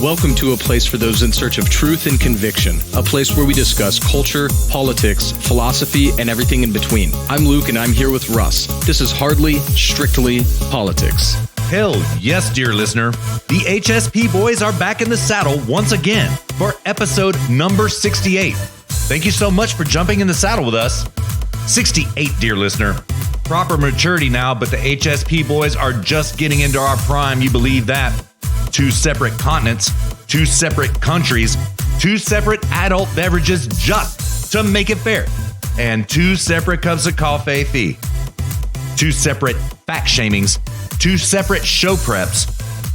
Welcome to a place for those in search of truth and conviction, a place where we discuss culture, politics, philosophy, and everything in between. I'm Luke, and I'm here with Russ. This is Hardly Strictly Politics. Hell yes, dear listener. The HSP boys are back in the saddle once again for episode number 68. Thank you so much for jumping in the saddle with us. 68, dear listener. Proper maturity now, but the HSP boys are just getting into our prime. You believe that? 2 separate continents, 2 separate countries, 2 separate adult beverages just to make it fair, and 2 separate cups of coffee, 2 separate fact shamings, 2 separate show preps,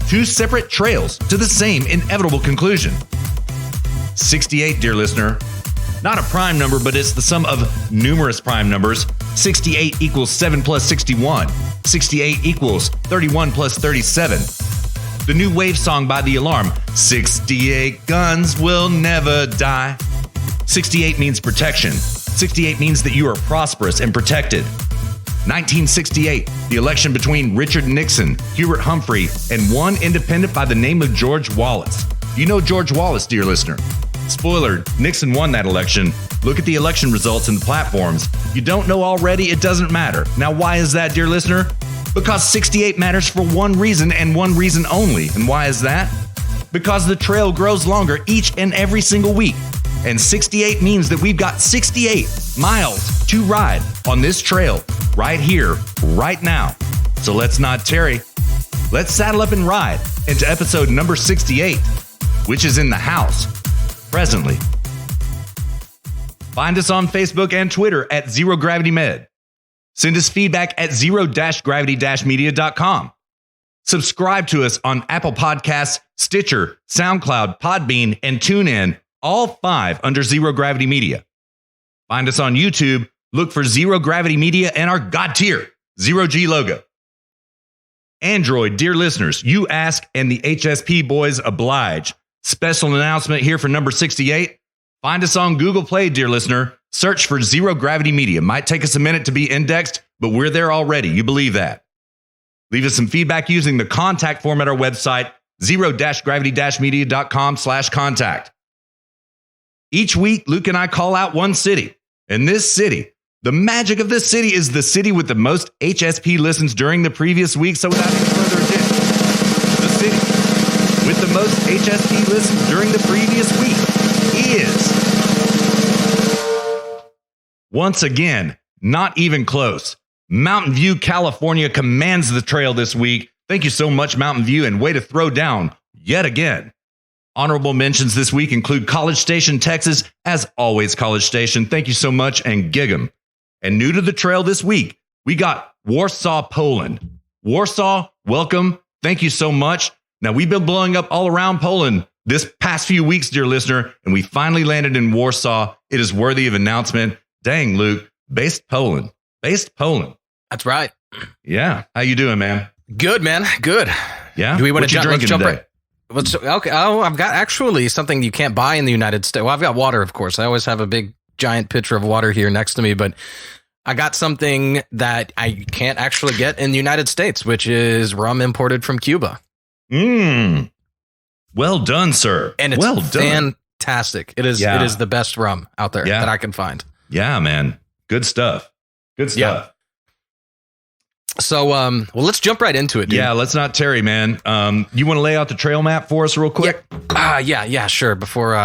2 separate trails to the same inevitable conclusion. 68, dear listener. Not a prime number, but it's the sum of numerous prime numbers. 68 equals 7 plus 61. 68 equals 31 plus 37. The new wave song by The Alarm, 68 guns will never die. 68 means protection. 68 means that you are prosperous and protected. 1968, the election between Richard Nixon, Hubert Humphrey, and one independent by the name of George Wallace. You know George Wallace, dear listener. Spoiler, Nixon won that election. Look at the election results and the platforms. You don't know already, it doesn't matter. Now, why is that, dear listener? Because 68 matters for one reason and one reason only. And why is that? Because the trail grows longer each and every single week. And 68 means that we've got 68 miles to ride on this trail right here, right now. So let's not tarry. Let's saddle up and ride into episode number 68, which is in the house presently. Find us on Facebook and Twitter at Zero Gravity Med. Send us feedback at zero-gravity-media.com. Subscribe to us on Apple Podcasts, Stitcher, SoundCloud, Podbean, and TuneIn, all 5 under Zero Gravity Media. Find us on YouTube, look for Zero Gravity Media and our God tier, Zero G logo. Android, dear listeners, you ask and the HSP boys oblige. Special announcement here for number 68. Find us on Google Play, dear listener. Search for Zero Gravity Media. Might take us a minute to be indexed, but we're there already. You believe that. Leave us some feedback using the contact form at our website, zero-gravity-media.com/contact. Each week, Luke and I call out one city. And this city, the magic of this city is the city with the most HSP listens during the previous week. So without any further ado, the city with the most HSP listens during the previous week is... once again, not even close. Mountain View, California commands the trail this week. Thank you so much, Mountain View, and way to throw down yet again. Honorable mentions this week include College Station, Texas. As always, College Station, thank you so much, and gig 'em. And new to the trail this week, we got Warsaw, Poland. Warsaw, welcome. Thank you so much. Now, we've been blowing up all around Poland this past few weeks, dear listener, and we finally landed in Warsaw. It is worthy of announcement. Dang, Luke, based Poland. That's right. Yeah. How you doing, man? Good, man. Good. Yeah. Do we want what to you drinking today? Okay. Oh, I've got actually something you can't buy in the United States. Well, I've got water, of course. I always have a big giant pitcher of water here next to me, but I got something that I can't actually get in the United States, which is rum imported from Cuba. Well done, sir. And it's well done. Fantastic. It is the best rum out there that I can find. Yeah, man. Good stuff. Yeah. So, well, let's jump right into it, dude. Yeah, let's not tarry, man. You want to lay out the trail map for us real quick? Yeah, sure. Before,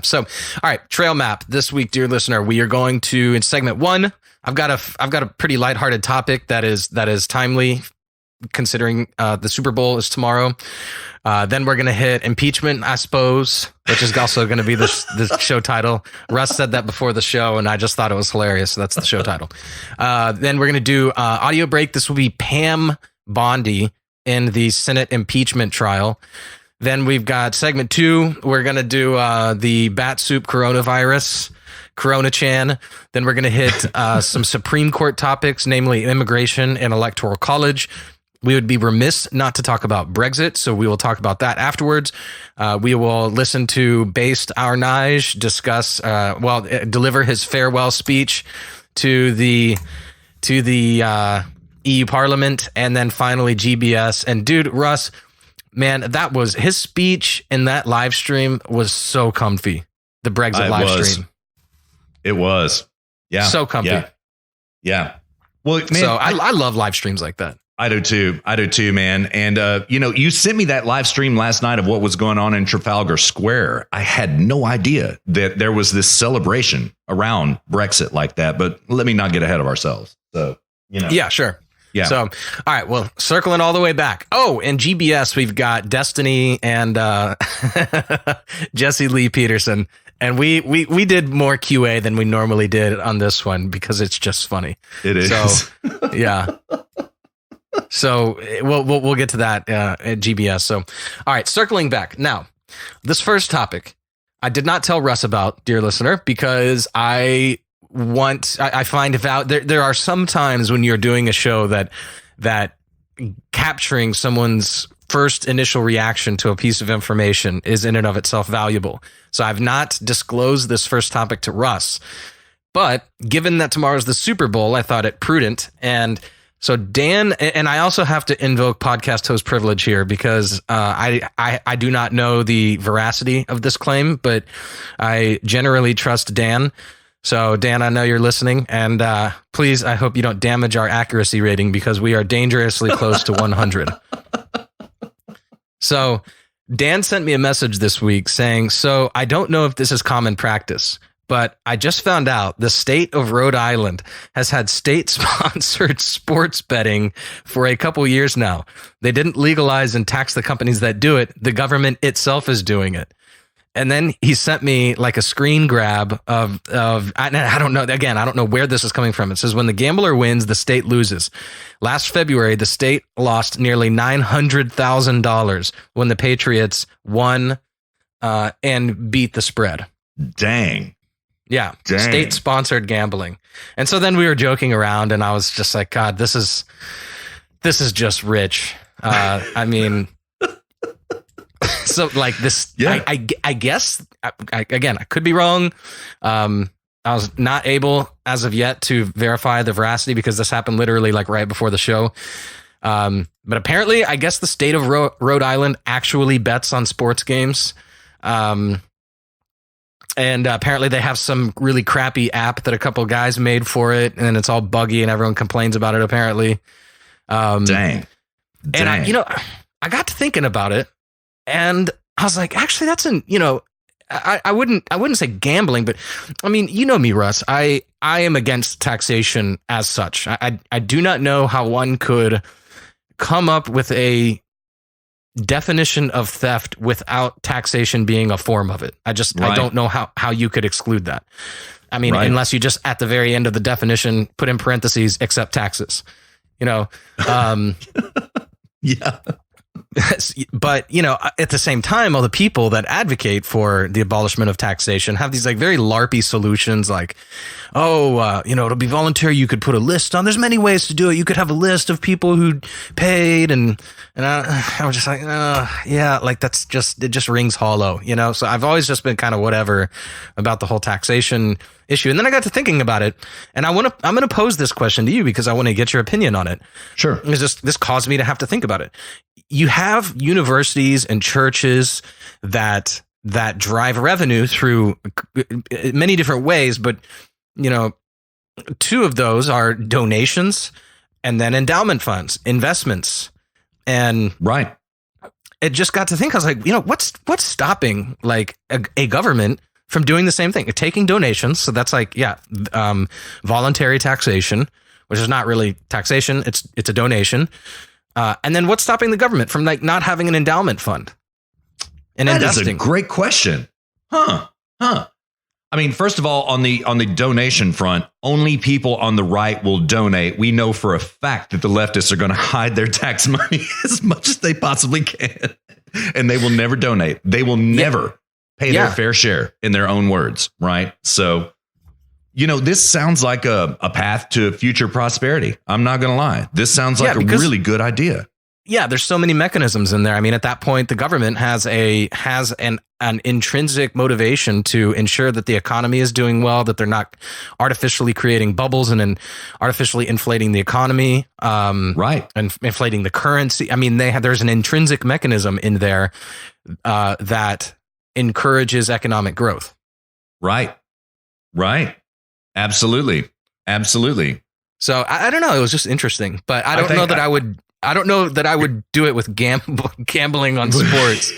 So, all right, trail map this week, dear listener. We are going to, in segment 1, I've got a pretty lighthearted topic that is timely, considering the Super Bowl is tomorrow. Then we're going to hit impeachment, I suppose, which is also going to be the show title. Russ said that before the show, and I just thought it was hilarious. So that's the show title. Then we're going to do audio break. This will be Pam Bondi in the Senate impeachment trial. Then we've got segment 2. We're going to do the bat soup coronavirus, Corona-chan. Then we're going to hit some Supreme Court topics, namely immigration and electoral college. We would be remiss not to talk about Brexit, so we will talk about that afterwards. We will listen to Based Arnage discuss, deliver his farewell speech to the EU Parliament, and then finally GBS. And dude, Russ, Man, that was his speech in that live stream was so comfy. The Brexit live stream. It was. Yeah. So comfy. Yeah. Well, man, so I love live streams like that. I do too, man. And, you sent me that live stream last night of what was going on in Trafalgar Square. I had no idea that there was this celebration around Brexit like that, but let me not get ahead of ourselves. So, Yeah, sure. Yeah. So, all right. Well, circling all the way back. Oh, in GBS, we've got Destiny and Jesse Lee Peterson. And we did more QA than we normally did on this one because it's just funny. It is. So, yeah. So we'll get to that at GBS. So, all right, circling back. Now, this first topic, I did not tell Russ about, dear listener, because I find there are some times when you're doing a show that capturing someone's first initial reaction to a piece of information is in and of itself valuable. So I've not disclosed this first topic to Russ, but given that tomorrow's the Super Bowl, I thought it prudent. And so Dan, and I also have to invoke podcast host privilege here because I do not know the veracity of this claim, but I generally trust Dan. So Dan, I know you're listening, and please, I hope you don't damage our accuracy rating because we are dangerously close to 100. So Dan sent me a message this week saying, so I don't know if this is common practice, but I just found out the state of Rhode Island has had state-sponsored sports betting for a couple years now. They didn't legalize and tax the companies that do it. The government itself is doing it. And then he sent me like a screen grab of I don't know. Again, I don't know where this is coming from. It says when the gambler wins, the state loses. Last February, the state lost nearly $900,000 when the Patriots won and beat the spread. Dang. Yeah. State sponsored gambling. And so then we were joking around and I was just like, God, this is just rich. I mean, so like this, yeah. I guess, again, I could be wrong. I was not able as of yet to verify the veracity because this happened literally like right before the show. But apparently, I guess the state of Rhode Island actually bets on sports games. And apparently they have some really crappy app that a couple of guys made for it, and it's all buggy and everyone complains about it apparently. Dang. And I got to thinking about it. And I was like, actually, that's I wouldn't say gambling, but I mean, you know me, Russ. I am against taxation as such. I do not know how one could come up with a definition of theft without taxation being a form of it. I don't know how you could exclude that. I mean, unless you just at the very end of the definition put in parentheses, except taxes, Yeah. But, at the same time, all the people that advocate for the abolishment of taxation have these like very LARPy solutions like, it'll be voluntary. You could put a list on. There's many ways to do it. You could have a list of people who paid. And I was just like, yeah, like it just rings hollow, So I've always just been kind of whatever about the whole taxation issue. And then I got to thinking about it, and I'm going to pose this question to you because I want to get your opinion on it. Sure. This caused me to have to think about it. You have universities and churches that drive revenue through many different ways, but two of those are donations and then endowment funds, investments. And it just got to think, I was like, what's stopping like a government from doing the same thing, taking donations. So that's like, voluntary taxation, which is not really taxation. It's a donation. And then what's stopping the government from like not having an endowment fund and investing? That is a great question. Huh. I mean, first of all, on the donation front, only people on the right will donate. We know for a fact that the leftists are going to hide their tax money as much as they possibly can. And they will never donate. They will never pay their fair share, in their own words. Right. So, this sounds like a path to future prosperity. I'm not going to lie. This sounds like a really good idea. there's so many mechanisms in there. I mean, at that point, the government has an intrinsic motivation to ensure that the economy is doing well, that they're not artificially creating bubbles and then artificially inflating the economy, right, and inflating the currency. I mean, there's an intrinsic mechanism in there that encourages economic growth. Right. Absolutely. So I don't know. It was just interesting, but I don't know that I would do it with gambling on sports.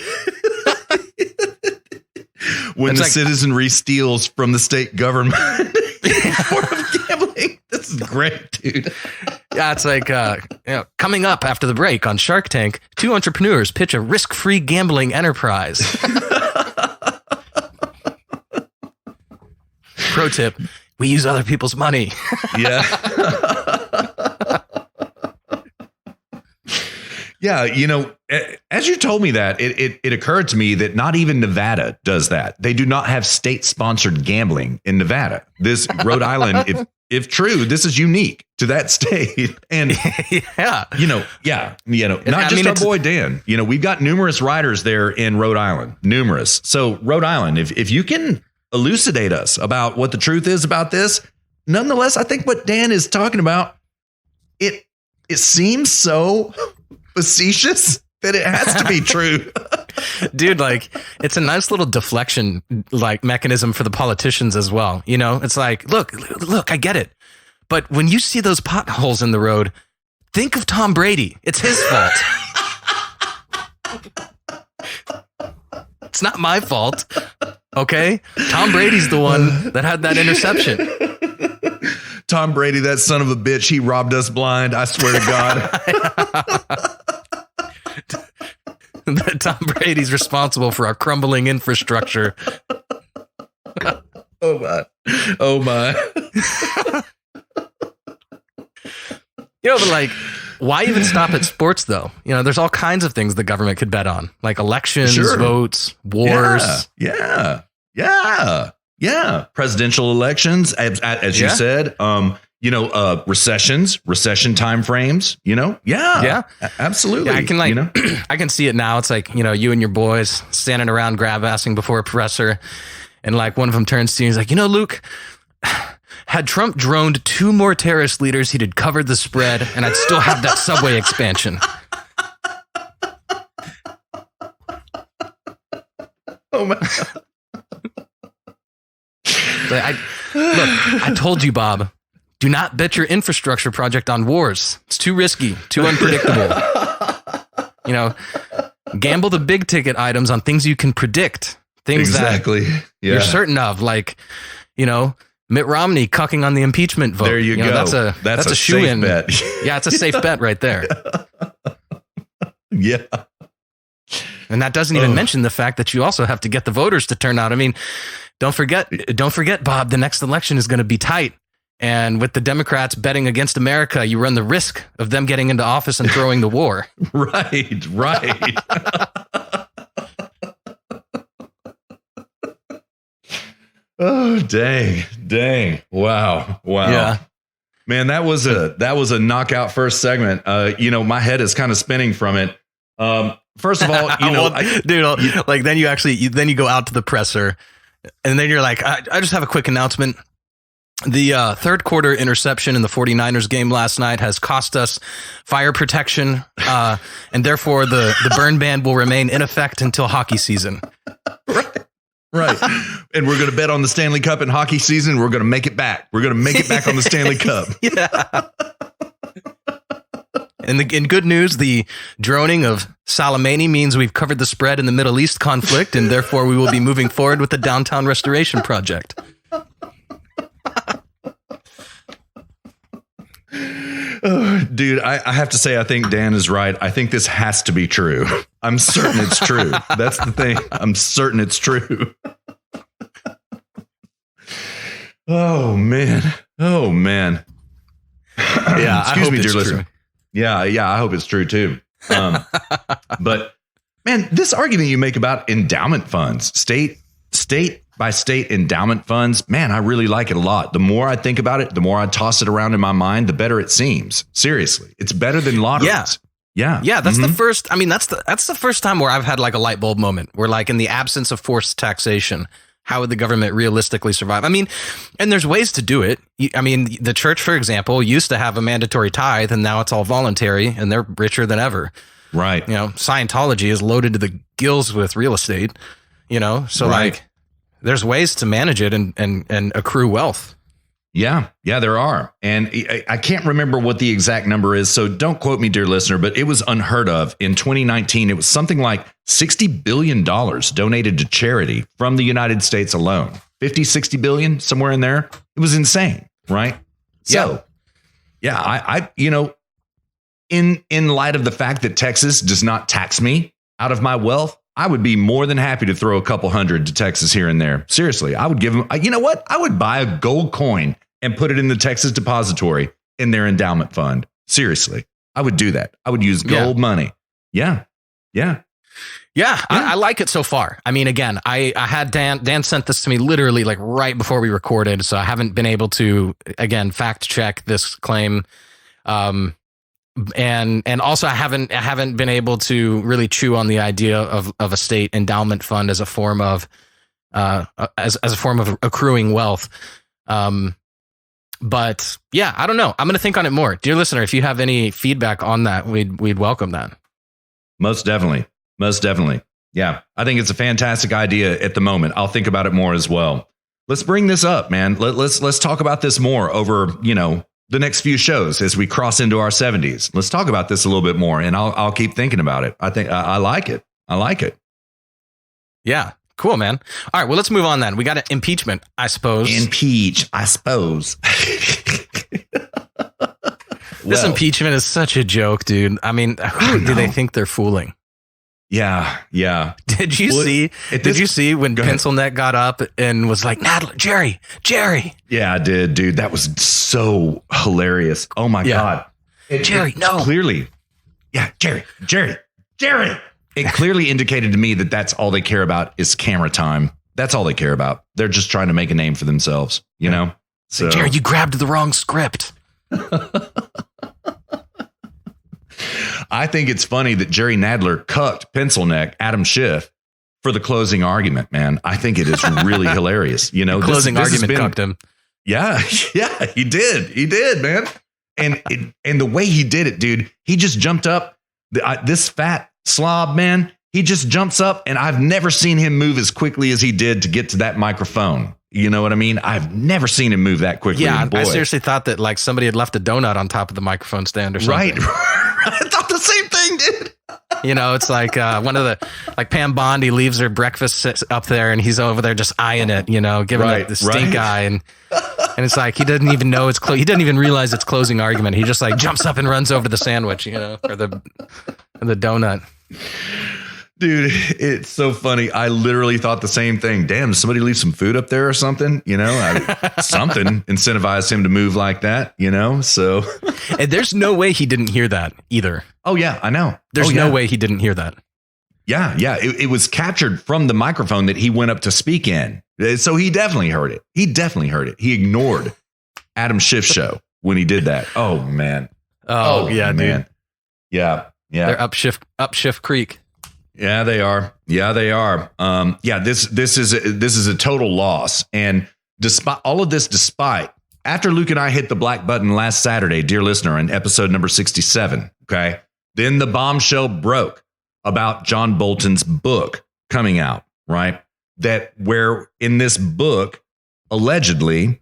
When the citizenry steals from the state government in form of gambling. This is great, dude. Yeah, it's like coming up after the break on Shark Tank, 2 entrepreneurs pitch a risk-free gambling enterprise. Pro tip: we use other people's money. Yeah. Yeah, as you told me that, it occurred to me that not even Nevada does that. They do not have state-sponsored gambling in Nevada. This Rhode Island, if true, this is unique to that state. And not just our boy Dan. We've got numerous writers there in Rhode Island, numerous. So Rhode Island, if you can elucidate us about what the truth is about this, nonetheless, I think what Dan is talking about, it seems so facetious that it has to be true. Dude, like, it's a nice little deflection mechanism for the politicians as well. It's like, look, I get it. But when you see those potholes in the road, think of Tom Brady. It's his fault. It's not my fault. Okay? Tom Brady's the one that had that interception. Tom Brady, that son of a bitch, he robbed us blind. I swear to God. Tom Brady's responsible for our crumbling infrastructure. Oh my. But why even stop at sports though? There's all kinds of things the government could bet on, like elections, votes, wars. Yeah. Presidential elections, as you said, recession time frames, absolutely. Yeah, I can see it now. It's like, you and your boys standing around grab-assing before a presser, and one of them turns to you and he's like, Luke, had Trump droned 2 more terrorist leaders, he'd have covered the spread and I'd still have that subway expansion. Oh my. I told you, Bob, do not bet your infrastructure project on wars. It's too risky, too unpredictable. Gamble the big ticket items on things you can predict, things that you're certain of, like, Mitt Romney cucking on the impeachment vote. There you go. That's a shoe-in bet. Yeah, it's a safe bet right there. Yeah. And that doesn't even mention the fact that you also have to get the voters to turn out. I mean, don't forget, Bob, the next election is going to be tight. And with the Democrats betting against America, you run the risk of them getting into office and throwing the war. Right. Oh, dang. Wow. Yeah. Man, that was a knockout first segment. My head is kind of spinning from it. First of all, then you go out to the presser and then you're like, I just have a quick announcement. The third quarter interception in the 49ers game last night has cost us fire protection, and therefore the burn ban will remain in effect until hockey season. Right. And we're going to bet on the Stanley Cup in hockey season. We're going to make it back. We're going to make it back on the Stanley Cup. Yeah. And in good news, the droning of Soleimani means we've covered the spread in the Middle East conflict, and therefore we will be moving forward with the downtown restoration project. Oh, dude, I have to say, I think Dan is right. I think this has to be true. I'm certain it's true. That's the thing. I'm certain it's true. Oh, man. Yeah, excuse me, dear listener. Yeah, I hope it's true, too. But, man, this argument you make about endowment funds, state by state endowment funds, man, I really like it a lot. The more I think about it, the more I toss it around in my mind, the better it seems. Seriously, it's better than lotteries. Yeah, that's the first. I mean, that's the first time where I've had like a light bulb moment where, like, in the absence of forced taxation, how would the government realistically survive? I mean, and there's ways to do it. I mean, the church, for example, used to have a mandatory tithe, and now it's all voluntary, and they're richer than ever. Right. You know, Scientology is loaded to the gills with real estate. You know, so like, there's ways to manage it and accrue wealth. Yeah, there are. And I can't remember what the exact number is, so don't quote me, dear listener, but it was unheard of. In 2019, it was something like $60 billion donated to charity from the United States alone. 50, 60 billion, somewhere in there. It was insane, right? So, I in light of the fact that Texas does not tax me out of my wealth, I would be more than happy to throw a couple hundred to Texas here and there. Seriously, I would give them, you know what? I would buy a gold coin and put it in the Texas Depository in their endowment fund. Seriously, I would do that. I would use gold money. Yeah. I like it so far. I mean, again, I had Dan sent this to me literally like right before we recorded, so I haven't been able to, again, fact check this claim. And also I haven't been able to really chew on the idea of a state endowment fund as a form of as a form of accruing wealth. But yeah, I don't know. I'm going to think on it more. Dear listener, if you have any feedback on that, we'd welcome that. Most definitely. Yeah, I think it's a fantastic idea at the moment. I'll think about it more as well. Let's bring this up, man. Let's talk about this more over, the next few shows as we cross into our 70s. Let's talk about this a little bit more, and I'll keep thinking about it. I think I like it. Yeah. Cool, man. All right. Well, let's move on then. We got an impeachment, I suppose. Impeach, I suppose. This impeachment is such a joke, dude. I mean, who do they think they're fooling? Yeah. Did you see when Pencil Neck got up and was like, Nadler, Jerry? Yeah, I did, dude. That was so hilarious. Oh my God. Jerry, no. Clearly. Yeah, Jerry. It clearly indicated to me that that's all they care about is camera time. That's all they care about. They're just trying to make a name for themselves, So Jerry, you grabbed the wrong script. I think it's funny that Jerry Nadler cucked Pencil Neck, Adam Schiff, for the closing argument, man. I think it is really hilarious. Closing argument cucked him. Yeah, he did, man. And the way he did it, dude, he just jumped up. This fat slob, man, he just jumps up, and I've never seen him move as quickly as he did to get to that microphone. You know what I mean? I've never seen him move that quickly. Yeah, I seriously thought that like somebody had left a donut on top of the microphone stand or something. Right. I thought the same thing, dude. It's like one of the, like Pam Bondi leaves her breakfast up there and he's over there just eyeing it, giving it the stink eye. And it's like, he doesn't even know he doesn't even realize it's closing argument. He just like jumps up and runs over to the sandwich, or the donut. Dude, it's so funny. I literally thought the same thing. Damn, did somebody leave some food up there or something? Something incentivized him to move like that, so. And there's no way he didn't hear that either. Oh, yeah, I know. There's no way he didn't hear that. Yeah. It was captured from the microphone that he went up to speak in. So he definitely heard it. He ignored Adam Schiff's show when he did that. Oh, man. Oh yeah, man. Dude. Yeah. They're up Schiff Creek. Yeah, they are. This is a total loss. And despite all of this, after Luke and I hit the black button last Saturday, dear listener, in episode number 67, okay, then the bombshell broke about John Bolton's book coming out, right? That where in this book, allegedly,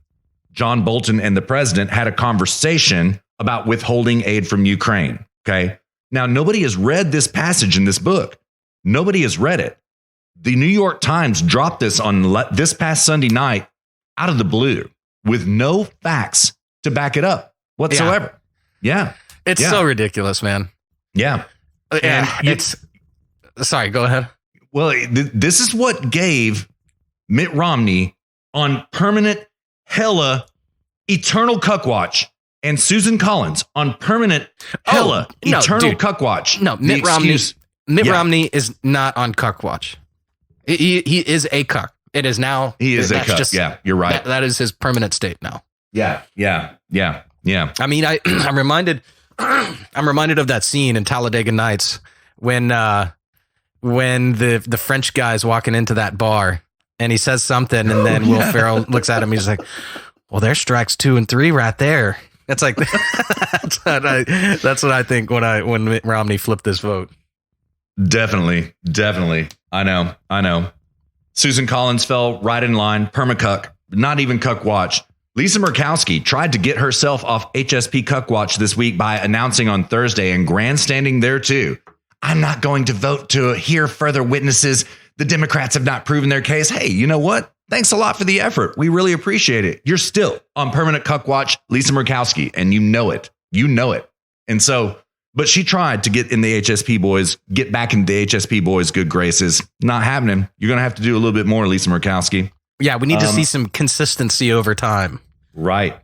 John Bolton and the president had a conversation about withholding aid from Ukraine, okay? Now, nobody has read this passage in this book. Nobody has read it. The New York Times dropped this on this past Sunday night out of the blue with no facts to back it up whatsoever. Yeah. It's so ridiculous, man. Yeah. And sorry, go ahead. Well, this is what gave Mitt Romney on permanent eternal cuck watch and Susan Collins on permanent eternal cuck watch. No, Mitt Romney is not on cuck watch. He is a cuck. It is now. He is a cuck. You're right. That is his permanent state now. Yeah. I mean, I'm reminded I'm reminded of that scene in Talladega Nights when the French guy's walking into that bar and he says something, and then Will Ferrell looks at him. He's like, "Well, there's strikes 2 and 3 right there." That's like that's what I think when Mitt Romney flipped this vote. Definitely. I know. Susan Collins fell right in line. Permacuck, not even Cuck Watch. Lisa Murkowski tried to get herself off HSP Cuck Watch this week by announcing on Thursday and grandstanding there too. I'm not going to vote to hear further witnesses. The Democrats have not proven their case. Hey, you know what? Thanks a lot for the effort. We really appreciate it. You're still on permanent Cuck Watch, Lisa Murkowski, and you know it. And so, but she tried to get back in the HSP boys' good graces. Not happening. You're going to have to do a little bit more, Lisa Murkowski. Yeah, we need to see some consistency over time. Right.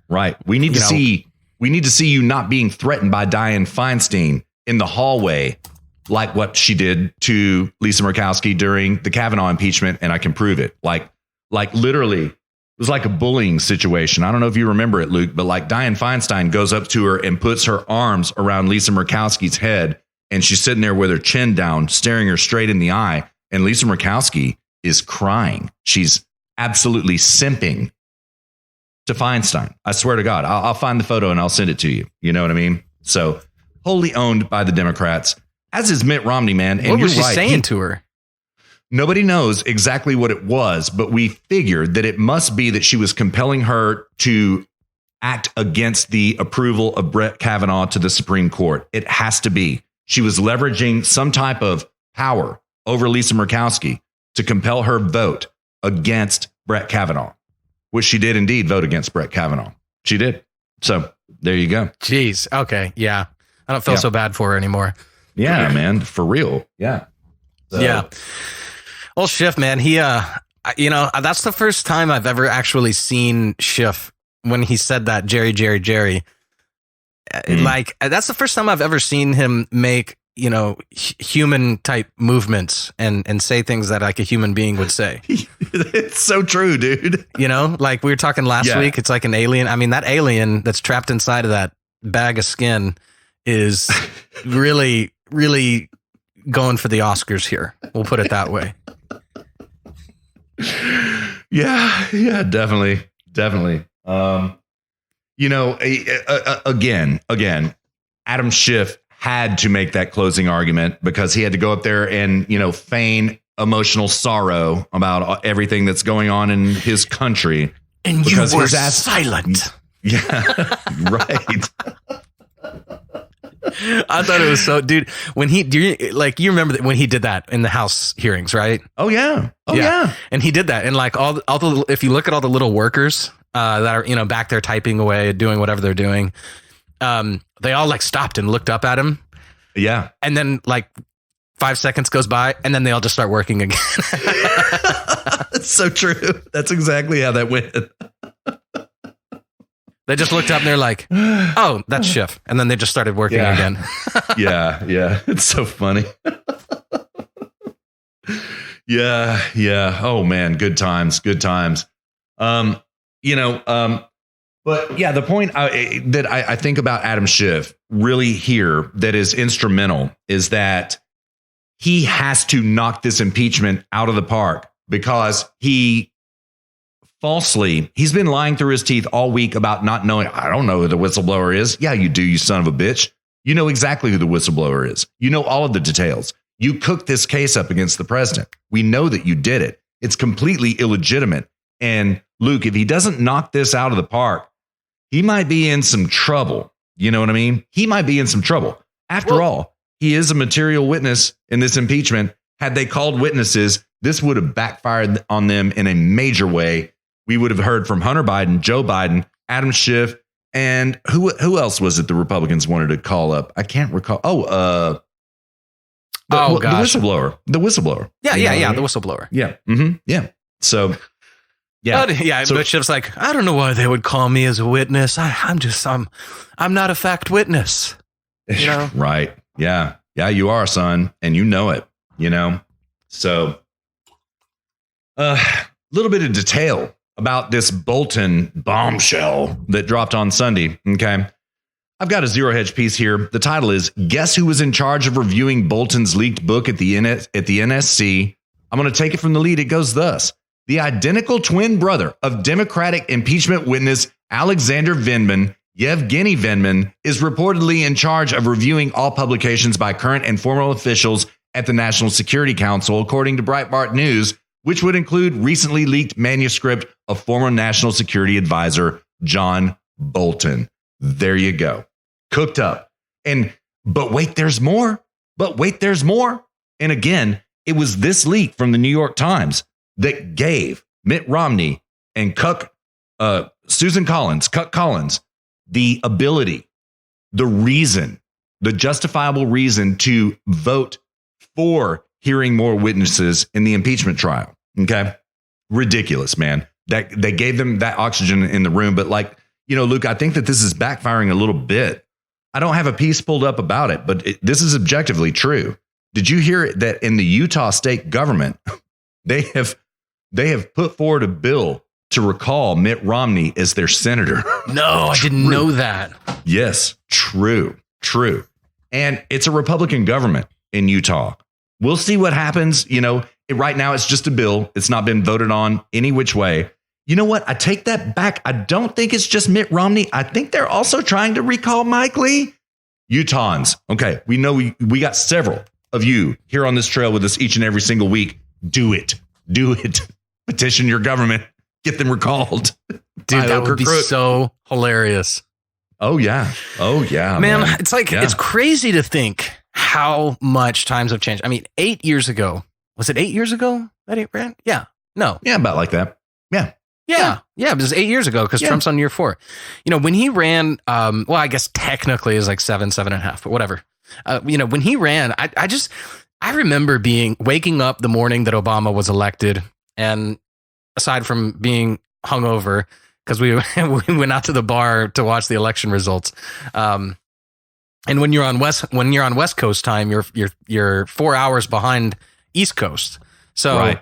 We need to see you not being threatened by Dianne Feinstein in the hallway, like what she did to Lisa Murkowski during the Kavanaugh impeachment, and I can prove it. Like literally, it was like a bullying situation. I don't know if you remember it, Luke, but like Dianne Feinstein goes up to her and puts her arms around Lisa Murkowski's head, and she's sitting there with her chin down, staring her straight in the eye, and Lisa Murkowski is crying. She's absolutely simping to Feinstein. I swear to God, I'll find the photo and I'll send it to you. You know what I mean? So wholly owned by the Democrats, as is Mitt Romney, man. And what was she right, saying to her? Nobody knows exactly what it was, but we figured that it must be that she was compelling her to act against the approval of Brett Kavanaugh to the Supreme Court. It has to be. She was leveraging some type of power over Lisa Murkowski to compel her vote against Brett Kavanaugh, which she did indeed vote against Brett Kavanaugh. She did. So there you go. Jeez. Okay. Yeah. I don't feel so bad for her anymore. Yeah, man. For real. Yeah. So. Yeah. Old Schiff, man. He, that's the first time I've ever actually seen Schiff when he said that Jerry. Like, that's the first time I've ever seen him make, human type movements and say things that like a human being would say. It's so true, dude. Like we were talking last week, it's like an alien. I mean, that alien that's trapped inside of that bag of skin is really, really going for the Oscars here. We'll put it that way. Yeah, definitely. Again, Adam Schiff had to make that closing argument because he had to go up there and, feign emotional sorrow about everything that's going on in his country. And you were silent. Yeah, right. I thought it was so, dude. When you remember that when he did that in the House hearings, right? Oh yeah. And he did that, and like all the if you look at all the little workers that are back there typing away, doing whatever they're doing, they all like stopped and looked up at him. Yeah, and then like 5 seconds goes by, and then they all just start working again. That's so true. That's exactly how that went. They just looked up and they're like, "Oh, that's Schiff," and then they just started working again. Yeah. It's so funny. Yeah. Oh man, good times. But yeah, the point that I think about Adam Schiff really here that is instrumental is that he has to knock this impeachment out of the park because he's been lying through his teeth all week about not knowing. I don't know who the whistleblower is. Yeah, you do, you son of a bitch. You know exactly who the whistleblower is. You know all of the details. You cooked this case up against the president. We know that you did it. It's completely illegitimate. And Luke, if he doesn't knock this out of the park, he might be in some trouble. You know what I mean? He might be in some trouble. After all, he is a material witness in this impeachment. Had they called witnesses, this would have backfired on them in a major way. We would have heard from Hunter Biden, Joe Biden, Adam Schiff, and who else was it the Republicans wanted to call up? I can't recall. The whistleblower. The whistleblower. Yeah, the whistleblower. Yeah. Mm-hmm. Yeah. So, yeah. But Schiff's like, I don't know why they would call me as a witness. I'm not a fact witness. Right. Yeah. Yeah, you are, son. And you know it, So, little bit of detail about this Bolton bombshell that dropped on Sunday. Okay. I've got a Zero Hedge piece here. The title is Guess Who Was in Charge of Reviewing Bolton's Leaked Book at the NSC? I'm going to take it from the lead. It goes thus. The identical twin brother of Democratic impeachment witness Alexander Vindman, Yevgeny Vindman, is reportedly in charge of reviewing all publications by current and former officials at the National Security Council, according to Breitbart News, which would include recently leaked manuscript of former National Security Advisor John Bolton. There you go. Cooked up. But wait, there's more. And again, it was this leak from the New York Times that gave Mitt Romney and Susan Collins, the ability, the reason, the justifiable reason to vote for hearing more witnesses in the impeachment trial. Okay. Ridiculous, man. That they gave them that oxygen in the room. But Luke, I think that this is backfiring a little bit. I don't have a piece pulled up about it, but this is objectively true. Did you hear that in the Utah state government, they have put forward a bill to recall Mitt Romney as their senator? No, I didn't know that. Yes, true. And it's a Republican government in Utah. We'll see what happens. Right now it's just a bill. It's not been voted on any which way. You know what? I take that back. I don't think it's just Mitt Romney. I think they're also trying to recall Mike Lee. Utahns. Okay. We know we got several of you here on this trail with us each and every single week. Do it. Petition your government. Get them recalled. Dude, that would be so hilarious. Oh, yeah. Man. It's it's crazy to think how much times have changed. I mean, 8 years ago. Was it 8 years ago that he ran? Yeah. No. Yeah, about like that. Yeah. Yeah, it was 8 years ago because Trump's on year 4. When he ran, well, I guess technically is like 7.5, but whatever. When he ran, I remember waking up the morning that Obama was elected, and aside from being hungover because we went out to the bar to watch the election results. And when you're on West Coast time, you're 4 hours behind East Coast, so right.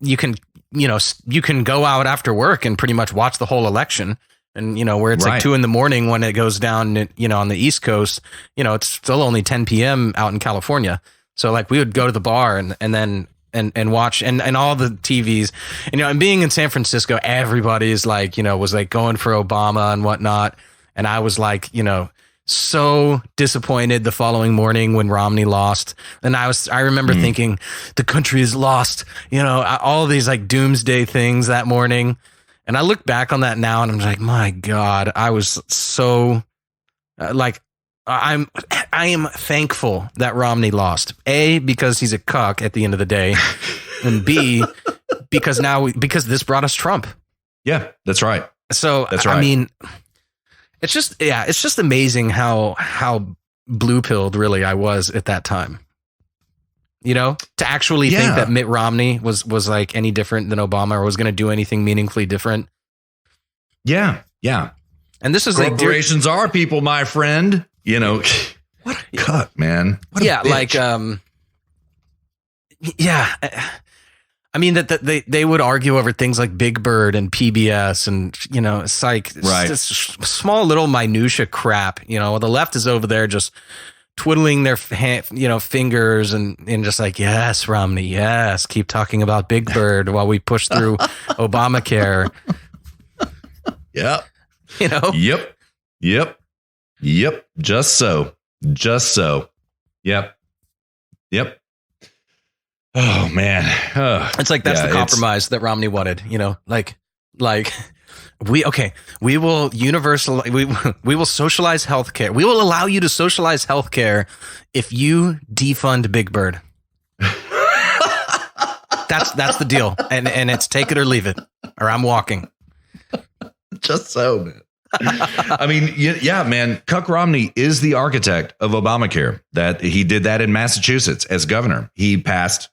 You can go out after work and pretty much watch the whole election. And, where it's like 2 a.m. when it goes down, on the East Coast, it's still only 10 p.m. out in California. So we would go to the bar and then watch and all the TVs, and being in San Francisco, everybody is was going for Obama and whatnot. And I was so disappointed the following morning when Romney lost. And I remember thinking the country is lost, all these doomsday things that morning. And I look back on that now and I'm like, my God, I was so I am thankful that Romney lost. A, because he's a cuck at the end of the day. And B, because this brought us Trump. Yeah, that's right. So, that's right. I mean, it's just amazing how blue-pilled really I was at that time. To actually think that Mitt Romney was any different than Obama or was going to do anything meaningfully different. Yeah. And this is corporations are people, my friend. What a cut, man. What a bitch. I mean that they would argue over things like Big Bird and PBS and it's just small little minutia crap. The left is over there just twiddling their fingers and just yes, Romney, yes, keep talking about Big Bird while we push through Obamacare. Yep. Yep. Just so. Yep. Oh man. It's that's the compromise that Romney wanted, we will we will socialize healthcare. We will allow you to socialize healthcare if you defund Big Bird. That's the deal. And it's take it or leave it, or I'm walking. Just so, man. I mean, yeah, man. Cuck Romney is the architect of Obamacare. That he did that in Massachusetts as governor. He passed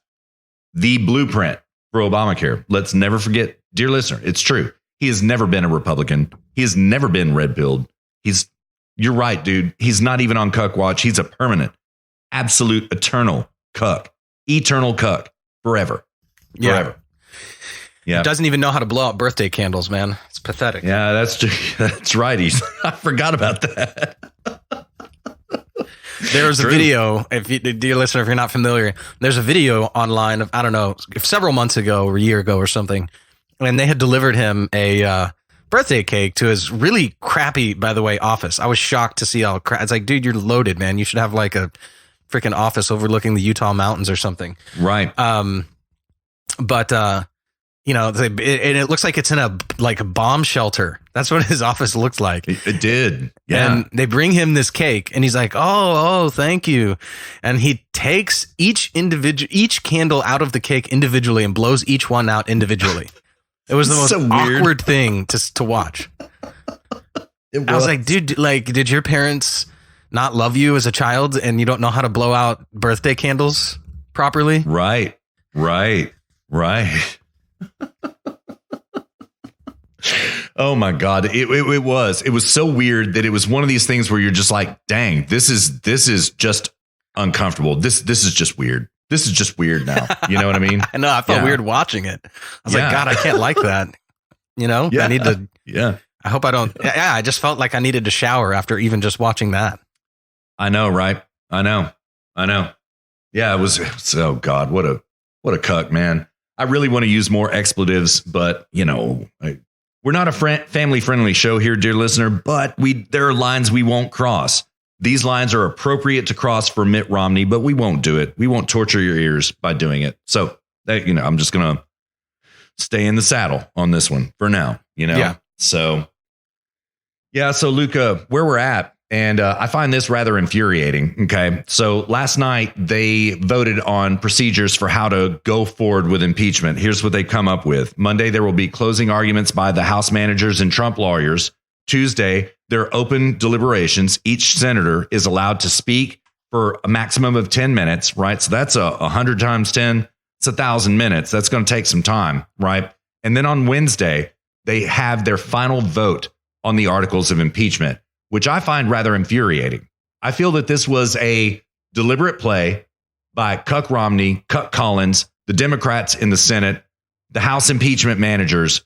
the blueprint for Obamacare. Let's never forget, dear listener, it's true. He has never been a Republican. He has never been red-pilled. You're right, dude. He's not even on cuck watch. He's a permanent, absolute, eternal cuck. Eternal cuck. Forever. Yeah. Doesn't even know how to blow out birthday candles, man. It's pathetic. Yeah, that's right. I forgot about that. There was a video, dear listener, if you're not familiar, there's a video online of, I don't know, several months ago or a year ago or something, and they had delivered him a birthday cake to his really crappy, by the way, office. I was shocked to see how crap. It's like, dude, you're loaded, man. You should have like a freaking office overlooking the Utah mountains or something. Right. But you know, it looks like it's in a bomb shelter. That's what his office looks like. It did. Yeah. And they bring him this cake and he's like, oh, thank you. And he takes each candle out of the cake individually and blows each one out individually. It was the most awkward thing to watch. I was like, dude, like, did your parents not love you as a child and you don't know how to blow out birthday candles properly? Right. Oh my God. It was so weird that it was one of these things where you're just like, dang, this is just uncomfortable. This is just weird. This is just weird now. You know what I mean? I know. I felt weird watching it. I was like, God, I can't like that. You know, I need to. Yeah. I hope I don't. Yeah. I just felt like I needed to shower after even just watching that. I know. Right. I know. Yeah. It was. Oh God. What a cuck, man. I really want to use more expletives, but you know, we're not a family friendly show here, dear listener, but there are lines we won't cross. These lines are appropriate to cross for Mitt Romney, but we won't do it. We won't torture your ears by doing it. So I'm just going to stay in the saddle on this one for now, Yeah. So Luca, where we're at, and I find this rather infuriating. Okay. So last night they voted on procedures for how to go forward with impeachment. Here's what they come up with. Monday, there will be closing arguments by the House managers and Trump lawyers. Tuesday, there are open deliberations. Each senator is allowed to speak for a maximum of 10 minutes, right? So that's 100 times 10. It's 1,000 minutes. That's going to take some time, right? And then on Wednesday, they have their final vote on the articles of impeachment, which I find rather infuriating. I feel that this was a deliberate play by Cuck Romney, Cuck Collins, the Democrats in the Senate, the House impeachment managers,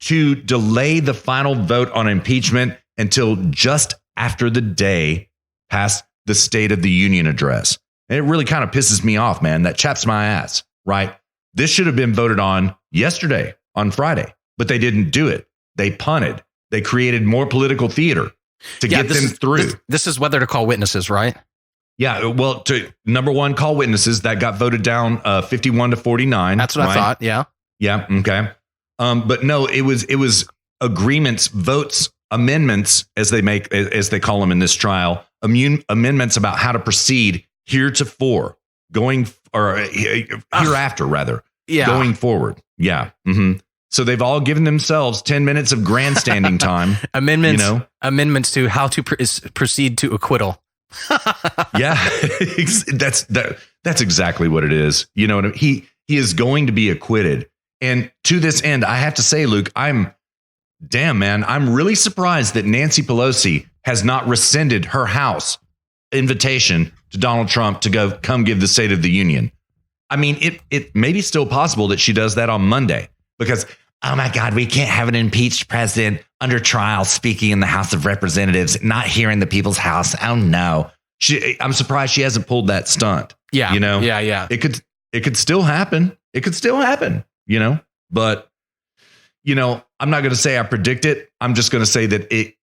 to delay the final vote on impeachment until just after the day past the State of the Union address. And it really kind of pisses me off, man. That chaps my ass, right? This should have been voted on yesterday, on Friday, but they didn't do it. They punted. They created more political theater to get them through. This is whether to call witnesses, right? Yeah. Well, to number one, call witnesses. That got voted down 51-49. That's what I thought. Yeah. Yeah. Okay. But no, it was agreements, votes, amendments, as they call them in this trial, amendments about how to proceed heretofore, hereafter rather, going forward. Yeah. Mm-hmm. So they've all given themselves 10 minutes of grandstanding time. Amendments to how to proceed to acquittal. Yeah, that's exactly what it is. You know what I mean? He is going to be acquitted. And to this end, I have to say, Luke, I'm really surprised that Nancy Pelosi has not rescinded her House invitation to Donald Trump to come give the State of the Union. I mean, it may be still possible that she does that on Monday because, oh my God, we can't have an impeached president under trial speaking in the House of Representatives, not here in the people's house. Oh no. I'm surprised she hasn't pulled that stunt. Yeah. Yeah. It could still happen. It could still happen. But, I'm not going to say I predict it. I'm just going to say that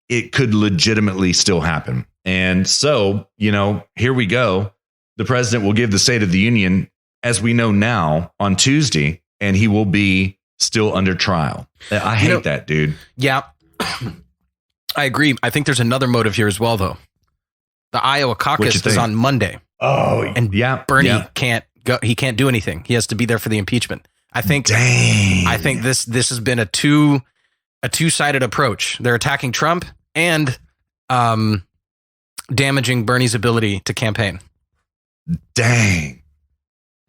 it could legitimately still happen. And so, here we go. The president will give the State of the Union, as we know now, on Tuesday, and he will be still under trial. I hate that, dude. Yeah, I agree. I think there's another motive here as well, though. The Iowa caucus is on Monday. Oh, and Bernie can't go. He can't do anything. He has to be there for the impeachment. I think this has been a two-sided approach. They're attacking Trump and damaging Bernie's ability to campaign. Dang.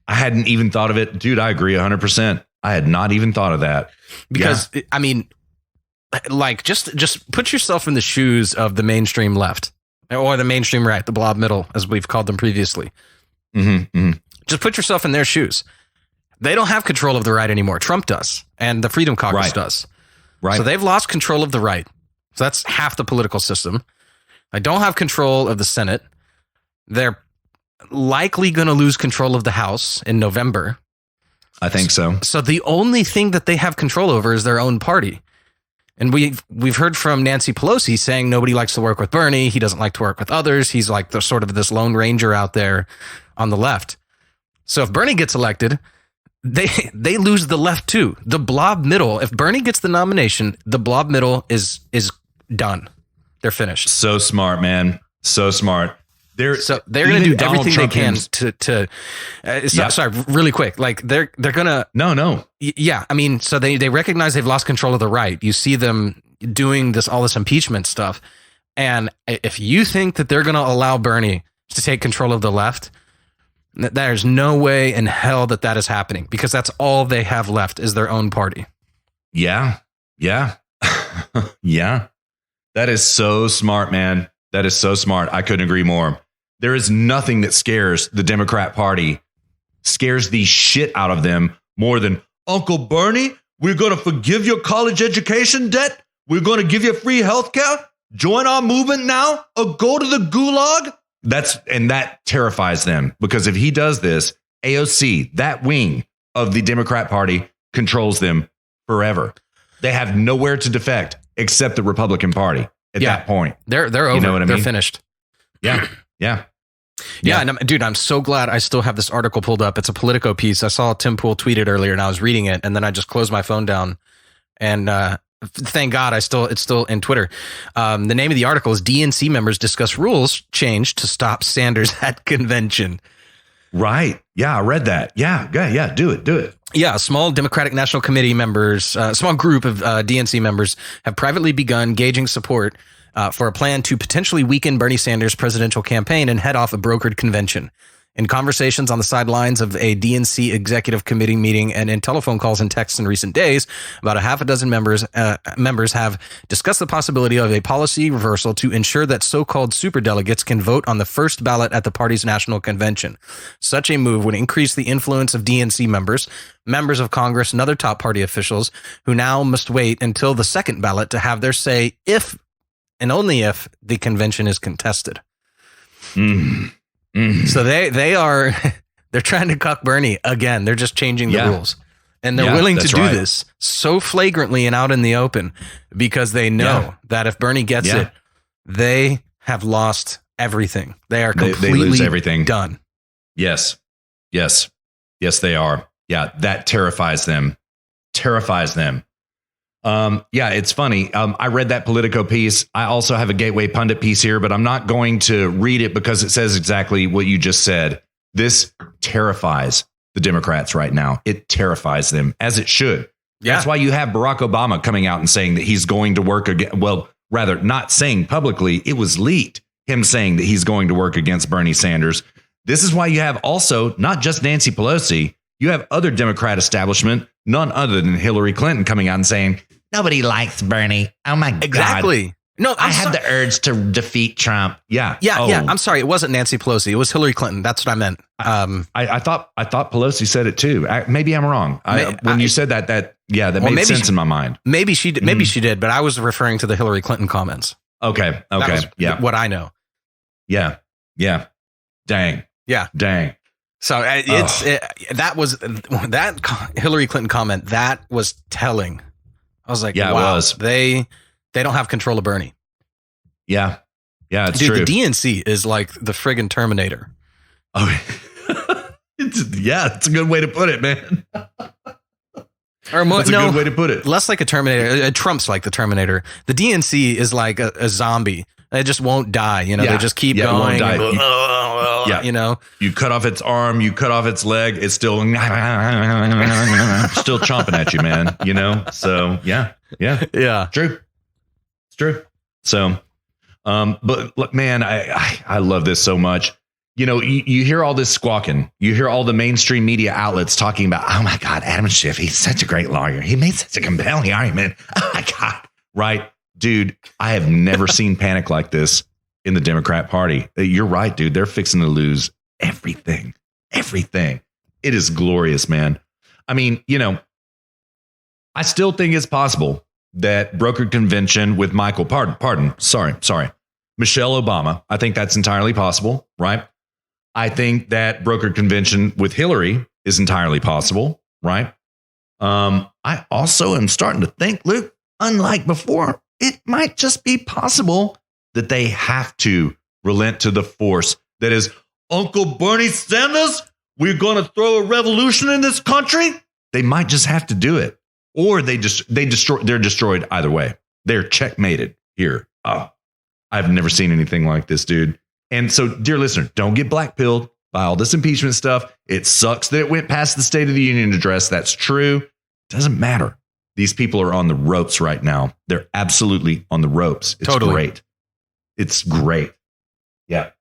I hadn't even thought of it. Dude, I agree 100%. I had not even thought of that. Because, I mean, like, just put yourself in the shoes of the mainstream left or the mainstream right, the blob middle, as we've called them previously. Mm-hmm, mm-hmm. Just put yourself in their shoes. They don't have control of the right anymore. Trump does, and the Freedom Caucus does. Right. So they've lost control of the right. So that's half the political system. They don't have control of the Senate. They're likely going to lose control of the House in November. I think so. So the only thing that they have control over is their own party. And we've heard from Nancy Pelosi saying nobody likes to work with Bernie. He doesn't like to work with others. He's like the sort of this lone ranger out there on the left. So if Bernie gets elected, they lose the left too. The blob middle, if Bernie gets the nomination, the blob middle is done. They're finished. So smart, man. So smart. They're going to do everything they can to sorry, really quick. Like they're going to. No. Yeah. I mean, so they recognize they've lost control of the right. You see them doing all this impeachment stuff. And if you think that they're going to allow Bernie to take control of the left, there's no way in hell that is happening, because that's all they have left is their own party. Yeah. Yeah. Yeah. That is so smart, man. That is so smart. I couldn't agree more. There is nothing that scares the Democrat Party, scares the shit out of them more than, Uncle Bernie, we're going to forgive your college education debt. We're going to give you free health care. Join our movement now or go to the gulag. That terrifies them, because if he does this, AOC, that wing of the Democrat Party, controls them forever. They have nowhere to defect except the Republican Party at that point. They're over. You know what I mean? They're finished. Yeah. Yeah. Yeah. And dude, I'm so glad I still have this article pulled up. It's a Politico piece. I saw Tim Pool tweet it earlier and I was reading it, and then I just closed my phone down, and thank God it's still in Twitter. The name of the article is DNC members discuss rules change to stop Sanders at convention. Right. Yeah, I read that. Yeah. Yeah. Do it. Yeah, small Democratic National Committee members, a small group of DNC members have privately begun gauging support for a plan to potentially weaken Bernie Sanders' presidential campaign and head off a brokered convention. In conversations on the sidelines of a DNC executive committee meeting and in telephone calls and texts in recent days, about a half a dozen members have discussed the possibility of a policy reversal to ensure that so-called superdelegates can vote on the first ballot at the party's national convention. Such a move would increase the influence of DNC members of Congress, and other top party officials who now must wait until the second ballot to have their say if and only if the convention is contested. So they're trying to cuck Bernie again. They're just changing the rules, and they're willing to do this so flagrantly and out in the open because they know that if Bernie gets it, they have lost everything. They are completely they lose everything. Done. Yes, they are. Yeah, that terrifies them. Yeah, it's funny. I read that Politico piece. I also have a Gateway Pundit piece here, but I'm not going to read it because it says exactly what you just said. This terrifies the Democrats right now. It terrifies them, as it should. Yeah. That's why you have Barack Obama coming out and saying that he's going to work again. Well, rather not saying publicly, it was leaked, him saying that he's going to work against Bernie Sanders. This is why you have also not just Nancy Pelosi, you have other Democrat establishment, none other than Hillary Clinton, coming out and saying, nobody likes Bernie. Oh my God. Exactly. No, I had the urge to defeat Trump. Yeah. I'm sorry. It wasn't Nancy Pelosi. It was Hillary Clinton. That's what I meant. I thought Pelosi said it too. Maybe I'm wrong. When you said that made sense in my mind. Maybe she did. Maybe she did, but I was referring to the Hillary Clinton comments. Okay. That was what I know. Yeah. Dang. Yeah. Dang. So that Hillary Clinton comment, that was telling. I was like, wow, it was. They don't have control of Bernie. Yeah, it's Dude, true. The DNC is like the friggin' Terminator. Oh, it's a good way to put it, man. That's a good way to put it. Less like a Terminator. Trump's like the Terminator. The DNC is like a zombie. It just won't die. They just keep going. It won't die. You cut off its arm, you cut off its leg, it's still still chomping at you, man. So yeah. True. It's true. So, but look, man, I love this so much. You hear all this squawking. You hear all the mainstream media outlets talking about, oh my God, Adam Schiff, he's such a great lawyer. He made such a compelling argument. Oh my God. Right. Dude, I have never seen panic like this in the Democrat Party. You're right, dude. They're fixing to lose everything. It is glorious, man. I mean, I still think it's possible that brokered convention with Michael, sorry, Michelle Obama. I think that's entirely possible, right? I think that brokered convention with Hillary is entirely possible, right? I also am starting to think, Luke, unlike before, it might just be possible that they have to relent to the force that is Uncle Bernie Sanders. We're going to throw a revolution in this country. They might just have to do it, or they're destroyed either way. They're checkmated here. Oh, I've never seen anything like this, dude. And so, dear listener, don't get blackpilled by all this impeachment stuff. It sucks that it went past the State of the Union address. That's true. Doesn't matter. These people are on the ropes right now. They're absolutely on the ropes. It's totally great. It's great. Yeah.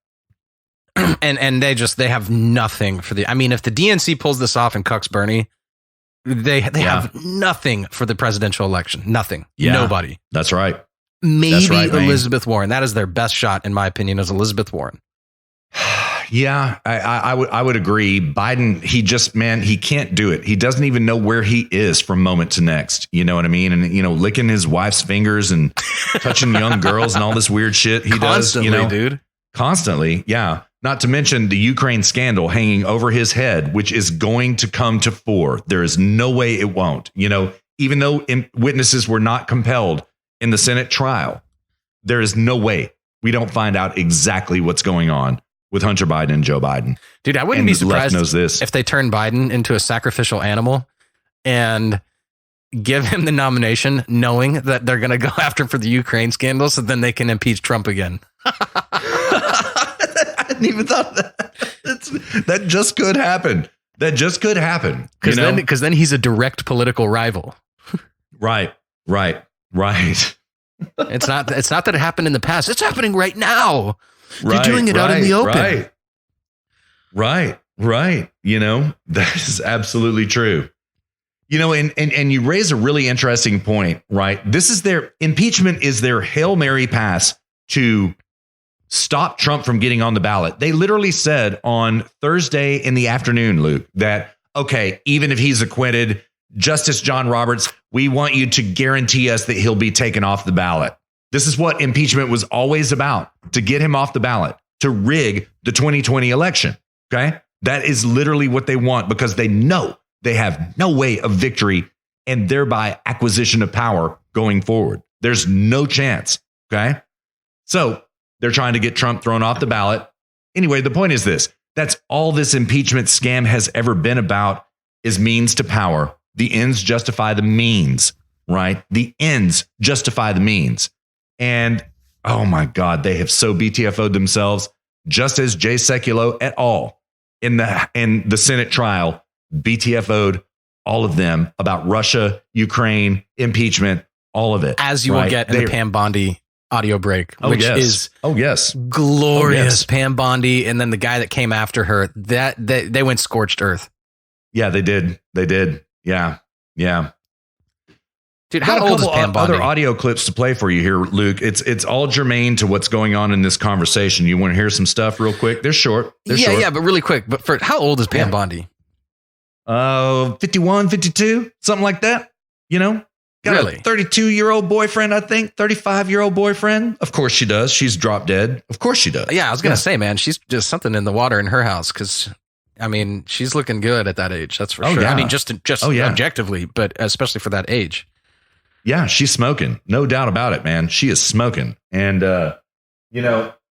And they have nothing for I mean, if the DNC pulls this off and cucks Bernie, they have nothing for the presidential election. Nothing. Yeah. Nobody. That's right. Maybe Elizabeth Warren. That is their best shot, in my opinion, is Elizabeth Warren. Yeah, I would agree. Biden, he can't do it. He doesn't even know where he is from moment to next. You know what I mean? And, licking his wife's fingers and touching young girls and all this weird shit he constantly, does, dude. Constantly. Yeah. Not to mention the Ukraine scandal hanging over his head, which is going to come to fore. There is no way it won't. Even though witnesses were not compelled in the Senate trial, there is no way we don't find out exactly what's going on with Hunter Biden and Joe Biden. Dude, I wouldn't be surprised if they turn Biden into a sacrificial animal and give him the nomination, knowing that they're going to go after him for the Ukraine scandal, so then they can impeach Trump again. I hadn't even thought that just could happen. That just could happen. Because then he's a direct political rival. Right. It's not that it happened in the past. It's happening right now. You're doing it out in the open. Right. That is absolutely true. And you raise a really interesting point, right? This is their impeachment is their Hail Mary pass to stop Trump from getting on the ballot. They literally said on Thursday in the afternoon, Luke, that, okay, even if he's acquitted, Justice John Roberts, we want you to guarantee us that he'll be taken off the ballot. This is what impeachment was always about, to get him off the ballot, to rig the 2020 election. Okay. That is literally what they want, because they know they have no way of victory and thereby acquisition of power going forward. There's no chance. Okay. So they're trying to get Trump thrown off the ballot. Anyway, the point is this. That's all this impeachment scam has ever been about, is means to power. The ends justify the means, right? The ends justify the means. And oh my God, they have so BTFO'd themselves, just as Jay Sekulow et al. in the Senate trial BTFO'd all of them about Russia, Ukraine, impeachment, all of it. As you will get in the Pam Bondi audio break, which is glorious. Pam Bondi, and then the guy that came after her, that they went scorched earth. Yeah, they did. Yeah. Dude, how old is Pam Bondi? Other audio clips to play for you here, Luke. It's all germane to what's going on in this conversation. You want to hear some stuff real quick? They're short. Yeah, but really quick. But for how old is Pam Bondi? 51, 52, something like that. Got a 32-year-old boyfriend, I think, 35-year-old boyfriend. Of course she does. She's drop dead. Of course she does. Yeah, I was going to say, man, she's just something in the water in her house, because, I mean, she's looking good at that age. That's for sure. Yeah. I mean, just objectively, but especially for that age. Yeah, she's smoking. No doubt about it, man. She is smoking. And,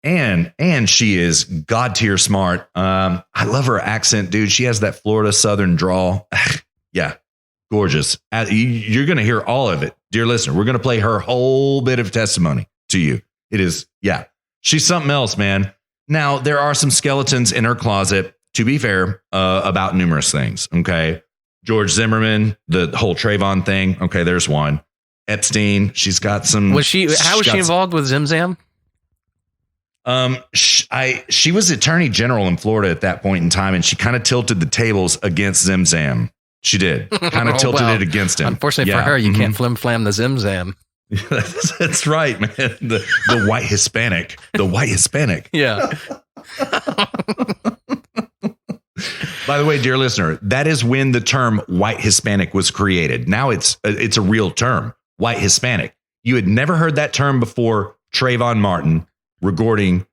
and she is God tier smart. I love her accent, dude. She has that Florida Southern drawl. Yeah. Gorgeous. You're going to hear all of it. Dear listener, we're going to play her whole bit of testimony to you. It is, she's something else, man. Now, there are some skeletons in her closet, to be fair, about numerous things. Okay. George Zimmerman, the whole Trayvon thing. Okay. There's one. Epstein. She's got some. How was she involved with Zimzam? She was attorney general in Florida at that point in time, and she kind of tilted the tables against Zimzam. She did kind of tilted it against him. Unfortunately for her, you can't flim flam the Zimzam. That's right, man. The white Hispanic. The white Hispanic. Yeah. By the way, dear listener, that is when the term white Hispanic was created. Now it's a real term, white Hispanic. You had never heard that term before Trayvon Martin regarding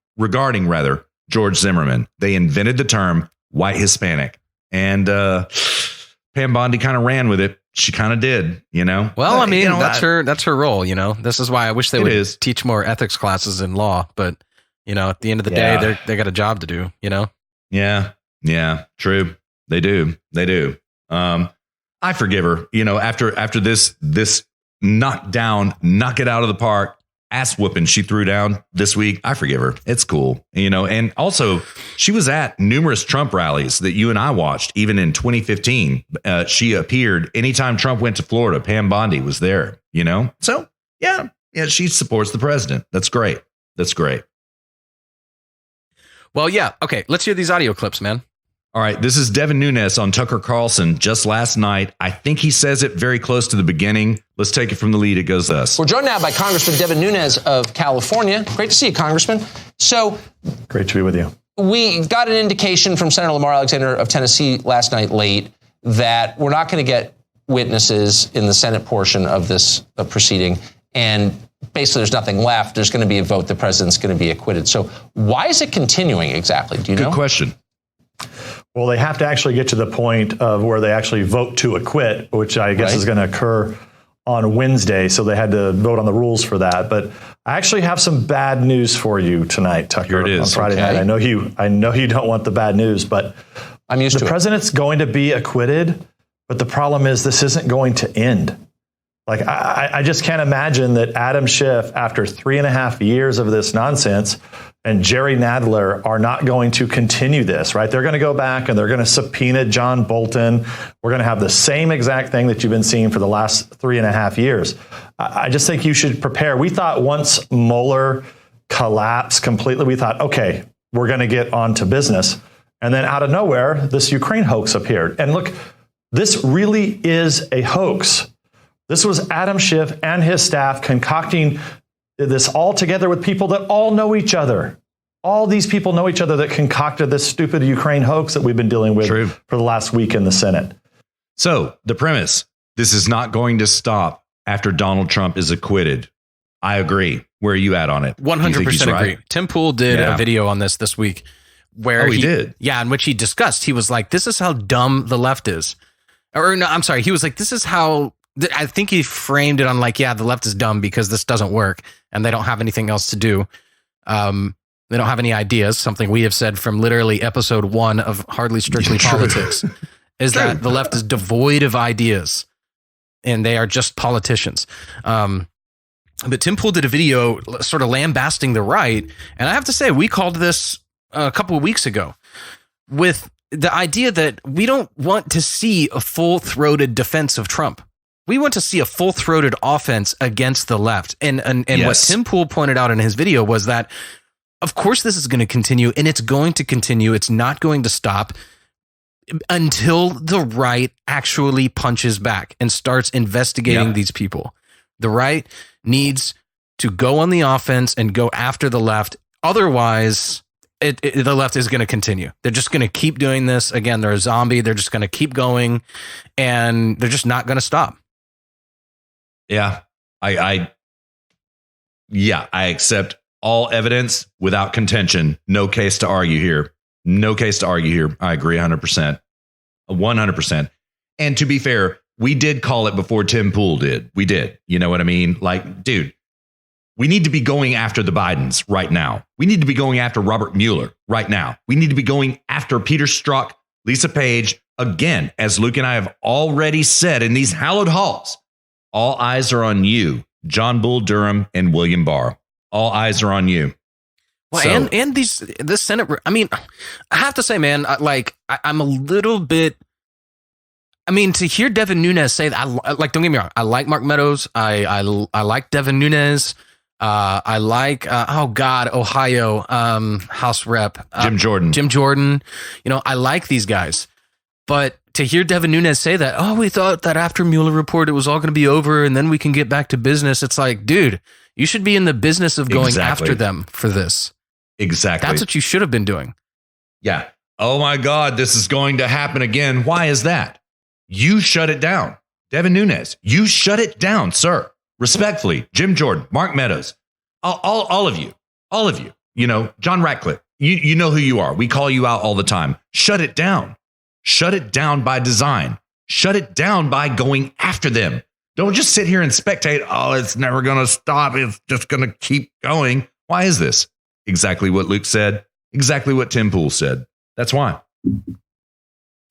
George Zimmerman. They invented the term white Hispanic, and Pam Bondi kind of ran with it. She kind of did, Well, I mean, that's her role. This is why I wish they would teach more ethics classes in law. But at the end of the day, they got a job to do. Yeah, true. They do. I forgive her. After this knock it out of the park, ass whooping she threw down this week, I forgive her. It's cool. And also she was at numerous Trump rallies that you and I watched, even in 2015. She appeared anytime Trump went to Florida. Pam Bondi was there, So yeah, she supports the president. That's great. Well, yeah. Okay. Let's hear these audio clips, man. All right, this is Devin Nunes on Tucker Carlson just last night. I think he says it very close to the beginning. Let's take it from the lead. It goes thus. We're joined now by Congressman Devin Nunes of California. Great to see you, Congressman. So great to be with you. We got an indication from Senator Lamar Alexander of Tennessee last night late that we're not going to get witnesses in the Senate portion of this proceeding. And basically, there's nothing left. There's going to be a vote. The president's going to be acquitted. So why is it continuing exactly? Do you know? Good question. Well, they have to actually get to the point of where they actually vote to acquit, which I guess is going to occur on Wednesday. So they had to vote on the rules for that. But I actually have some bad news for you tonight, Tucker. Here it is. On Friday night. I know you don't want the bad news, but I'm used to it. The president's going to be acquitted. But the problem is this isn't going to end. Like, I just can't imagine that Adam Schiff, after 3.5 years of this nonsense, and Jerry Nadler are not going to continue this, right? They're going to go back and they're going to subpoena John Bolton. We're going to have the same exact thing that you've been seeing for the last 3.5 years. I just think you should prepare. We thought once Mueller collapsed completely, we thought, okay, we're going to get on to business. And then out of nowhere, this Ukraine hoax appeared. And look, this really is a hoax. This was Adam Schiff and his staff concocting this all together with people that all know each other. All these people know each other that concocted this stupid Ukraine hoax that we've been dealing with for the last week in the Senate. So the premise, this is not going to stop after Donald Trump is acquitted. I agree. Where are you at on it? 100% agree. Right? Tim Pool did a video on this week where he did. Yeah, in which he discussed, he was like, this is how dumb the left is. Or no, I'm sorry. He was like, this is how, I think he framed it on like, yeah, the left is dumb because this doesn't work and they don't have anything else to do. They don't have any ideas. Something we have said from literally episode 1 of Hardly Strictly Politics is that the left is devoid of ideas and they are just politicians. But Tim Pool did a video sort of lambasting the right. And I have to say, we called this a couple of weeks ago with the idea that we don't want to see a full-throated defense of Trump. We want to see a full-throated offense against the left. And what Tim Pool pointed out in his video was that, of course, this is going to continue, and it's going to continue. It's not going to stop until the right actually punches back and starts investigating these people. The right needs to go on the offense and go after the left. Otherwise, the left is going to continue. They're just going to keep doing this. Again, they're a zombie. They're just going to keep going, and they're just not going to stop. Yeah, I accept all evidence without contention. No case to argue here. I agree 100%. 100%. And to be fair, we did call it before Tim Pool did. We did. You know what I mean? Like, dude, we need to be going after the Bidens right now. We need to be going after Robert Mueller right now. We need to be going after Peter Strzok, Lisa Page. Again, as Luke and I have already said in these hallowed halls, all eyes are on you, John Bull Durham and William Barr. All eyes are on you. Well, so, and this Senate, I mean, I have to say, man, I'm a little bit, I mean, to hear Devin Nunes say that, don't get me wrong, I like Mark Meadows. I like Devin Nunes. I like, Ohio House Rep. Jim Jordan. You know, I like these guys. But to hear Devin Nunes say that, we thought that after Mueller report, it was all going to be over and then we can get back to business. It's like, dude, you should be in the business of going after them for this. Exactly. That's what you should have been doing. Yeah. oh my God, this is going to happen again. Why is that? You shut it down. Devin Nunes, you shut it down, sir. Respectfully, Jim Jordan, Mark Meadows, all of you, you know, John Ratcliffe, you know who you are. We call you out all the time. Shut it down. Shut it down by design. Shut it down by going after them. Don't just sit here and spectate. Oh, it's never going to stop. It's just going to keep going. Why is this? Exactly what Luke said. Exactly what Tim Pool said. That's why.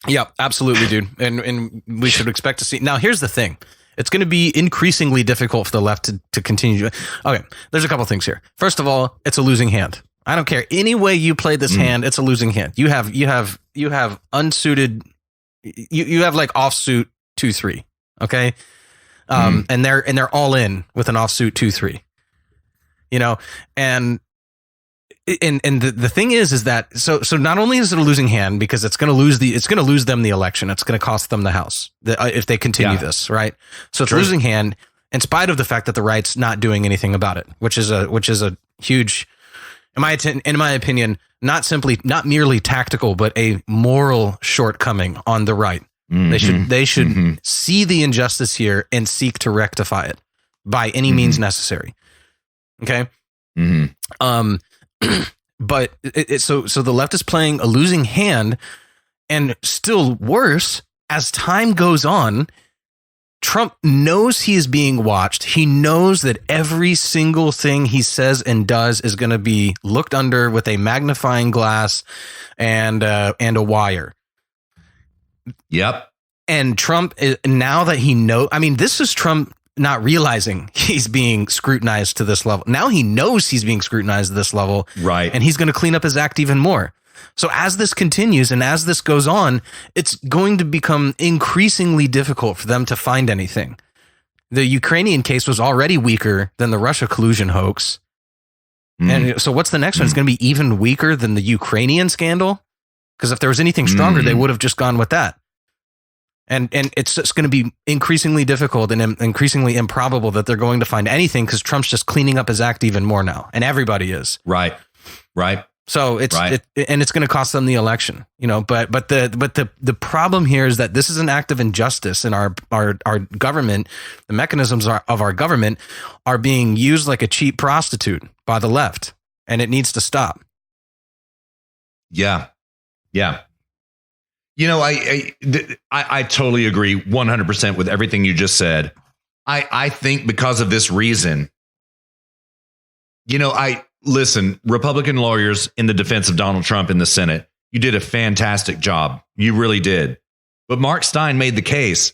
Yeah, absolutely, dude. And we should expect to see. Now, here's the thing. It's going to be increasingly difficult for the left to continue. Okay, there's a couple things here. First of all, it's a losing hand. I don't care. Any way you play this hand, it's a losing hand. You have unsuited, you have like offsuit 2-3. Okay. And they're all in with an offsuit 2-3, you know, and the thing is that so not only is it a losing hand because it's going to lose them the election. It's going to cost them the House if they continue this. Right. So it's a losing hand in spite of the fact that the right's not doing anything about it, which is a huge, in my opinion, not merely tactical, but a moral shortcoming on the right. They should see the injustice here and seek to rectify it by any means necessary. Okay. But so the left is playing a losing hand, and still worse, as time goes on, Trump knows he is being watched. He knows that every single thing he says and does is going to be looked under with a magnifying glass and a wire. Yep. And Trump, now that he knows, I mean, this is Trump not realizing he's being scrutinized to this level. Now he knows he's being scrutinized to this level. Right. And he's going to clean up his act even more. So as this continues and as this goes on, it's going to become increasingly difficult for them to find anything. The Ukrainian case was already weaker than the Russia collusion hoax. And so what's the next one? It's going to be even weaker than the Ukrainian scandal. Because if there was anything stronger, they would have just gone with that. And it's just going to be increasingly difficult and increasingly improbable that they're going to find anything because Trump's just cleaning up his act even more now, and everybody is. Right. So it's it's going to cost them the election, you know. But the problem here is that this is an act of injustice, and our government, the mechanisms of our government, are being used like a cheap prostitute by the left, and it needs to stop. Yeah. You know, I totally agree 100% with everything you just said. I think because of this reason, you know, listen, Republican lawyers in the defense of Donald Trump in the Senate, you did a fantastic job. You really did. But Mark Stein made the case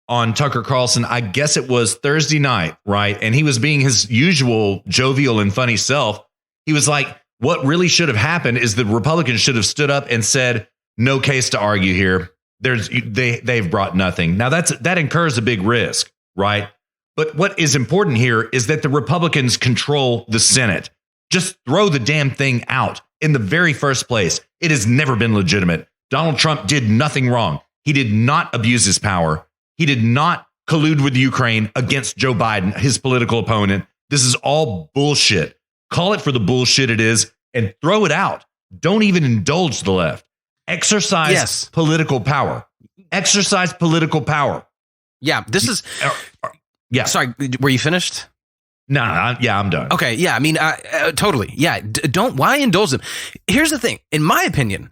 on Tucker Carlson, I guess it was Thursday night, right? And he was being his usual jovial and funny self. He was like, what really should have happened is the Republicans should have stood up and said, no case to argue here. They've brought nothing. Now that incurs a big risk, right? But what is important here is that the Republicans control the Senate. Just throw the damn thing out in the very first place. It has never been legitimate. Donald Trump did nothing wrong. He did not abuse his power. He did not collude with Ukraine against Joe Biden, his political opponent. This is all bullshit. Call it for the bullshit it is and throw it out. Don't even indulge the left. Exercise political power. Exercise political power. Yeah, this is... Yeah. Sorry, were you finished? No, I'm done. Okay, yeah, I mean, totally. Yeah, why indulge them? Here's the thing. In my opinion,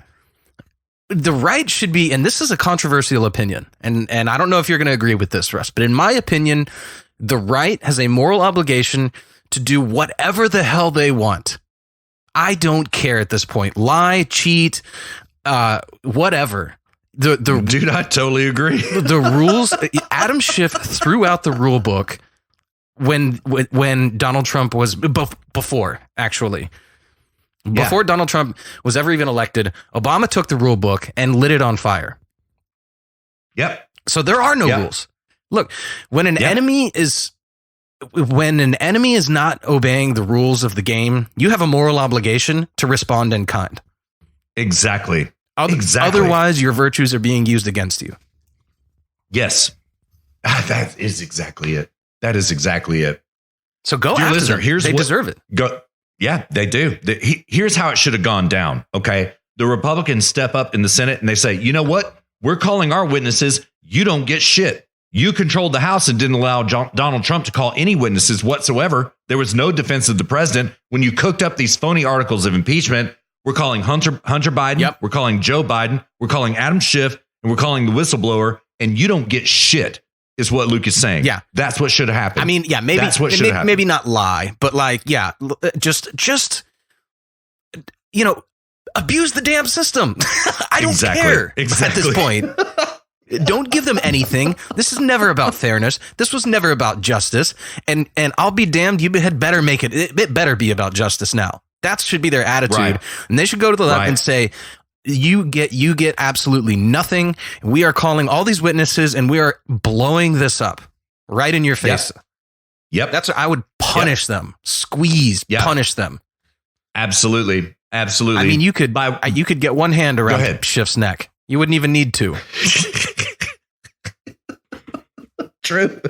the right should be, and this is a controversial opinion, and I don't know if you're going to agree with this, Russ, but in my opinion, the right has a moral obligation to do whatever the hell they want. I don't care at this point. Lie, cheat, whatever. Dude, I totally agree. The rules, Adam Schiff threw out the rule book when Donald Trump was before Donald Trump was ever even elected. Obama took the rule book and lit it on fire. Yep. So there are no rules. Look, when an enemy is not obeying the rules of the game, you have a moral obligation to respond in kind. Exactly. Otherwise, your virtues are being used against you. Yes. That is exactly it. That is exactly it. So go after them. They deserve it. Yeah, they do. Here's how it should have gone down. Okay. the Republicans step up in the Senate and they say, you know what? We're calling our witnesses. You don't get shit. You controlled the House and didn't allow Donald Trump to call any witnesses whatsoever. There was no defense of the president. When you cooked up these phony articles of impeachment, we're calling Hunter Biden. Yep. We're calling Joe Biden. We're calling Adam Schiff, and we're calling the whistleblower. And you don't get shit, is what Luke is saying. Yeah, that's what should have happened. I mean, yeah, maybe that's what should have happened. Maybe not lie, but like, yeah, just abuse the damn system. I don't care at this point. Don't give them anything. This is never about fairness. This was never about justice. And I'll be damned, you had better make it. It better be about justice now. That should be their attitude. Right. And they should go to the left and say, you get absolutely nothing. We are calling all these witnesses and we are blowing this up right in your face. Yep. That's what I would punish them, squeeze, punish them. Absolutely. Absolutely. I mean, you could get one hand around Schiff's neck. You wouldn't even need to. True.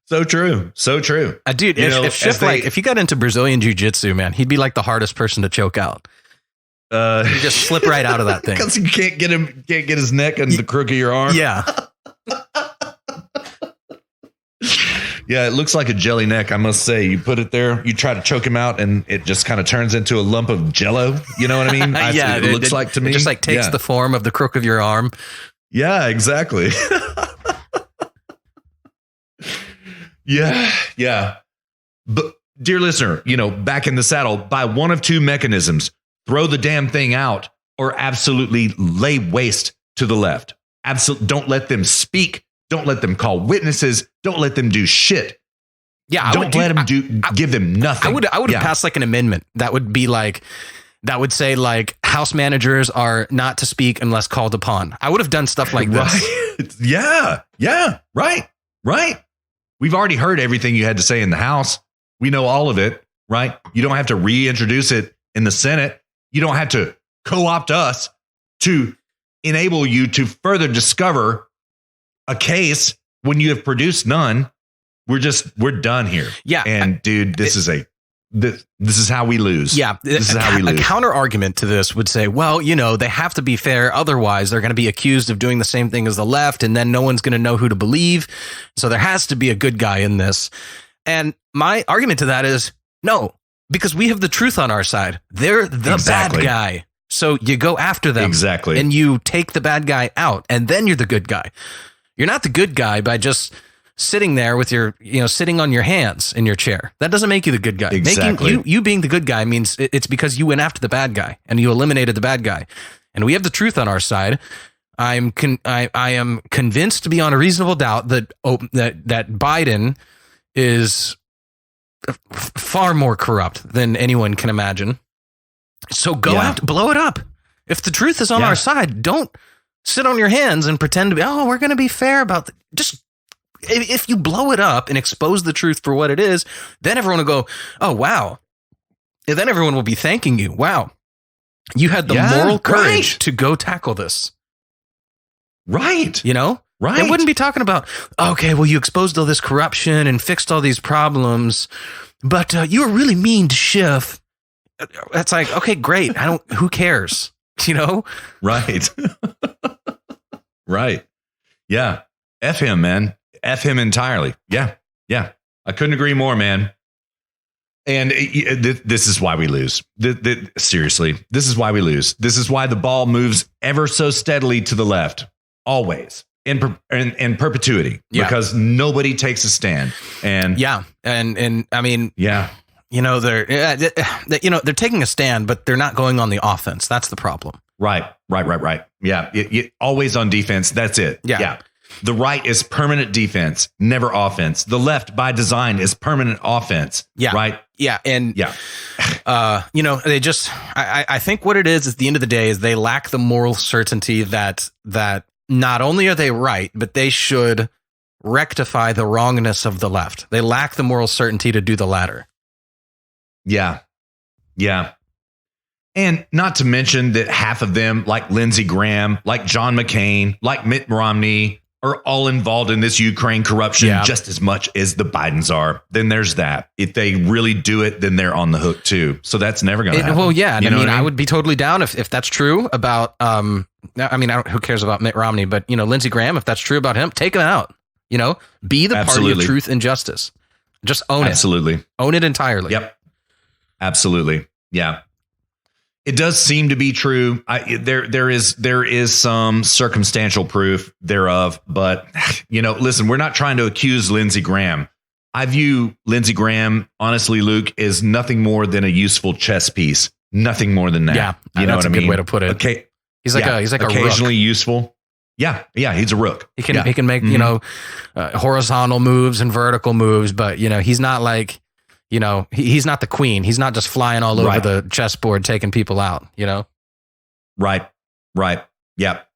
So true. So true. Dude, if Schiff, if you got into Brazilian jiu-jitsu, man, he'd be like the hardest person to choke out. You just slip right out of that thing. Because you can't get his neck and the crook of your arm. Yeah. Yeah, it looks like a jelly neck, I must say. You put it there, you try to choke him out, and it just kind of turns into a lump of jello. You know what I mean? Yeah, it looks like to me. It just like takes the form of the crook of your arm. Yeah, exactly. Yeah. But dear listener, back in the saddle, by one of two mechanisms, throw the damn thing out or absolutely lay waste to the left. Don't let them speak. Don't let them call witnesses. Don't let them do shit. Yeah, give them nothing. I would have passed like an amendment that would say like house managers are not to speak unless called upon. I would have done stuff like this. Yeah. Right. We've already heard everything you had to say in the House. We know all of it, right? You don't have to reintroduce it in the Senate. You don't have to co-opt us to enable you to further discover a case when you have produced none. We're done here. Yeah. And dude, this is how we lose. Yeah. This is how we lose. A counter argument to this would say, well, they have to be fair. Otherwise they're going to be accused of doing the same thing as the left. And then no one's going to know who to believe. So there has to be a good guy in this. And my argument to that is no, because we have the truth on our side. They're the bad guy. So you go after them. Exactly. And you take the bad guy out and then you're the good guy. You're not the good guy by just sitting there with your, sitting on your hands in your chair. That doesn't make you the good guy. Exactly. You being the good guy means it's because you went after the bad guy and you eliminated the bad guy. And we have the truth on our side. I am convinced beyond a reasonable doubt that Biden is far more corrupt than anyone can imagine. So go out, blow it up. If the truth is on our side, don't sit on your hands and pretend to be, we're going to be fair about just if you blow it up and expose the truth for what it is, then everyone will go, oh, wow. And then everyone will be thanking you. Wow. You had the moral courage to go tackle this. Right. Right. They wouldn't be talking about, okay, well, you exposed all this corruption and fixed all these problems, but you were really mean to Schiff. That's like, okay, great. Who cares? Right. Right. Yeah. F him, man. F him entirely. Yeah. I couldn't agree more, man. And this is why we lose. Seriously, this is why we lose. This is why the ball moves ever so steadily to the left, always in perpetuity, because nobody takes a stand. And and I mean, they're taking a stand, but they're not going on the offense. That's the problem. Right. Yeah. Always on defense. That's it. Yeah. The right is permanent defense, never offense. The left by design is permanent offense. Yeah. Right. Yeah. And they just, I think what it is at the end of the day is they lack the moral certainty that not only are they right, but they should rectify the wrongness of the left. They lack the moral certainty to do the latter. Yeah. And not to mention that half of them, like Lindsey Graham, like John McCain, like Mitt Romney, are all involved in this Ukraine corruption just as much as the Bidens are. Then there's that. If they really do it, then they're on the hook too. So that's never going to happen. Well, yeah. You know I would be totally down if that's true about, who cares about Mitt Romney, but Lindsey Graham, if that's true about him, take him out, be the party of truth and justice. Just own it. Own it entirely. Yep. Absolutely. Yeah. It does seem to be true. There is some circumstantial proof thereof, but listen, we're not trying to accuse Lindsey Graham. I view Lindsey Graham, honestly, Luke, as nothing more than a useful chess piece. Nothing more than that. Yeah, that's a good way to put it. Okay, he's like a occasionally rook. Useful. Yeah, he's a rook. He can make horizontal moves and vertical moves, but he's not like. He's not the queen. He's not just flying all over the chessboard, taking people out, Right. Yep.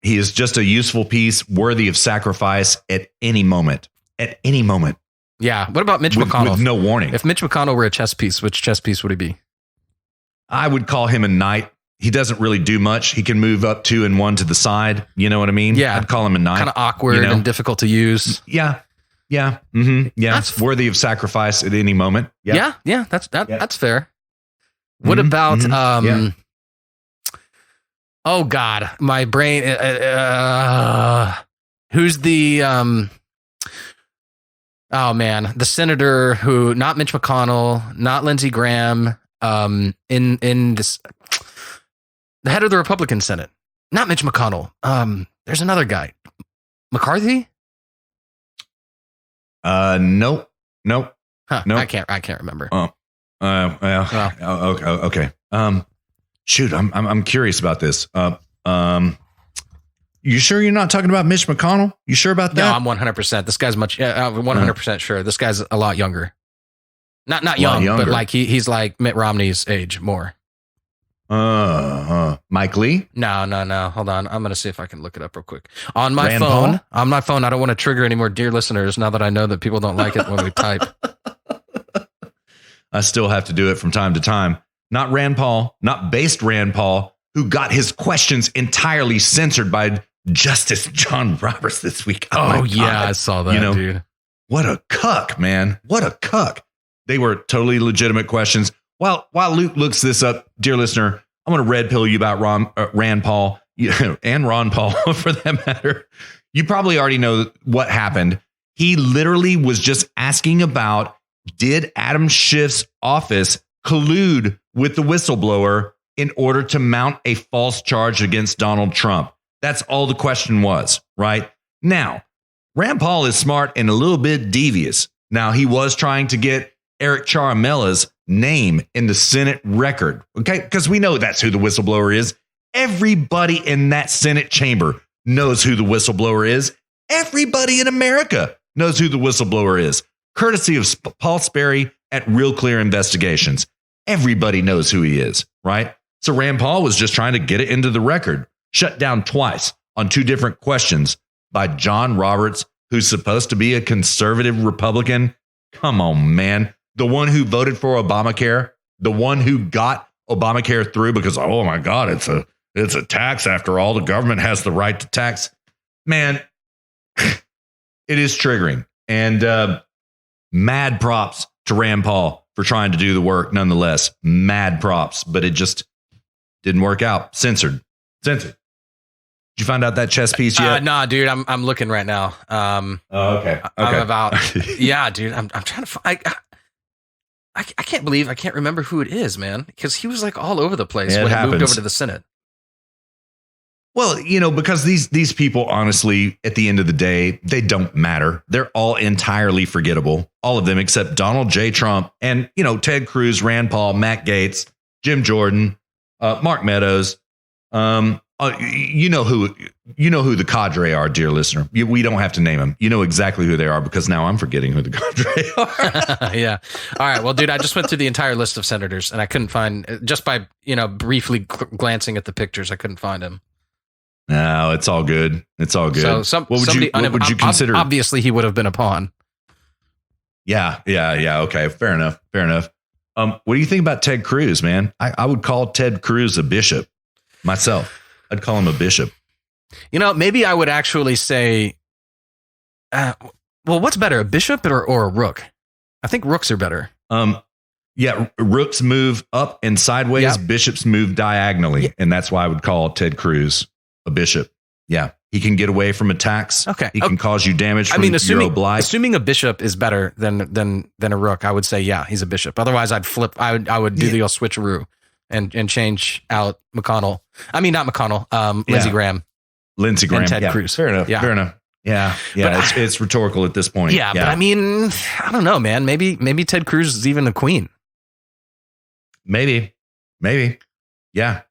He is just a useful piece worthy of sacrifice at any moment. Yeah. What about Mitch McConnell? With no warning. If Mitch McConnell were a chess piece, which chess piece would he be? I would call him a knight. He doesn't really do much. He can move up 2 and 1 to the side. You know what I mean? Yeah. I'd call him a knight. Kind of awkward and difficult to use. Yeah. Yeah. Mm-hmm. Yeah. That's worthy of sacrifice at any moment. Yeah. Yeah. That's fair. What about, oh God, my brain, who's the, oh man, the senator who, not Mitch McConnell, not Lindsey Graham, in this, the head of the Republican Senate, not Mitch McConnell. There's another guy, McCarthy. Nope. Huh, nope. I can't remember. Okay. Shoot, I'm curious about this. You sure you're not talking about Mitch McConnell? You sure about that? No, I'm 100%. This guy's 100% sure. This guy's a lot younger. Not young, but like he's like Mitt Romney's age more. Mike Lee? No. Hold on. I'm going to see if I can look it up real quick. On my phone. I don't want to trigger any more dear listeners now that I know that people don't like it when we type. I still have to do it from time to time. Not Rand Paul, not based Rand Paul, who got his questions entirely censored by Justice John Roberts this week. Oh yeah, I saw that, dude. What a cuck, man. What a cuck. They were totally legitimate questions. While Luke looks this up, dear listener, I'm going to red pill you about Rand Paul and Ron Paul for that matter. You probably already know what happened. He literally was just asking about, did Adam Schiff's office collude with the whistleblower in order to mount a false charge against Donald Trump? That's all the question was, right? Now, Rand Paul is smart and a little bit devious. Now, he was trying to get Eric Charamella's name in the Senate record, okay? Because we know that's who the whistleblower is. Everybody in that Senate chamber knows who the whistleblower is. Everybody in America knows who the whistleblower is, courtesy of Paul Sperry at Real Clear Investigations. Everybody knows who he is, right? So Rand Paul was just trying to get it into the record, shut down twice on 2 different questions by John Roberts, who's supposed to be a conservative Republican. Come on, man. The one who voted for Obamacare, the one who got Obamacare through because, oh my God, it's a tax after all. The government has the right to tax. Man, it is triggering. And mad props to Rand Paul for trying to do the work nonetheless. Mad props, but it just didn't work out. Censored. Did you find out that chess piece yet? Nah, dude, I'm looking right now. Okay. I'm about, yeah, dude, I'm trying to find, I can't believe I can't remember who it is, man, because he was like all over the place when he moved over to the Senate. Well, because these people, honestly, at the end of the day, they don't matter. They're all entirely forgettable. All of them except Donald J. Trump and, Ted Cruz, Rand Paul, Matt Gaetz, Jim Jordan, Mark Meadows. You know who the cadre are, dear listener. We don't have to name them. You know exactly who they are because now I'm forgetting who the cadre are. Yeah. All right. Well, dude, I just went through the entire list of senators and I couldn't find, just by, briefly glancing at the pictures, I couldn't find him. No, it's all good. It's all good. So what would you consider? Obviously, he would have been a pawn. Yeah. Okay. Fair enough. What do you think about Ted Cruz, man? I would call Ted Cruz a bishop myself. I'd call him a bishop. You know, maybe I would actually say, well, what's better, a bishop or a rook? I think rooks are better. Yeah, rooks move up and sideways. Yeah. Bishops move diagonally, and that's why I would call Ted Cruz a bishop. Yeah, he can get away from attacks. Okay, he can cause you damage from assuming a bishop is better than a rook, I would say yeah, he's a bishop. Otherwise, I'd flip. I would do the old switcheroo and change out McConnell. I mean, not McConnell. Lindsey Graham. Lindsey Graham. And Ted Cruz. Fair enough. Yeah. Fair enough. Yeah. But it's rhetorical at this point. Yeah, but I mean, I don't know, man. Maybe Ted Cruz is even the queen. Maybe. Yeah.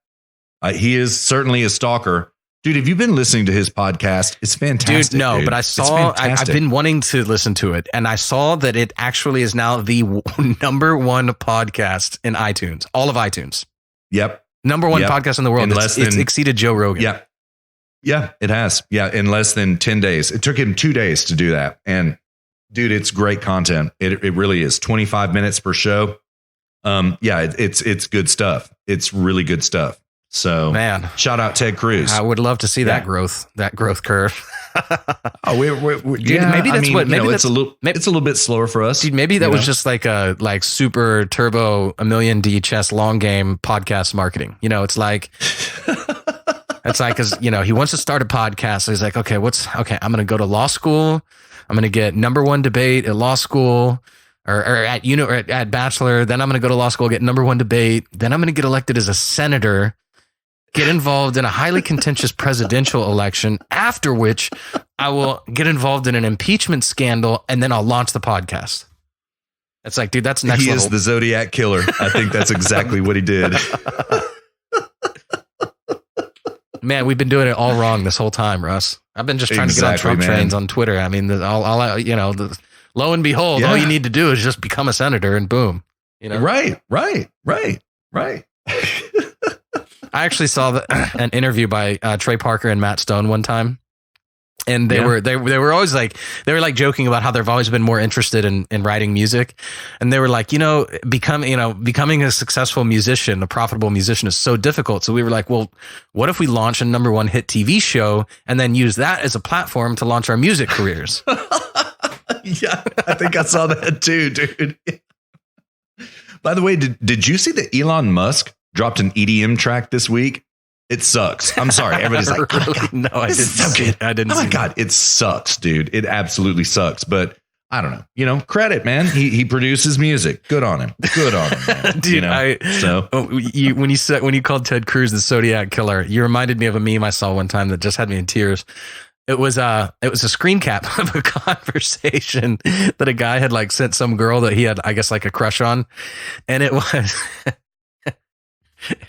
He is certainly a stalker. Dude, have you been listening to his podcast? It's fantastic. Dude, no, but I saw, I've been wanting to listen to it, and I saw that it actually is now the number one podcast in iTunes, all of iTunes. Yep. Number one podcast in the world. It's exceeded Joe Rogan. Yeah. Yeah, it has. Yeah, in less than 10 days. It took him 2 days to do that. And dude, it's great content. It really is. 25 minutes per show. It's good stuff. It's really good stuff. So, man, shout out Ted Cruz. I would love to see that growth curve. Maybe it's a little bit slower for us. Dude, maybe that was just like a super turbo $1 million chess long game podcast marketing. You know, it's like because he wants to start a podcast. So he's like, okay, I'm going to go to law school. I'm going to get number one debate at law school. Or at bachelor, then I'm going to go to law school, get number one debate. Then I'm going to get elected as a senator, get involved in a highly contentious presidential election, after which I will get involved in an impeachment scandal, and then I'll launch the podcast. It's like, dude, that's next level. He is the Zodiac killer. I think that's exactly what he did. Man, we've been doing it all wrong this whole time, Russ. I've been just trying to get on Trump trains on Twitter. I mean, lo and behold, all you need to do is just become a senator and boom. Right. I actually saw an interview by Trey Parker and Matt Stone one time. And they were always like, they were like joking about how they've always been more interested in writing music. And they were like, becoming a successful musician, a profitable musician is so difficult. So we were like, well, what if we launch a number one hit TV show and then use that as a platform to launch our music careers? Yeah, I think I saw that too, dude. By the way, did you see that Elon Musk dropped an EDM track this week? It sucks. I'm sorry. Everybody's like, really? No, I didn't see it. I didn't. Oh my God, it sucks, dude. It absolutely sucks. But I don't know. Credit, man. He produces music. Good on him. Man. Dude. When you called Ted Cruz the Zodiac killer, you reminded me of a meme I saw one time that just had me in tears. It was a screen cap of a conversation that a guy had sent some girl that he had, I guess, a crush on. And it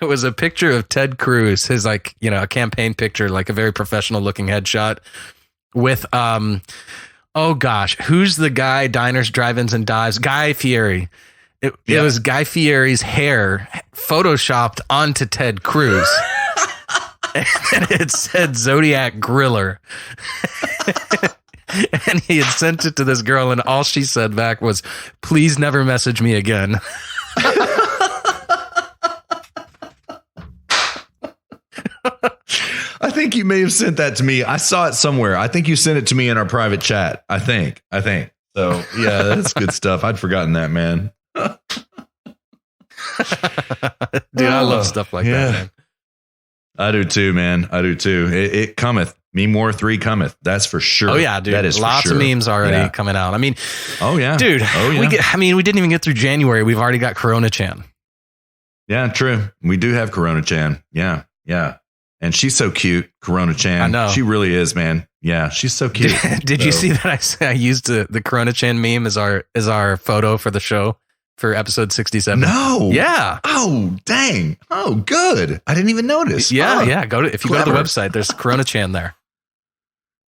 was a picture of Ted Cruz, his a campaign picture, a very professional looking headshot with, oh gosh, who's the guy, diners, drive-ins and dives? Guy Fieri. It was Guy Fieri's hair photoshopped onto Ted Cruz. And it said Zodiac Griller. And he had sent it to this girl, and all she said back was, please never message me again. I think you may have sent that to me. I saw it somewhere. I think you sent it to me in our private chat. I think. So, yeah, that's good stuff. I'd forgotten that, man. Dude, I love stuff like that, man. I do too, man. I do too. It cometh. Meme War 3 cometh. That's for sure. Oh yeah, dude. That is lots of memes already coming out. I mean, oh yeah, dude. Oh yeah. We didn't even get through January. We've already got Corona Chan. Yeah, true. We do have Corona Chan. Yeah. And she's so cute, Corona Chan. I know. She really is, man. Yeah, she's so cute. Did you see that I used the Corona Chan meme as our photo for the show? For episode 67. No. Yeah. Oh, dang. Oh, good. I didn't even notice. Yeah. Oh, yeah. If you go to the website, there's Corona Chan there.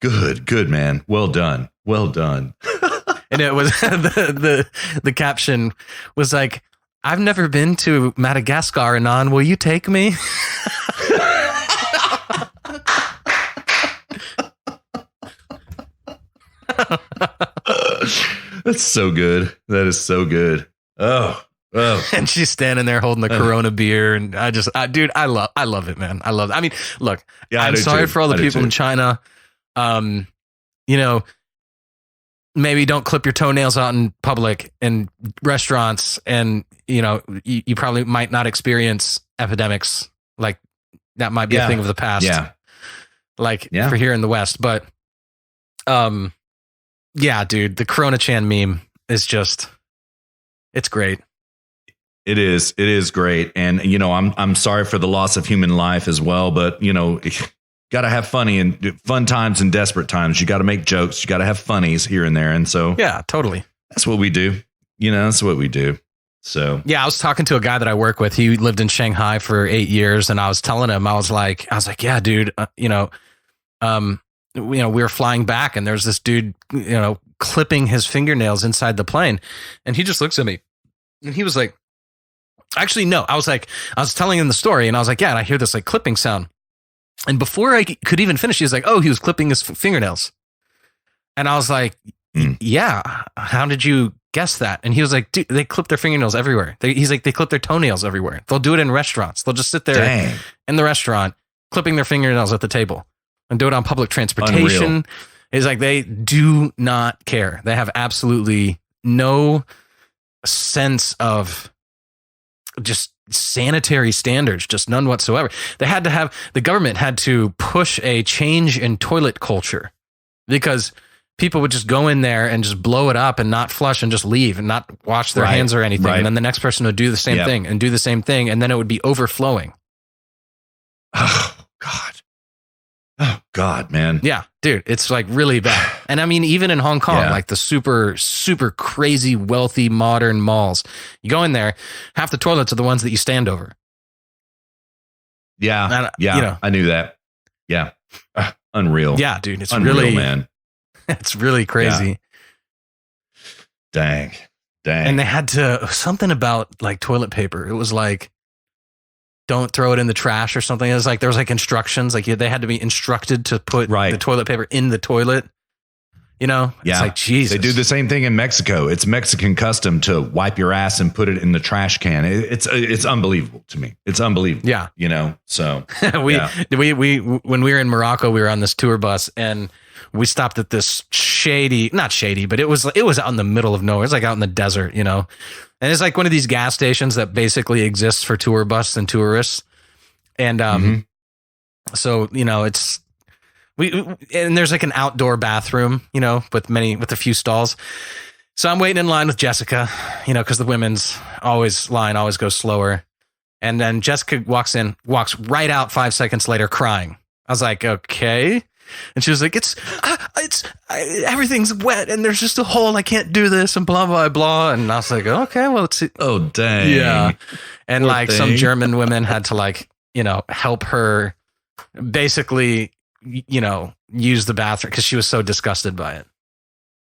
Good, man. Well done. And it was the caption was like, I've never been to Madagascar, Anon. Will you take me? That's so good. That is so good. Oh, And she's standing there holding the Corona beer, and dude, I love it, man. I love it. I mean, look, I'm sorry for all the people in China. Maybe don't clip your toenails out in public in restaurants, and you probably might not experience epidemics like that. Might be a thing of the past. For here in the West, but dude, the Corona Chan meme is just, it's great. It is great. And, I'm sorry for the loss of human life as well, but, got to have fun times and desperate times. You got to make jokes. You got to have funnies here and there. And so, yeah, totally. That's what we do. That's what we do. So, yeah, I was talking to a guy that I work with. He lived in Shanghai for 8 years. And I was telling him, I was like, yeah, dude, we were flying back, and there's this dude, clipping his fingernails inside the plane. And he just looks at me and he was like, actually, no, I was telling him the story, and I was like, yeah, and I hear this like clipping sound. And before I could even finish, he was like, oh, he was clipping his fingernails. And I was like, yeah, how did you guess that? And he was like, dude, they clip their fingernails everywhere. He's like, they clip their toenails everywhere. They'll do it in restaurants. They'll just sit there in the restaurant, clipping their fingernails at the table, and do it on public transportation. Unreal. He's like, they do not care. They have absolutely no sense of just sanitary standards, just none whatsoever. The government had to push a change in toilet culture, because people would just go in there and just blow it up and not flush and just leave and not wash their hands or anything. And then the next person would do the same thing and do the same thing. And then it would be overflowing. Oh God, man. Yeah, dude, it's like really bad. And I mean, even in Hong Kong, like the super, super crazy, wealthy, modern malls, you go in there, half the toilets are the ones that you stand over. Yeah. And, I knew that. Yeah. Unreal. Yeah, dude, it's unreal, really, man. It's really crazy. Yeah. Dang. And they had to, something about like toilet paper. It was like, don't throw it in the trash or something. It was like, there was like instructions, like they had to be instructed to put the toilet paper in the toilet. It's like, Jesus. They do the same thing in Mexico. It's Mexican custom to wipe your ass and put it in the trash can. It's unbelievable to me. It's unbelievable. Yeah. So we when we were in Morocco, we were on this tour bus, and we stopped at this not shady, but it was out in the middle of nowhere. It's like out in the desert, and it's like one of these gas stations that basically exists for tour bus and tourists. And, so, it's, and there's like an outdoor bathroom, with a few stalls. So I'm waiting in line with Jessica, cause the women's line always goes slower. And then Jessica walks right out 5 seconds later crying. I was like, okay. And she was like, everything's wet and there's just a hole. I can't do this and blah, blah, blah. And I was like, okay, well, let's see. Oh, dang. Yeah. And poor like thing. Some German women had to like, help her basically, use the bathroom because she was so disgusted by it.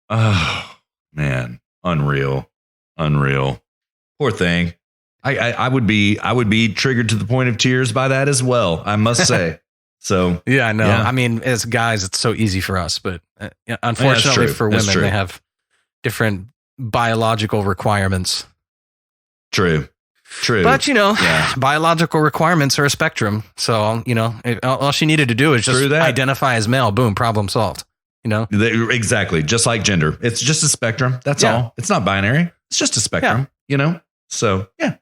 Oh, man. Unreal. Poor thing. I would be triggered to the point of tears by that as well, I must say. So yeah, I know. Yeah. I mean, as guys, it's so easy for us, but unfortunately for women, they have different biological requirements. True. But biological requirements are a spectrum. So all she needed to do is just identify as male. Boom, problem solved. Exactly, just like gender. It's just a spectrum. That's all. It's not binary. It's just a spectrum. So yeah.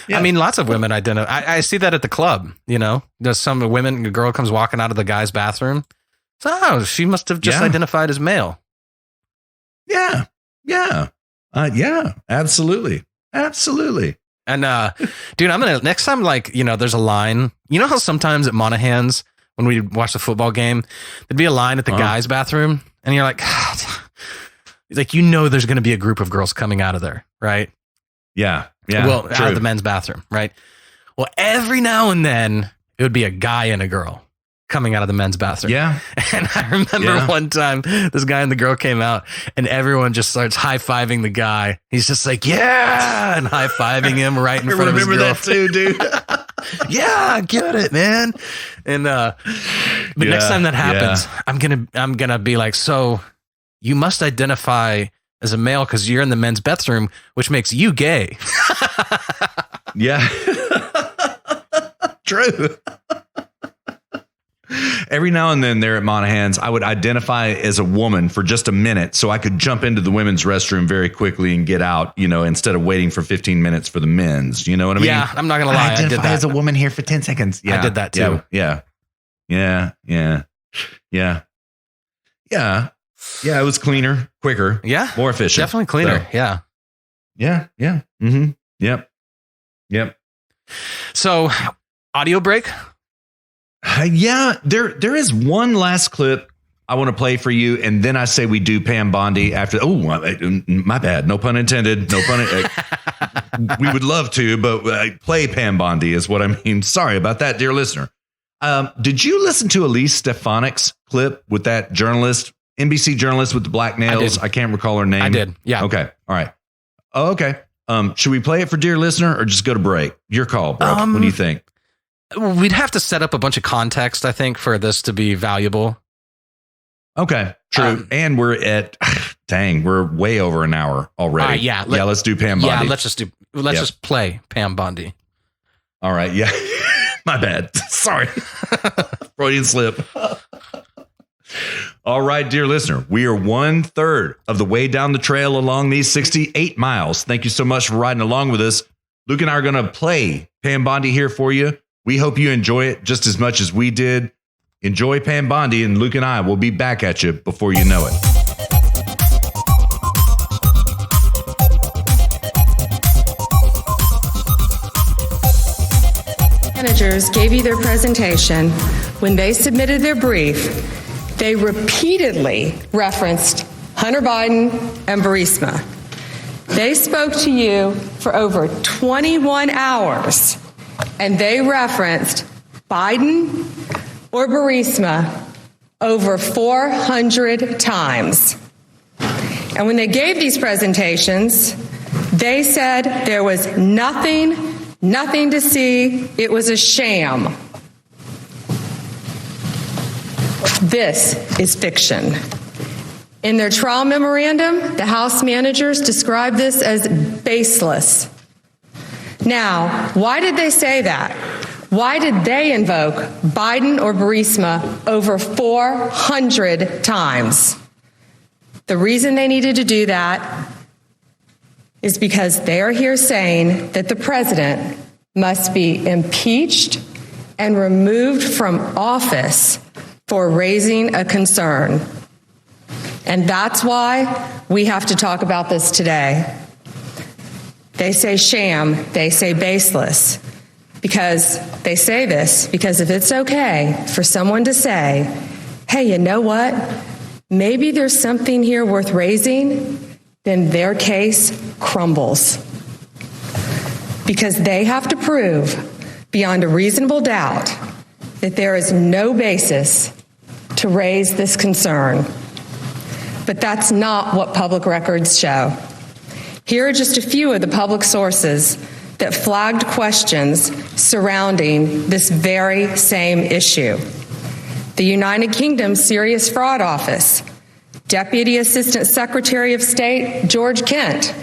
Yeah. I mean, lots of women identify. I see that at the club, There's some women, a girl comes walking out of the guy's bathroom. So, she must have just identified as male. Yeah. Yeah. Absolutely. And, dude, next time, like, there's a line, how sometimes at Monahan's, when we watch the football game, there'd be a line at the guy's bathroom and you're like, like, there's going to be a group of girls coming out of there. Right. Yeah. Well, out of the men's bathroom, right? Well, every now and then it would be a guy and a girl coming out of the men's bathroom. Yeah. And I remember one time this guy and the girl came out and everyone just starts high-fiving the guy. He's just like, yeah, and high-fiving him right in front of his girl. I remember that too, dude. Yeah, get it, man. And but next time that happens, I'm gonna be like, so you must identify as a male because you're in the men's bathroom, which makes you gay. Yeah. True. Every now and then there at Monahan's, I would identify as a woman for just a minute so I could jump into the women's restroom very quickly and get out, instead of waiting for 15 minutes for the men's. You know what I mean? Yeah, I'm not going to lie. I did that. As a woman here for 10 seconds. Yeah, I did that too. Yeah. It was cleaner, quicker. Yeah. More efficient. Definitely cleaner. So, yeah. Yeah. Mm-hmm. Yep. So, audio break? There is one last clip I want to play for you, and then I say we do Pam Bondi after. Oh, my bad. No pun intended. No pun. We would love to, but play Pam Bondi is what I mean. Sorry about that, dear listener. Did you listen to Elise Stefanik's clip with that journalist, NBC journalist with the black nails? I can't recall her name. I did. Yeah. Okay. All right. Oh, okay. Should we play it for dear listener or just go to break? Your call, bro. What do you think? We'd have to set up a bunch of context, I think, for this to be valuable. Okay, true. And we're at, we're way over an hour already. Let's do Pam Bondi. Yeah, let's just play Pam Bondi. All right, yeah. My bad. Sorry. Freudian slip. All right, dear listener, we are 1/3 of the way down the trail along these 68 miles. Thank you so much for riding along with us. Luke and I are going to play Pam Bondi here for you. We hope you enjoy it just as much as we did. Enjoy Pam Bondi, and Luke and I will be back at you before you know it. Managers gave you their presentation. When they submitted their brief, they repeatedly referenced Hunter Biden and Burisma. They spoke to you for over 21 hours, and they referenced Biden or Burisma over 400 times. And when they gave these presentations, they said there was nothing to see. It was a sham. This is fiction. In their trial memorandum, the House managers described this as baseless. Now, why did they say that? Why did they invoke Biden or Burisma over 400 times? The reason they needed to do that is because they are here saying that the president must be impeached and removed from office for raising a concern. And that's why we have to talk about this today. They say sham, they say baseless, because they say this because if it's okay for someone to say, hey, you know what? Maybe there's something here worth raising, then their case crumbles. Because they have to prove beyond a reasonable doubt that there is no basis to raise this concern. But that's not what public records show. Here are just a few of the public sources that flagged questions surrounding this very same issue. The United Kingdom Serious Fraud Office, Deputy Assistant Secretary of State George Kent,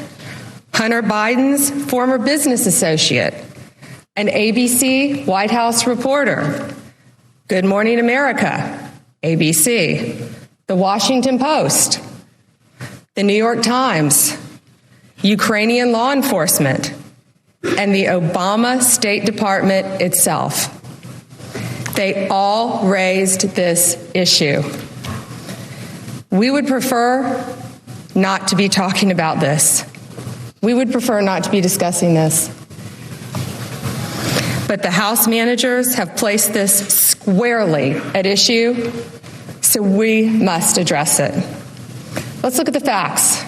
Hunter Biden's former business associate, an ABC White House reporter, Good Morning America, ABC, The Washington Post, The New York Times, Ukrainian law enforcement, and the Obama State Department itself. They all raised this issue. We would prefer not to be talking about this. We would prefer not to be discussing this. But the House managers have placed this squarely at issue, so we must address it. Let's look at the facts.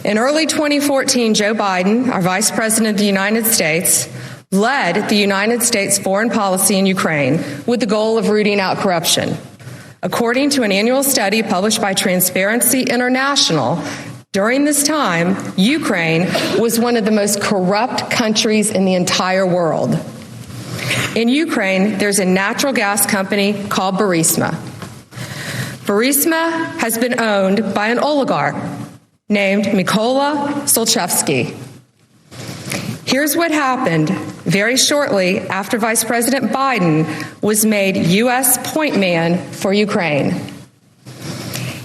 In early 2014, Joe Biden, our Vice President of the United States, led the United States foreign policy in Ukraine with the goal of rooting out corruption. According to an annual study published by Transparency International, during this time, Ukraine was one of the most corrupt countries in the entire world. In Ukraine, there's a natural gas company called Burisma. Burisma has been owned by an oligarch, named Mykola Zlochevsky. Here's what happened very shortly after Vice President Biden was made U.S. point man for Ukraine.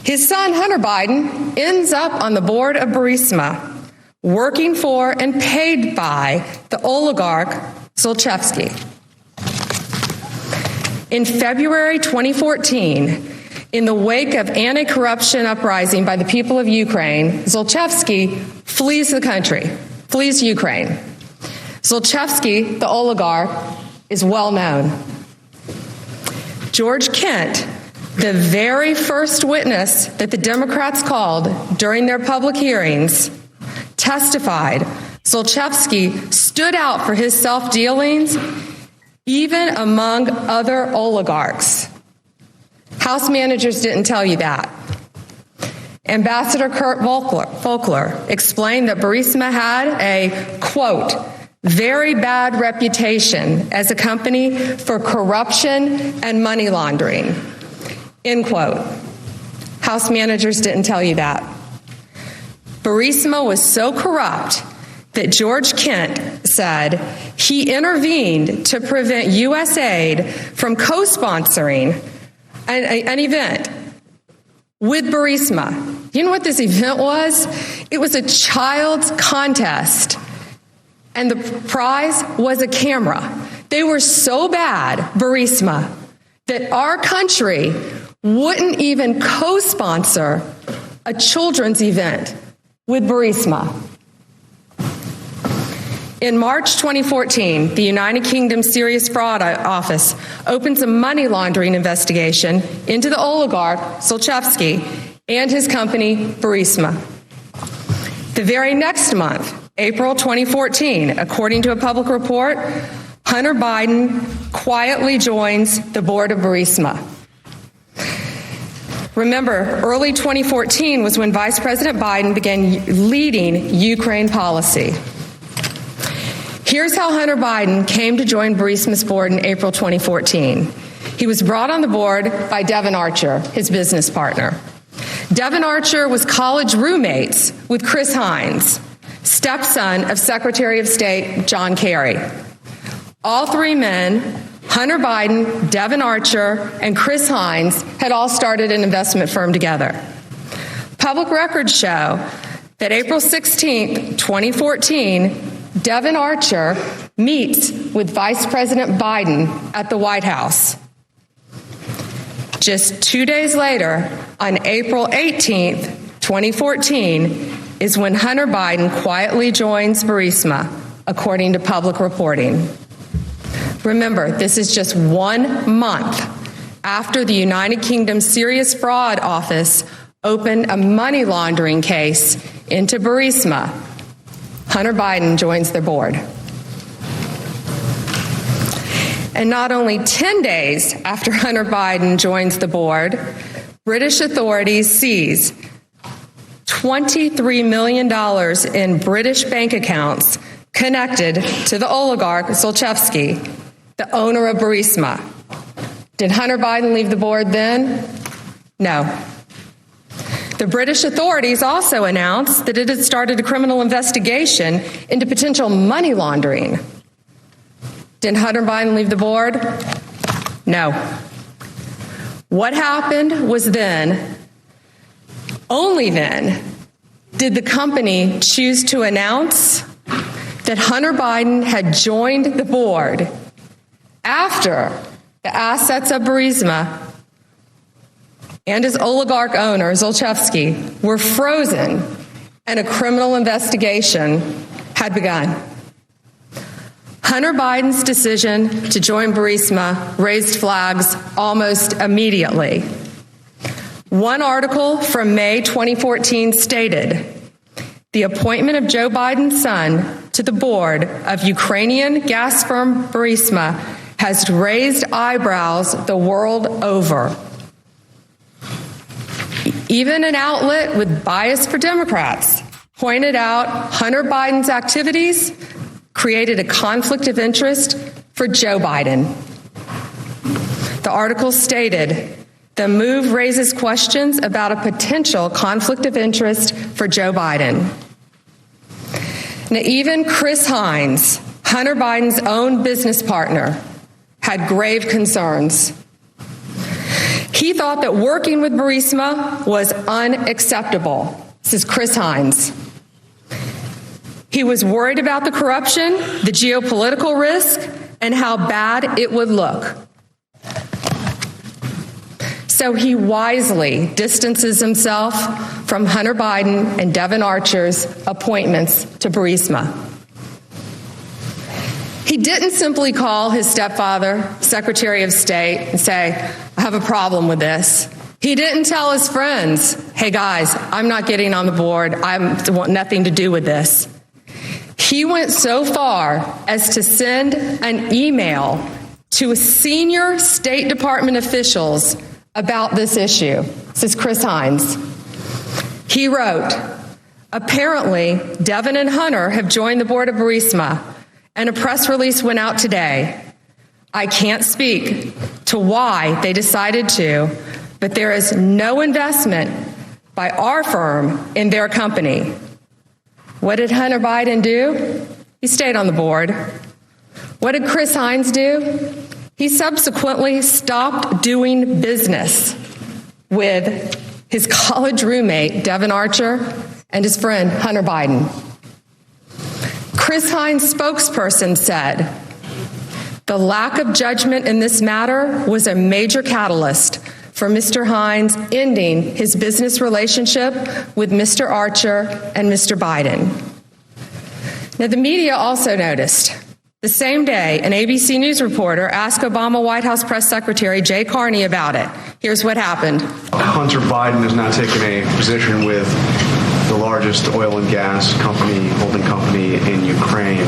His son, Hunter Biden, ends up on the board of Burisma, working for and paid by the oligarch Zlochevsky. In February 2014, in the wake of anti-corruption uprising by the people of Ukraine, Zlochevsky flees the country, flees Ukraine. Zlochevsky, the oligarch, is well known. George Kent, the very first witness that the Democrats called during their public hearings, testified Zlochevsky stood out for his self-dealings even among other oligarchs. House managers didn't tell you that. Ambassador Kurt Volkler explained that Burisma had a, quote, very bad reputation as a company for corruption and money laundering, end quote. House managers didn't tell you that. Burisma was so corrupt that George Kent said he intervened to prevent U.S. aid from co-sponsoring an event with Burisma. You know what this event was? It was a child's contest, and the prize was a camera. They were so bad, Burisma, that our country wouldn't even co-sponsor a children's event with Burisma. In March 2014, the United Kingdom Serious Fraud Office opens a money laundering investigation into the oligarch Zlochevsky and his company Burisma. The very next month, April 2014, according to a public report, Hunter Biden quietly joins the board of Burisma. Remember, early 2014 was when Vice President Biden began leading Ukraine policy. Here's how Hunter Biden came to join Burisma's board in April 2014. He was brought on the board by Devon Archer, his business partner. Devon Archer was college roommates with Chris Hines, stepson of Secretary of State John Kerry. All three men, Hunter Biden, Devon Archer, and Chris Hines, had all started an investment firm together. Public records show that April 16, 2014, Devon Archer meets with Vice President Biden at the White House. Just 2 days later, on April 18th, 2014, is when Hunter Biden quietly joins Burisma, according to public reporting. Remember, this is just 1 month after the United Kingdom Serious Fraud Office opened a money laundering case into Burisma. Hunter Biden joins their board. And not only 10 days after Hunter Biden joins the board, British authorities seize $23 million in British bank accounts connected to the oligarch Zlochevsky, the owner of Burisma. Did Hunter Biden leave the board then? No. The British authorities also announced that it had started a criminal investigation into potential money laundering. Did Hunter Biden leave the board? No. What happened was then, only then, did the company choose to announce that Hunter Biden had joined the board after the assets of Burisma and his oligarch owner, Zlochevsky, were frozen and a criminal investigation had begun. Hunter Biden's decision to join Burisma raised flags almost immediately. One article from May 2014 stated, the appointment of Joe Biden's son to the board of Ukrainian gas firm Burisma has raised eyebrows the world over. Even an outlet with bias for Democrats pointed out Hunter Biden's activities created a conflict of interest for Joe Biden. The article stated The move raises questions about a potential conflict of interest for Joe Biden. Now, even Chris Hines, Hunter Biden's own business partner, had grave concerns. He thought that working with Burisma was unacceptable. This is Chris Hines. He was worried about the corruption, the geopolitical risk, and how bad it would look. So he wisely distances himself from Hunter Biden and Devon Archer's appointments to Burisma. He didn't simply call his stepfather, Secretary of State, and say, I have a problem with this. He didn't tell his friends, hey guys, I'm not getting on the board. I want nothing to do with this. He went so far as to send an email to senior State Department officials about this issue. This is Chris Hines. He wrote, apparently, Devon and Hunter have joined the board of Burisma, and a press release went out today. I can't speak to why they decided to, but there is no investment by our firm in their company. What did Hunter Biden do? He stayed on the board. What did Chris Hines do? He subsequently stopped doing business with his college roommate, Devon Archer, and his friend, Hunter Biden. Chris Hines' spokesperson said, the lack of judgment in this matter was a major catalyst for Mr. Hines ending his business relationship with Mr. Archer and Mr. Biden. Now, the media also noticed. The same day, an ABC News reporter asked Obama White House Press Secretary Jay Carney about it. Here's what happened. Hunter Biden has now taken a position with the largest oil and gas company, holding company in Ukraine.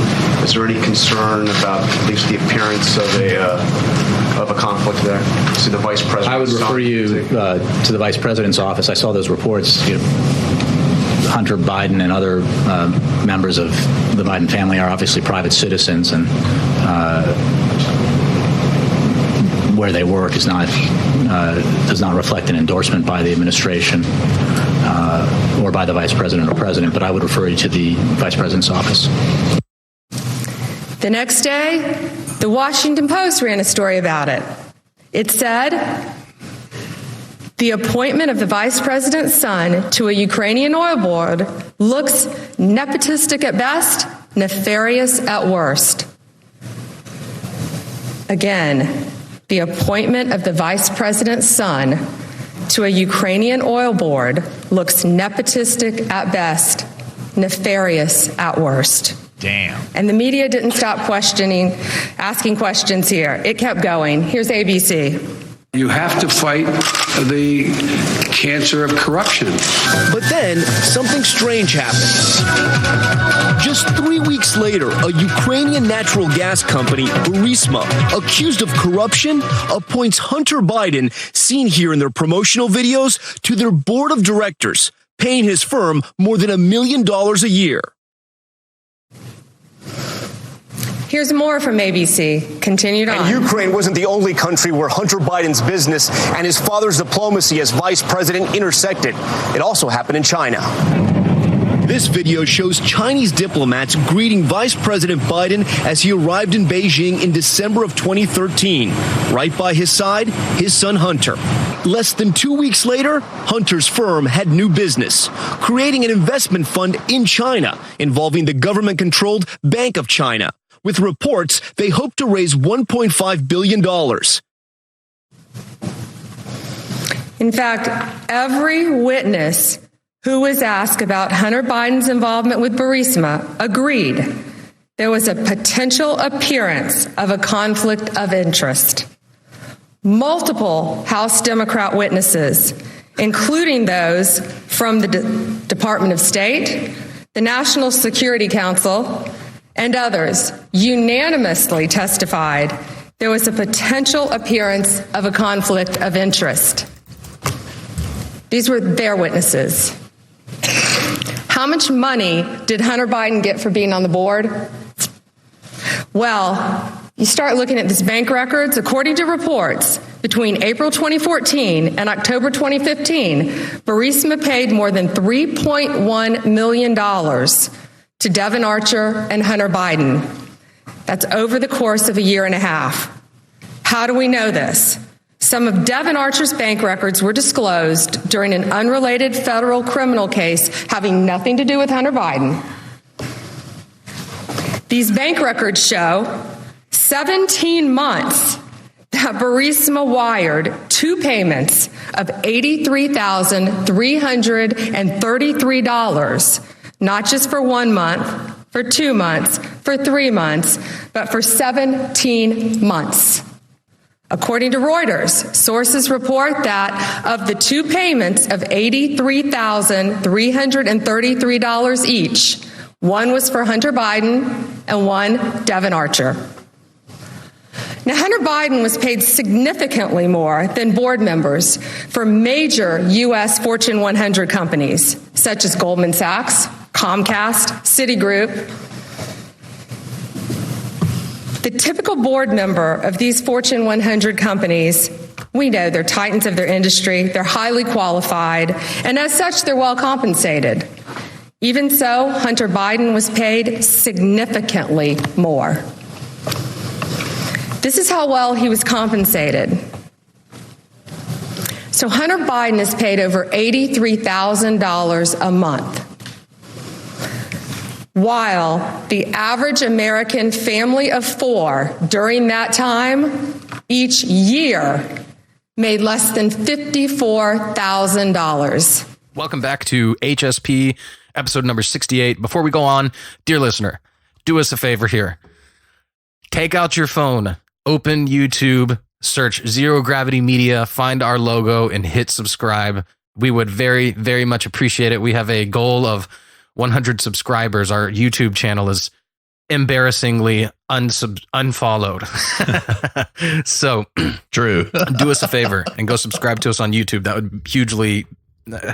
Is there any concern about at least the appearance of a conflict there? See the vice president. I would refer you to the vice president's office. I saw those reports. Hunter Biden and other members of the Biden family are obviously private citizens, and where they work is not does not reflect an endorsement by the administration or by the vice president or president. But I would refer you to the vice president's office. The next day, the Washington Post ran a story about it. It said, the appointment of the vice president's son to a Ukrainian oil board looks nepotistic at best, nefarious at worst. Again, the appointment of the vice president's son to a Ukrainian oil board looks nepotistic at best, nefarious at worst. Damn. And the media didn't stop asking questions here. It kept going. Here's ABC. You have to fight the cancer of corruption. But then something strange happened. Just 3 weeks later, a Ukrainian natural gas company, Burisma, accused of corruption, appoints Hunter Biden, seen here in their promotional videos, to their board of directors, paying his firm more than $1 million a year. Here's more from ABC. Continued on. And Ukraine wasn't the only country where Hunter Biden's business and his father's diplomacy as vice president intersected. It also happened in China. This video shows Chinese diplomats greeting Vice President Biden as he arrived in Beijing in December of 2013. Right by his side, his son Hunter. Less than 2 weeks later, Hunter's firm had new business, creating an investment fund in China involving the government-controlled Bank of China. With reports, they hope to raise $1.5 billion. In fact, every witness who was asked about Hunter Biden's involvement with Burisma agreed there was a potential appearance of a conflict of interest. Multiple House Democrat witnesses, including those from the Department of State, the National Security Council, and others, unanimously testified there was a potential appearance of a conflict of interest. These were their witnesses. How much money did Hunter Biden get for being on the board? Well, You start looking at this bank records, according to reports, between April 2014 and October 2015, Burisma paid more than $3.1 million to Devon Archer and Hunter Biden. That's over the course of a year and a half. How do we know this? Some of Devon Archer's bank records were disclosed during an unrelated federal criminal case having nothing to do with Hunter Biden. These bank records show 17 months that Burisma wired two payments of $83,333, not just for 1 month, for 2 months, for 3 months, but for 17 months. According to Reuters, sources report that of the two payments of $83,333 each, one was for Hunter Biden and one Devon Archer. Now, Hunter Biden was paid significantly more than board members for major U.S. Fortune 100 companies, such as Goldman Sachs, Comcast, Citigroup. The typical board member of these Fortune 100 companies, we know they're titans of their industry, they're highly qualified, and as such, they're well compensated. Even so, Hunter Biden was paid significantly more. This is how well he was compensated. So Hunter Biden is paid over $83,000 a month, while the average American family of four during that time, each year, made less than $54,000. Welcome back to HSP, episode number 68. Before we go on, dear listener, do us a favor here. Take out your phone, open YouTube, search Zero Gravity Media, find our logo, and hit subscribe. We would very, very much appreciate it. We have a goal of 100 subscribers. Our YouTube channel is embarrassingly unfollowed. So true. Do us a favor and go subscribe to us on YouTube. That would hugely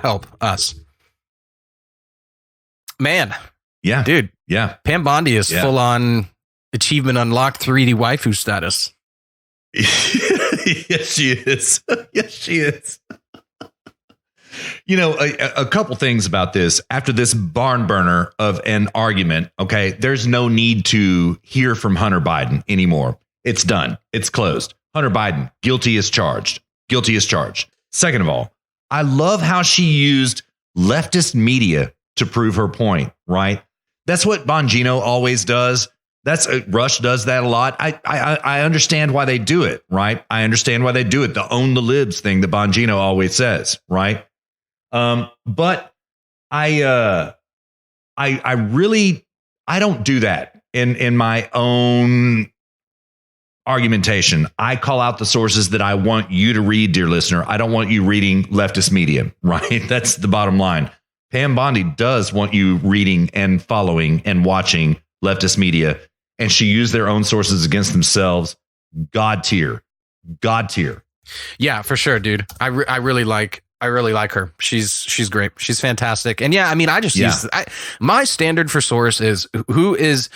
help us. Man. Yeah. Dude. Yeah. Pam Bondi is full on achievement unlocked 3D waifu status. Yes, she is. Yes, she is. You know, a couple things about this. After this barn burner of an argument, okay, there's no need to hear from Hunter Biden anymore. It's done. It's closed. Hunter Biden, guilty as charged. Guilty as charged. Second of all, I love how she used leftist media to prove her point, right? That's what Bongino always does. Rush does that a lot. I understand why they do it, right? I understand why they do it. The own the libs thing that Bongino always says, right? But I don't do that in my own argumentation. I call out the sources that I want you to read, dear listener. I don't want you reading leftist media, right? That's the bottom line. Pam Bondi does want you reading and following and watching leftist media, and she used their own sources against themselves. God tier. Yeah, for sure, dude. I really like her. She's great. She's fantastic. And yeah, I mean, I just use my standard for source is who is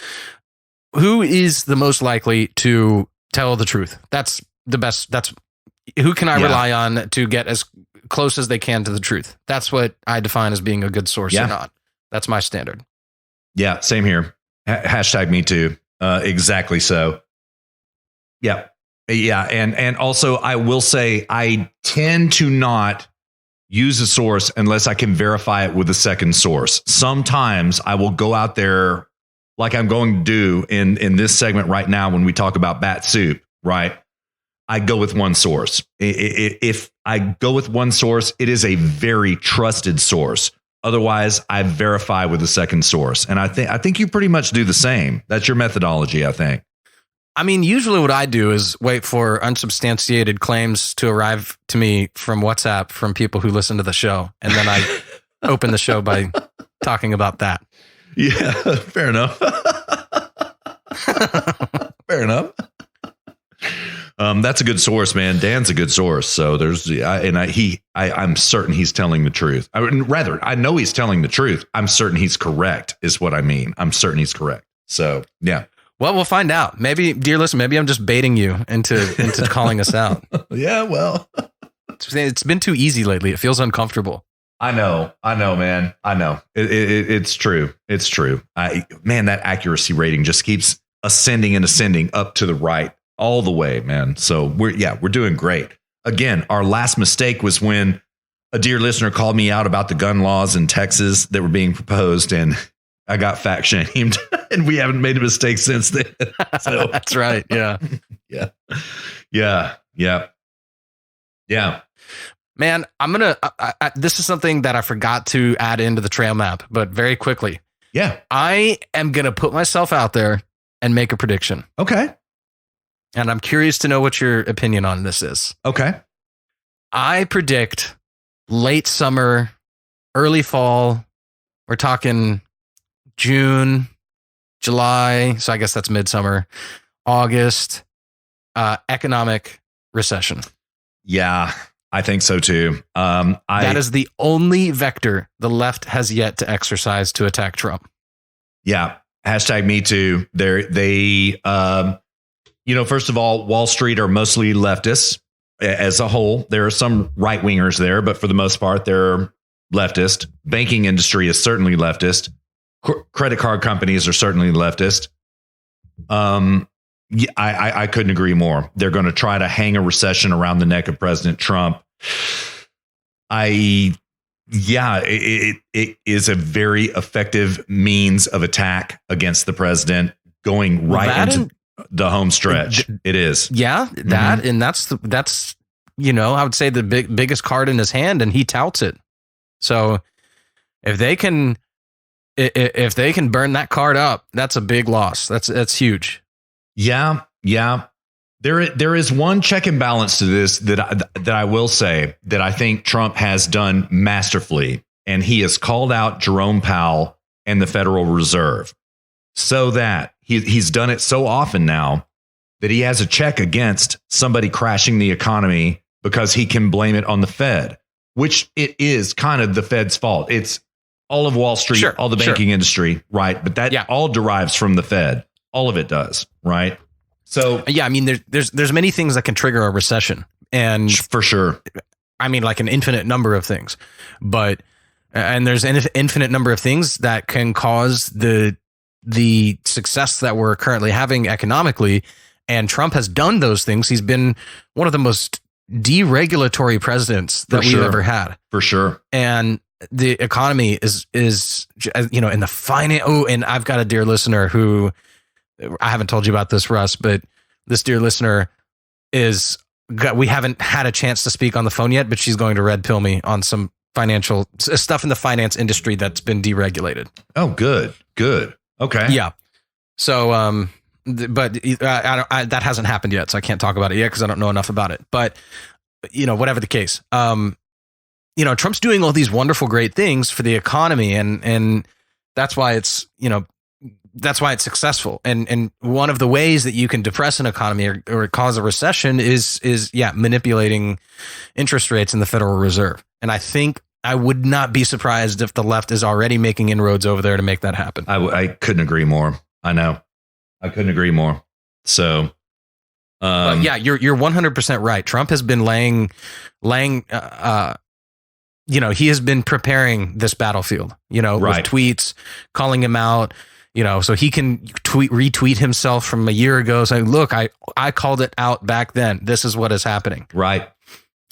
the most likely to tell the truth. That's the best. That's who can I rely on to get as close as they can to the truth. That's what I define as being a good source or not. That's my standard. Yeah, same here. Hashtag me too. Exactly so. Yeah. Yeah. And also I will say I tend to not use a source unless I can verify it with a second source. Sometimes I will go out there like I'm going to do in this segment right now when we talk about bat soup, right? I go with one source. If I go with one source, it is a very trusted source. Otherwise, I verify with a second source. And I think you pretty much do the same. That's your methodology, I think. I mean, usually what I do is wait for unsubstantiated claims to arrive to me from WhatsApp from people who listen to the show. And then I open the show by talking about that. Yeah, fair enough. Fair enough. That's a good source, man. Dan's a good source. So I'm certain he's telling the truth. I know he's telling the truth. I'm certain he's correct is what I mean. I'm certain he's correct. So, yeah. Well, we'll find out. Maybe, dear listener, maybe I'm just baiting you into calling us out. Yeah, well, it's been too easy lately. It feels uncomfortable. I know, man. I know. It's true. It's true. Man, that accuracy rating just keeps ascending and ascending up to the right all the way, man. So we're doing great. Again, our last mistake was when a dear listener called me out about the gun laws in Texas that were being proposed, and I got fact shamed, and we haven't made a mistake since then. So that's right. Yeah. Yeah. Man, I'm going to, this is something that I forgot to add into the trail map, but very quickly. Yeah. I am going to put myself out there and make a prediction. Okay. And I'm curious to know what your opinion on this is. Okay. I predict late summer, early fall. We're talking June, July. So I guess that's midsummer, August, economic recession. Yeah, I think so too. That is the only vector the left has yet to exercise to attack Trump. Yeah. Hashtag me too. First of all, Wall Street are mostly leftists as a whole. There are some right wingers there, but for the most part, they're leftist. Banking industry is certainly leftist. Credit card companies are certainly leftist. I couldn't agree more. They're going to try to hang a recession around the neck of President Trump. It is a very effective means of attack against the president, going right into the home stretch. It is. Yeah, that and that's I would say the biggest card in his hand, and he touts it. So if they can burn that card up, that's a big loss. That's huge. Yeah. There is one check and balance to this that I will say that I think Trump has done masterfully, and he has called out Jerome Powell and the Federal Reserve, so that he's done it so often now that he has a check against somebody crashing the economy because he can blame it on the Fed, which it is kind of the Fed's fault. It's all of Wall Street, all the banking industry, right? But that all derives from the Fed. All of it does, right? So yeah, I mean, there's many things that can trigger a recession, and for sure, I mean, like an infinite number of things, and there's an infinite number of things that can cause the success that we're currently having economically. And Trump has done those things. He's been one of the most deregulatory presidents that we've ever had, for sure. And the economy is in the finance. Oh, and I've got a dear listener who. I haven't told you about this, Russ, but this dear listener we haven't had a chance to speak on the phone yet, but she's going to red pill me on some financial stuff in the finance industry that's been deregulated. Oh, good. Okay. Yeah. So, but that hasn't happened yet, so I can't talk about it yet because I don't know enough about it. But, whatever the case, Trump's doing all these wonderful, great things for the economy, and that's why it's, that's why it's successful. And one of the ways that you can depress an economy or cause a recession is manipulating interest rates in the Federal Reserve. And I think I would not be surprised if the left is already making inroads over there to make that happen. I couldn't agree more. I know. I couldn't agree more. So, yeah, you're 100% right. Trump has been laying, he has been preparing this battlefield, with tweets, calling him out, so he can retweet himself from a year ago saying, look, I called it out back then. This is what is happening. Right.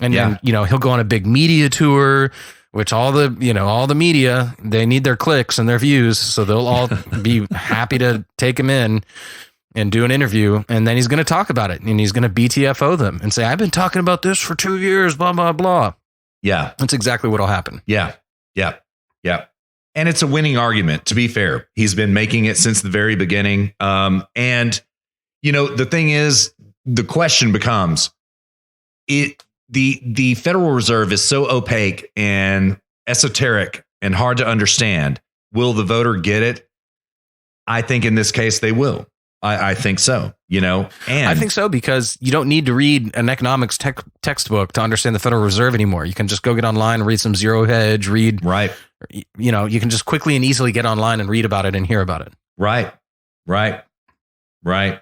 And then, he'll go on a big media tour, which all the media, they need their clicks and their views. So they'll all be happy to take him in and do an interview. And then he's going to talk about it, and he's going to BTFO them and say, I've been talking about this for 2 years, blah, blah, blah. Yeah. That's exactly what'll happen. Yeah. And it's a winning argument, to be fair. He's been making it since the very beginning. And the thing is, the question becomes, the Federal Reserve is so opaque and esoteric and hard to understand. Will the voter get it? I think in this case they will. I think so, and I think so, because you don't need to read an economics textbook to understand the Federal Reserve anymore. You can just go get online, read some Zero Hedge, right. You can just quickly and easily get online and read about it and hear about it. Right. right?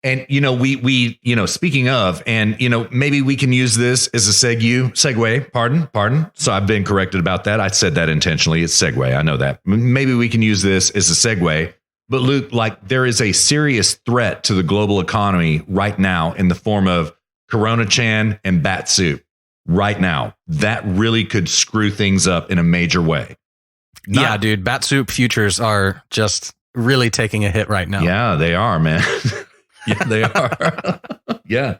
And, we speaking of, and, maybe we can use this as a segue, pardon. So I've been corrected about that. I said that intentionally. It's segue. I know that. Maybe we can use this as a segue. But Luke, there is a serious threat to the global economy right now in the form of Corona Chan and bat soup right now. That really could screw things up in a major way. Yeah, dude. Bat soup futures are just really taking a hit right now. Yeah, they are, man. Yeah, they are. Yeah.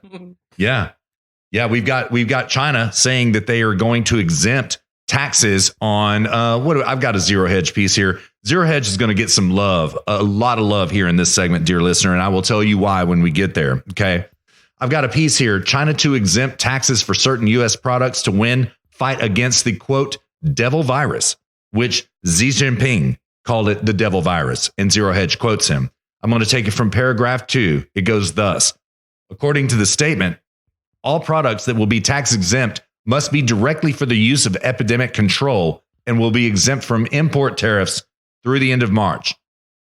We've got China saying that they are going to exempt taxes on I've got a zero hedge piece here. Zero hedge is going to get some love, a lot of love here in this segment, dear listener, and I will tell you why when we get there. Okay. I've got a piece here. China to exempt taxes for certain U.S. products to win fight against the quote devil virus, which Xi Jinping called it the devil virus, and Zero Hedge quotes him. I'm going to take it from paragraph 2. It goes thus. According to the statement, all products that will be tax exempt must be directly for the use of epidemic control and will be exempt from import tariffs through the end of March.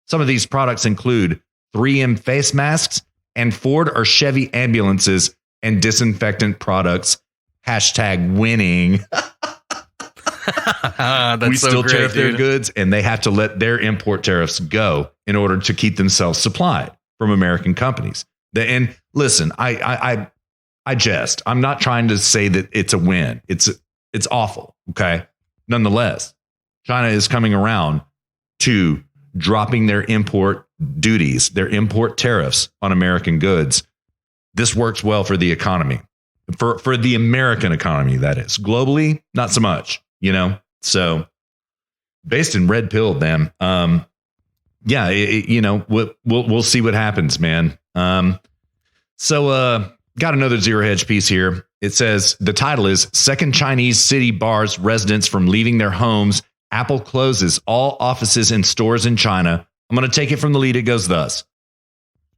Some of these products include 3M face masks and Ford or Chevy ambulances and disinfectant products. #winning. We so still great, tariff their dude. goods, and they have to let their import tariffs go in order to keep themselves supplied from American companies. And listen, I jest. I'm not trying to say that it's a win. It's awful. Okay. Nonetheless, China is coming around to dropping their import duties, their import tariffs on American goods. This works well for the economy, for the American economy. That is globally, not so much. So based in red pill, then, we'll see what happens, man. Got another Zero Hedge piece here. It says the title is Second Chinese City Bars Residents from Leaving Their Homes. Apple closes all offices and stores in China. I'm going to take it from the lead. It goes thus.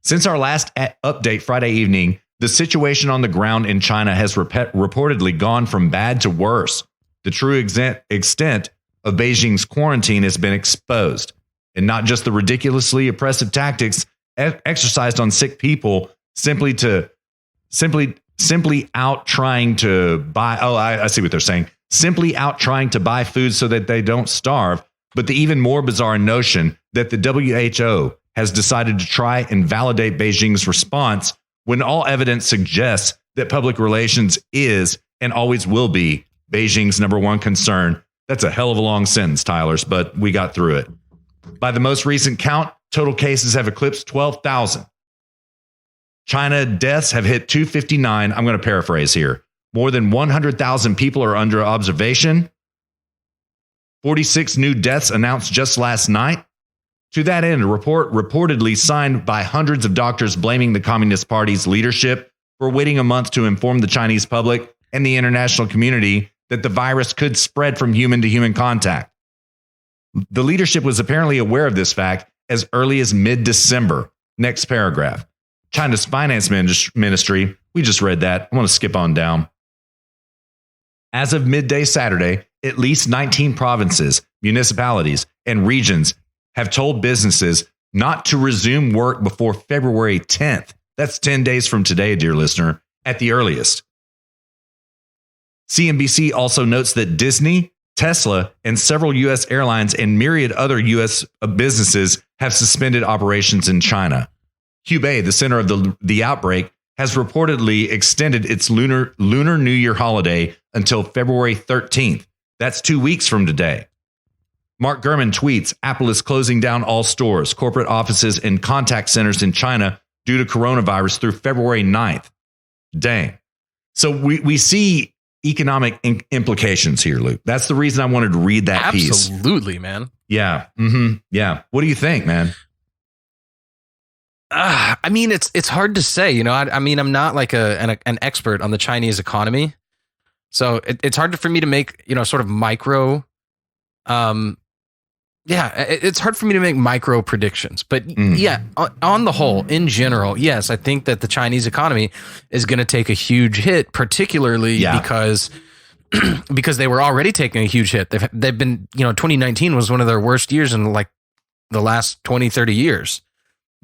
Since our last update Friday evening, the situation on the ground in China has reportedly gone from bad to worse. The true extent of Beijing's quarantine has been exposed, and not just the ridiculously oppressive tactics exercised on sick people simply out trying to buy. Oh, I see what they're saying. Simply out trying to buy food so that they don't starve. But the even more bizarre notion that the WHO has decided to try and validate Beijing's response when all evidence suggests that public relations is and always will be Beijing's number one concern. That's a hell of a long sentence, Tyler's, but we got through it. By the most recent count, total cases have eclipsed 12,000. China deaths have hit 259. I'm going to paraphrase here. More than 100,000 people are under observation. 46 new deaths announced just last night. To that end, a report reportedly signed by hundreds of doctors blaming the Communist Party's leadership for waiting a month to inform the Chinese public and the international community that the virus could spread from human to human contact. The leadership was apparently aware of this fact as early as mid-December. Next paragraph. China's finance ministry, we just read that. I want to skip on down. As of midday Saturday, at least 19 provinces, municipalities, and regions have told businesses not to resume work before February 10th. That's 10 days from today, dear listener, at the earliest. CNBC also notes that Disney, Tesla, and several U.S. airlines and myriad other U.S. businesses have suspended operations in China. Hubei, the center of the outbreak, has reportedly extended its Lunar New Year holiday until February 13th. That's 2 weeks from today. Mark Gurman tweets, Apple is closing down all stores, corporate offices, and contact centers in China due to coronavirus through February 9th. Dang. So we see economic implications here, Luke. That's the reason I wanted to read that piece. Absolutely, man. Yeah. Mm-hmm. Yeah. What do you think, man? I mean, it's hard to say. I mean, I'm not like an expert on the Chinese economy, so it's hard for me to make sort of micro. It's hard for me to make micro predictions. But yeah, on the whole, in general, yes, I think that the Chinese economy is going to take a huge hit, particularly because they were already taking a huge hit. They've been 2019 was one of their worst years in like the last 20, 30 years.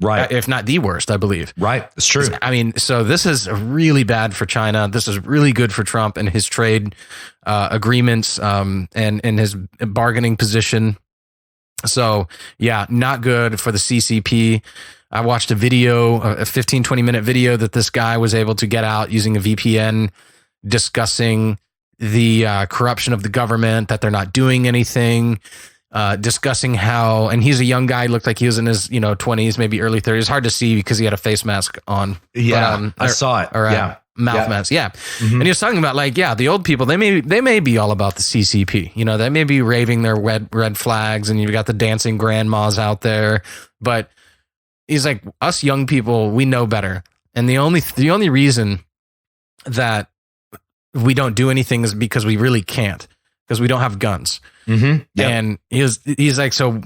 Right. If not the worst, I believe. Right. It's true. I mean, so this is really bad for China. This is really good for Trump and his trade agreements and his bargaining position. So, yeah, not good for the CCP. I watched a 15, 20-minute video that this guy was able to get out using a VPN discussing the corruption of the government, that they're not doing anything. Discussing how, and he's a young guy, looked like he was in his 20s, maybe early 30s. Hard to see because he had a face mask on. Yeah, I saw it. Or mouth mask. Yeah, and he was talking about the old people. They may be all about the CCP. They may be raving their red flags, and you've got the dancing grandmas out there. But he's like, us young people, we know better, and the only reason that we don't do anything is because we really can't. Because we don't have guns. Mm-hmm. Yep. And he's like, so,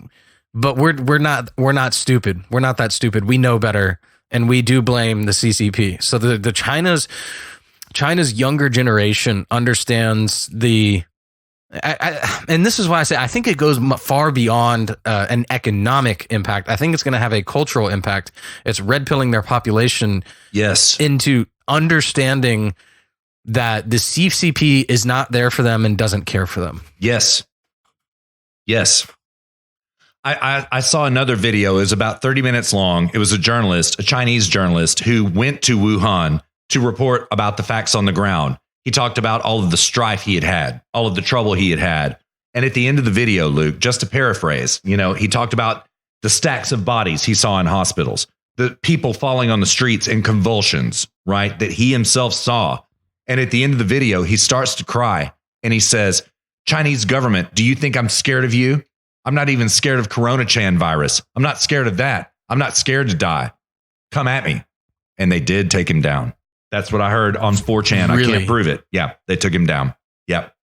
but we're not stupid. We're not that stupid. We know better, and we do blame the CCP. So the China's younger generation understands and this is why I say I think it goes far beyond an economic impact. I think it's going to have a cultural impact. It's red pilling their population, into understanding that the CCP is not there for them and doesn't care for them. Yes. I saw another video. It was about 30 minutes long. It was a Chinese journalist who went to Wuhan to report about the facts on the ground. He talked about all of the strife he had, all of the trouble he had. And at the end of the video, Luke, just to paraphrase, he talked about the stacks of bodies he saw in hospitals, the people falling on the streets in convulsions, right, that he himself saw. And at the end of the video, he starts to cry and he says, Chinese government, do you think I'm scared of you? I'm not even scared of Corona-Chan virus. I'm not scared of that. I'm not scared to die. Come at me. And they did take him down. That's what I heard on 4chan. Really? I can't prove it. Yeah, they took him down. Yep.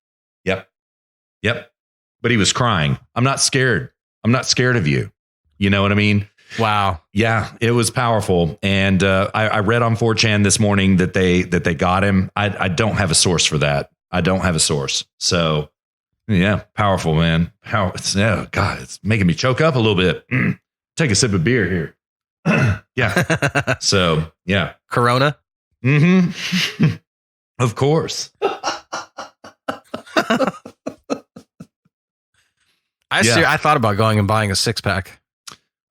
But he was crying. I'm not scared. I'm not scared of you. You know what I mean? Wow. Yeah, it was powerful. And I read on 4chan this morning that they got him. I don't have a source for that. I don't have a source. So, yeah, powerful, man. It's making me choke up a little bit. Take a sip of beer here. Yeah. So, yeah. Corona? Mm-hmm. Of course. I thought about going and buying a 6-pack.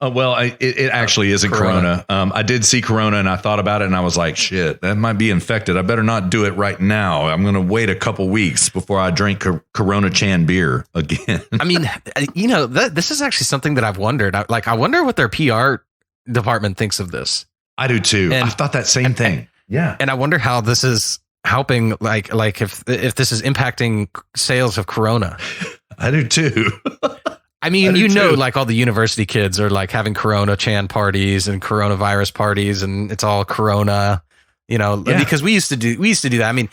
Well, it actually isn't Corona. I did see Corona and I thought about it and I was like, shit, that might be infected. I better not do it right now. I'm going to wait a couple weeks before I drink Corona-Chan beer again. I mean, this is actually something that I've wondered. I wonder what their PR department thinks of this. I do too. I thought that same thing. Yeah. And I wonder how this is helping, like if this is impacting sales of Corona. I do too. I mean, like all the university kids are like having Corona-Chan parties and coronavirus parties, and it's all Corona, because we used to do that. I mean,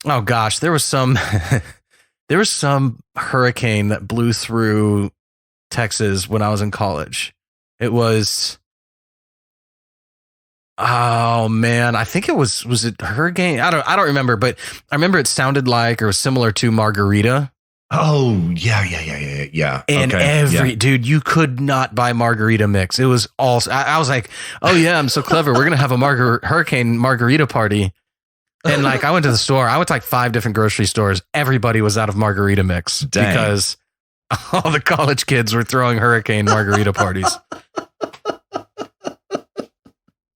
oh gosh, there was some hurricane that blew through Texas when I was in college. It was, oh man, I think was it hurricane? I don't remember, but I remember it sounded like, or was similar to Margarita. Oh, yeah. And dude, you could not buy margarita mix. It was all, I was like, oh yeah, I'm so clever. We're going to have a hurricane margarita party. And like, I went to the store. I went to like 5 different grocery stores. Everybody was out of margarita mix. Dang. Because all the college kids were throwing hurricane margarita parties.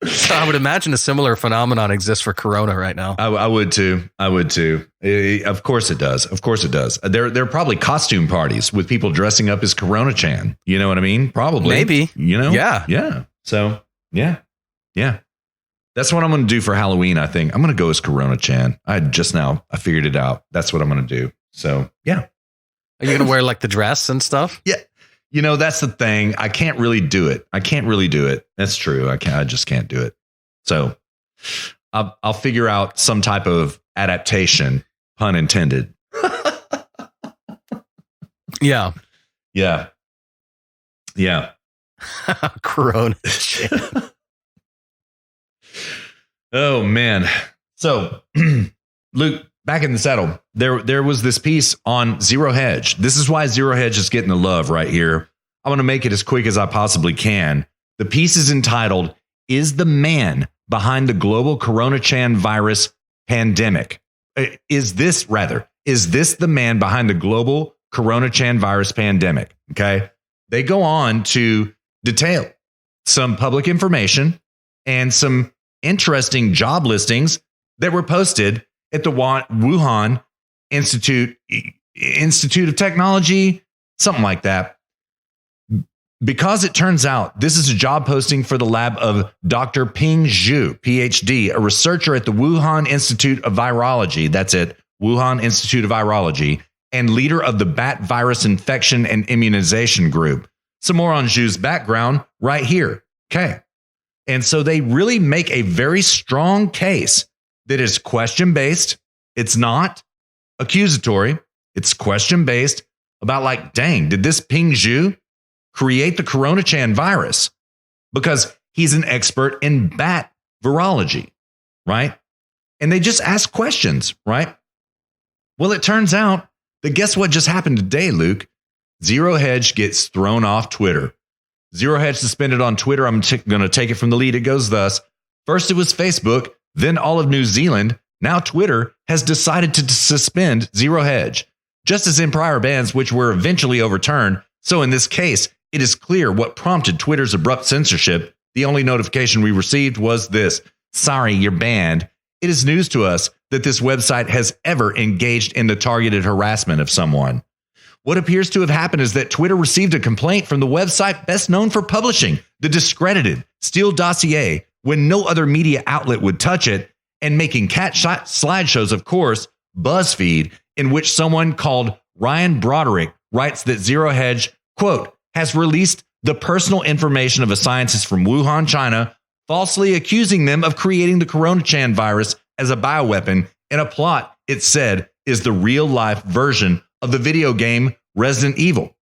So I would imagine a similar phenomenon exists for Corona right now. I would too. Of course it does. There are probably costume parties with people dressing up as Corona-Chan. You know what I mean? Probably. Maybe. Yeah. So, yeah. That's what I'm going to do for Halloween, I think. I'm going to go as Corona-Chan. I figured it out. That's what I'm going to do. So, yeah. Are you going to wear like the dress and stuff? Yeah. That's the thing. I can't really do it. That's true. I just can't do it. So I'll figure out some type of adaptation, pun intended. Yeah. Corona. Oh man. So Luke, back in the saddle, there was this piece on Zero Hedge. This is why Zero Hedge is getting the love right here. I want to make it as quick as I possibly can. The piece is entitled, "Is the Man Behind the Global Coronachan Virus Pandemic?" Is this the man behind the global Coronachan virus pandemic? Okay. They go on to detail some public information and some interesting job listings that were posted at the Wuhan Institute of Technology, something like that. Because it turns out this is a job posting for the lab of Dr. Ping Zhu, PhD, a researcher at the Wuhan Institute of Virology. That's it, Wuhan Institute of Virology, and leader of the Bat Virus Infection and Immunization Group. Some more on Zhu's background right here. Okay. And so they really make a very strong case that is question-based. It's not accusatory. It's question-based about like, dang, did this Ping Zhu create the Coronachan virus? Because he's an expert in bat virology, right? And they just ask questions, right? Well, it turns out that guess what just happened today, Luke? Zero Hedge gets thrown off Twitter. Zero Hedge suspended on Twitter. I'm going to take it from the lead. It goes thus. First it was Facebook, then all of New Zealand. Now Twitter has decided to suspend Zero Hedge. Just as in prior bans, which were eventually overturned, so in this case, it is clear what prompted Twitter's abrupt censorship. The only notification we received was this: sorry, you're banned. It is news to us that this website has ever engaged in the targeted harassment of someone. What appears to have happened is that Twitter received a complaint from the website best known for publishing the discredited Steele dossier when no other media outlet would touch it, and making cat slideshows, of course, BuzzFeed, in which someone called Ryan Broderick writes that Zero Hedge, quote, has released the personal information of a scientist from Wuhan, China, falsely accusing them of creating the Coronachan virus as a bioweapon in a plot it said is the real-life version of the video game Resident Evil.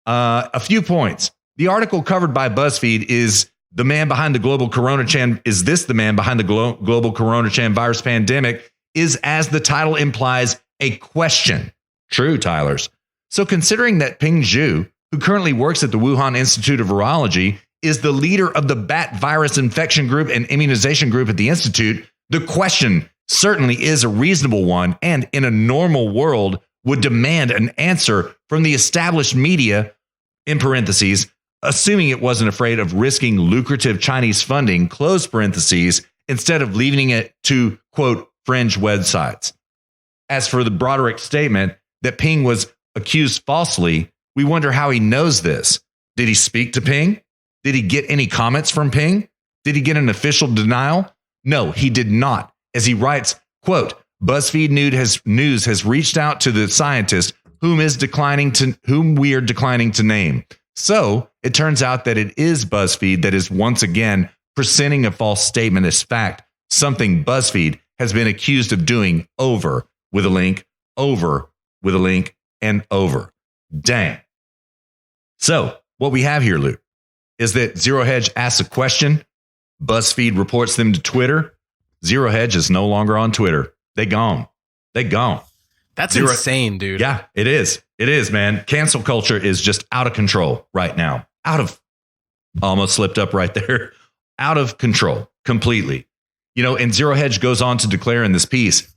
A few points. The article covered by BuzzFeed is the man behind the global Coronachan. Is this the man behind the global Coronachan virus pandemic? Is, as the title implies, a question. True, Tylers. So considering that Ping Zhu, who currently works at the Wuhan Institute of Virology, is the leader of the Bat Virus Infection Group and Immunization Group at the Institute, the question certainly is a reasonable one, and in a normal world would demand an answer from the established media, in parentheses, assuming it wasn't afraid of risking lucrative Chinese funding, close parentheses, instead of leaving it to, quote, fringe websites. As for the Broderick statement that Ping was accused falsely, we wonder how he knows this. Did he speak to Ping? Did he get any comments from Ping? Did he get an official denial? No, he did not. As he writes, quote, BuzzFeed News has reached out to the scientist whom we are declining to name. So it turns out that it is BuzzFeed that is once again presenting a false statement as fact, something BuzzFeed has been accused of doing over with a link, over with a link, and over. Dang. So what we have here, Luke, is that Zero Hedge asks a question. BuzzFeed reports them to Twitter. Zero Hedge is no longer on Twitter. They gone. That's insane, dude. Yeah, it is. It is, man. Cancel culture is just out of control right now. Almost slipped up right there. Out of control completely. And Zero Hedge goes on to declare in this piece,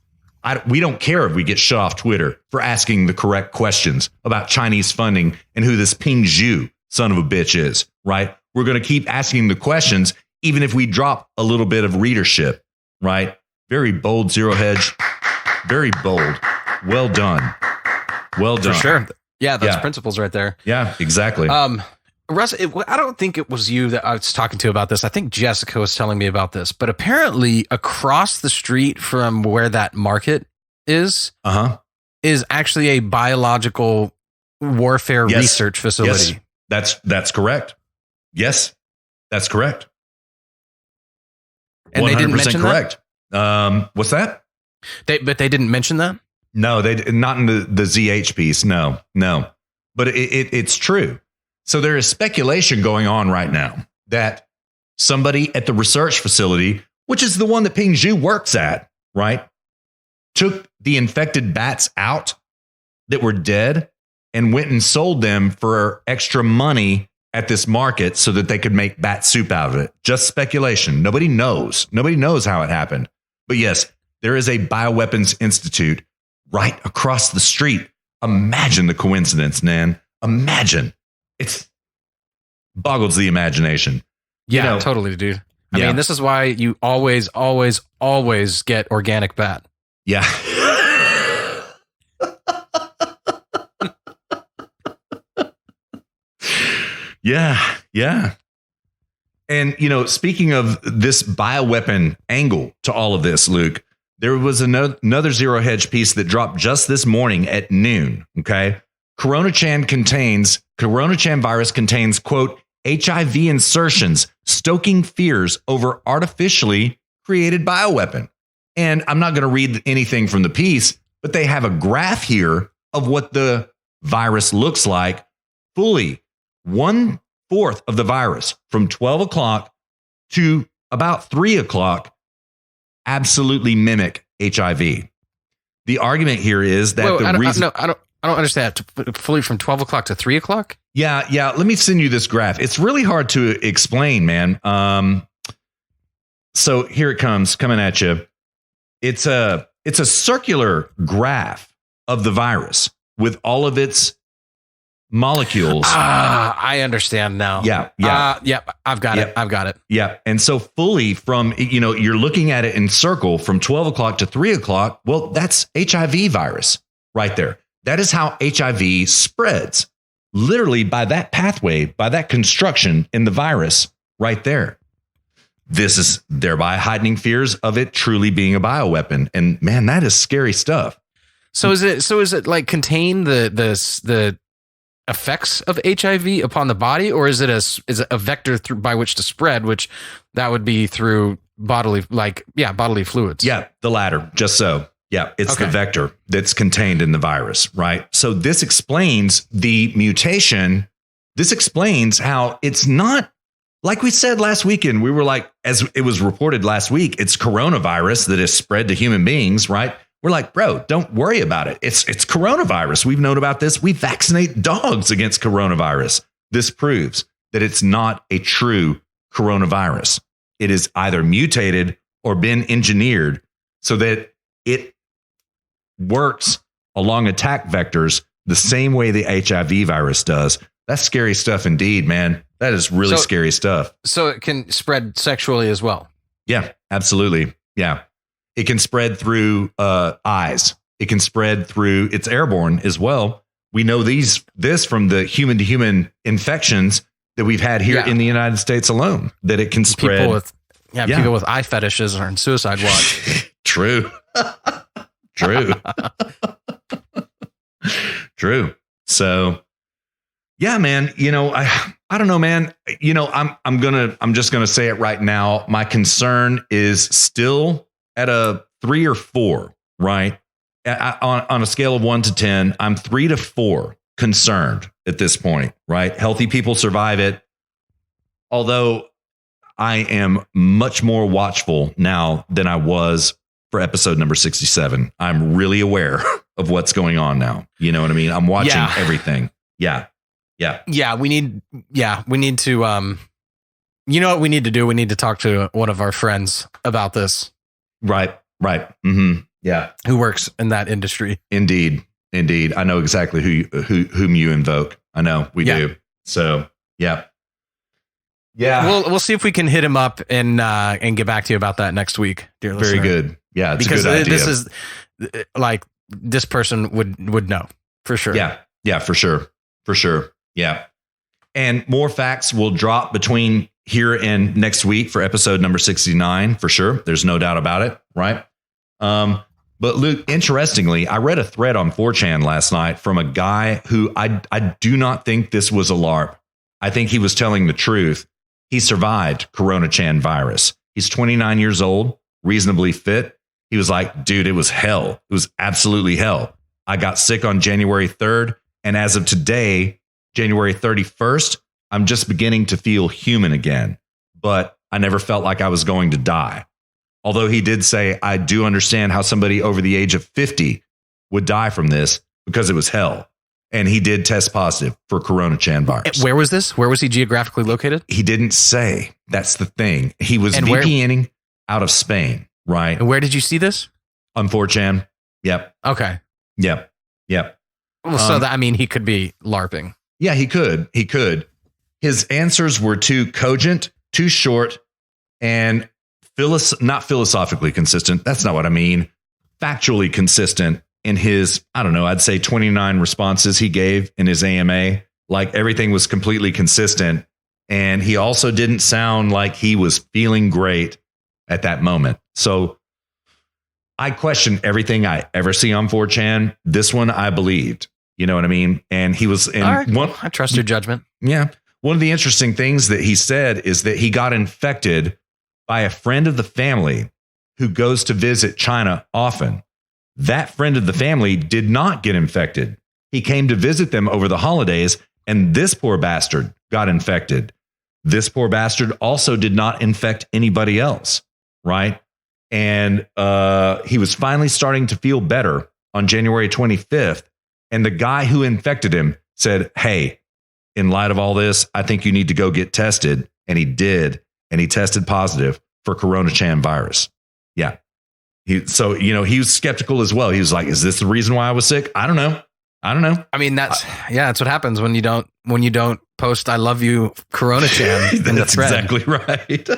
we don't care if we get shut off Twitter for asking the correct questions about Chinese funding and who this Ping Zhu son of a bitch is, right? We're going to keep asking the questions, even if we drop a little bit of readership, right? Very bold, Zero Hedge. Very bold. Well done. Well done. For sure. Yeah, that's principles right there. Yeah, exactly. Russ, I don't think it was you that I was talking to about this. I think Jessica was telling me about this, but apparently across the street from where that market is actually a biological warfare research facility. Yes. That's correct. Yes, that's correct. And 100% they didn't mention correct. What's that? But they didn't mention that? No, they not in the ZH piece. No. But it's true. So there is speculation going on right now that somebody at the research facility, which is the one that Ping Zhu works at, right, took the infected bats out that were dead and went and sold them for extra money at this market so that they could make bat soup out of it. Just speculation. Nobody knows. Nobody knows how it happened. But yes, there is a bioweapons institute right across the street. Imagine the coincidence, man. Imagine. It's boggles the imagination. Yeah, totally, dude. I mean, this is why you always, always, always get organic bat. Yeah. Yeah. And, speaking of this bioweapon angle to all of this, Luke, there was another Zero Hedge piece that dropped just this morning at noon. Okay. Coronachan virus contains, quote, HIV insertions, stoking fears over artificially created bioweapon. And I'm not going to read anything from the piece, but they have a graph here of what the virus looks like. Fully 1/4 of the virus from 12 o'clock to about 3 o'clock absolutely mimic HIV. The argument here is that I don't understand. Fully from 12 o'clock to 3 o'clock? Yeah. Let me send you this graph. It's really hard to explain, man. So here it comes, coming at you. It's a circular graph of the virus with all of its molecules. I understand now. Yeah. I've got it. Yeah. And so fully from, you're looking at it in circle from 12 o'clock to 3 o'clock. Well, that's HIV virus right there. That is how HIV spreads, literally by that pathway, by that construction in the virus right there. This is thereby heightening fears of it truly being a bioweapon. And man, that is scary stuff. So is it like contain the effects of HIV upon the body, or is it a vector by which to spread, which that would be through bodily fluids? Yeah, the latter, just so. Yeah, it's the vector that's contained in the virus, right? So this explains the mutation. This explains how it's not, like we said last weekend, we were like, as it was reported last week, it's coronavirus that is spread to human beings, right? We're like, bro, don't worry about it. It's coronavirus. We've known about this. We vaccinate dogs against coronavirus. This proves that it's not a true coronavirus. It is either mutated or been engineered so that it works along attack vectors the same way the HIV virus does. That's scary stuff indeed, man. That is really scary stuff. So it can spread sexually as well. Yeah, absolutely. Yeah. It can spread through eyes. It can spread through, it's airborne as well. We know this from the human to human infections that we've had here in the United States alone, that it can spread. People with eye fetishes are in suicide watch. True. So yeah, man, I don't know, man. I'm just going to say it right now. My concern is still at a 3 or 4, right? On a scale of 1 to 10, I'm 3 to 4 concerned at this point, right? Healthy people survive it. Although I am much more watchful now than I was for episode number 67. I'm really aware of what's going on now. You know what I mean? I'm watching everything. Yeah. We need to, you know what we need to do? We need to talk to one of our friends about this. Right. Mm-hmm. Yeah. Who works in that industry. Indeed. I know exactly whom you invoke. I know we do. So, yeah. We'll see if we can hit him up and get back to you about that next week, dear listener. Very good. Yeah, it's because a good idea. This is like this person would know for sure. Yeah, for sure. Yeah. And more facts will drop between here and next week for episode number 69 for sure. There's no doubt about it, right? But Luke, interestingly, I read a thread on 4chan last night from a guy who I do not think this was a LARP. I think he was telling the truth. He survived Coronachan virus. He's 29 years old, reasonably fit. He was like, dude, it was hell. It was absolutely hell. I got sick on January 3rd. And as of today, January 31st, I'm just beginning to feel human again. But I never felt like I was going to die. Although he did say, I do understand how somebody over the age of 50 would die from this because it was hell. And he did test positive for Corona-Chan virus. Where was this? Where was he geographically located? He didn't say. That's the thing. He was VPNing out of Spain, right? And where did you see this? On 4chan. Yep. Okay. Yep. Well, so that, I mean, he could be LARPing. Yeah, he could. His answers were too cogent, too short, and not philosophically consistent. That's not what I mean. Factually consistent in his, I don't know, I'd say 29 responses he gave in his AMA. Like everything was completely consistent. And he also didn't sound like he was feeling great at that moment. So I question everything I ever see on 4chan. This one I believed. You know what I mean? And he was in I trust your judgment. Yeah. One of the interesting things that he said is that he got infected by a friend of the family who goes to visit China often. That friend of the family did not get infected. He came to visit them over the holidays, and this poor bastard got infected. This poor bastard also did not infect anybody else, right? And he was finally starting to feel better on January 25th. And the guy who infected him said, hey, in light of all this, I think you need to go get tested. And he did. And he tested positive for Corona-Chan virus. Yeah. He was skeptical as well. He was like, is this the reason why I was sick? I don't know. I mean, that's what happens when you don't post, I love you, Corona-Chan. in the thread. Exactly right.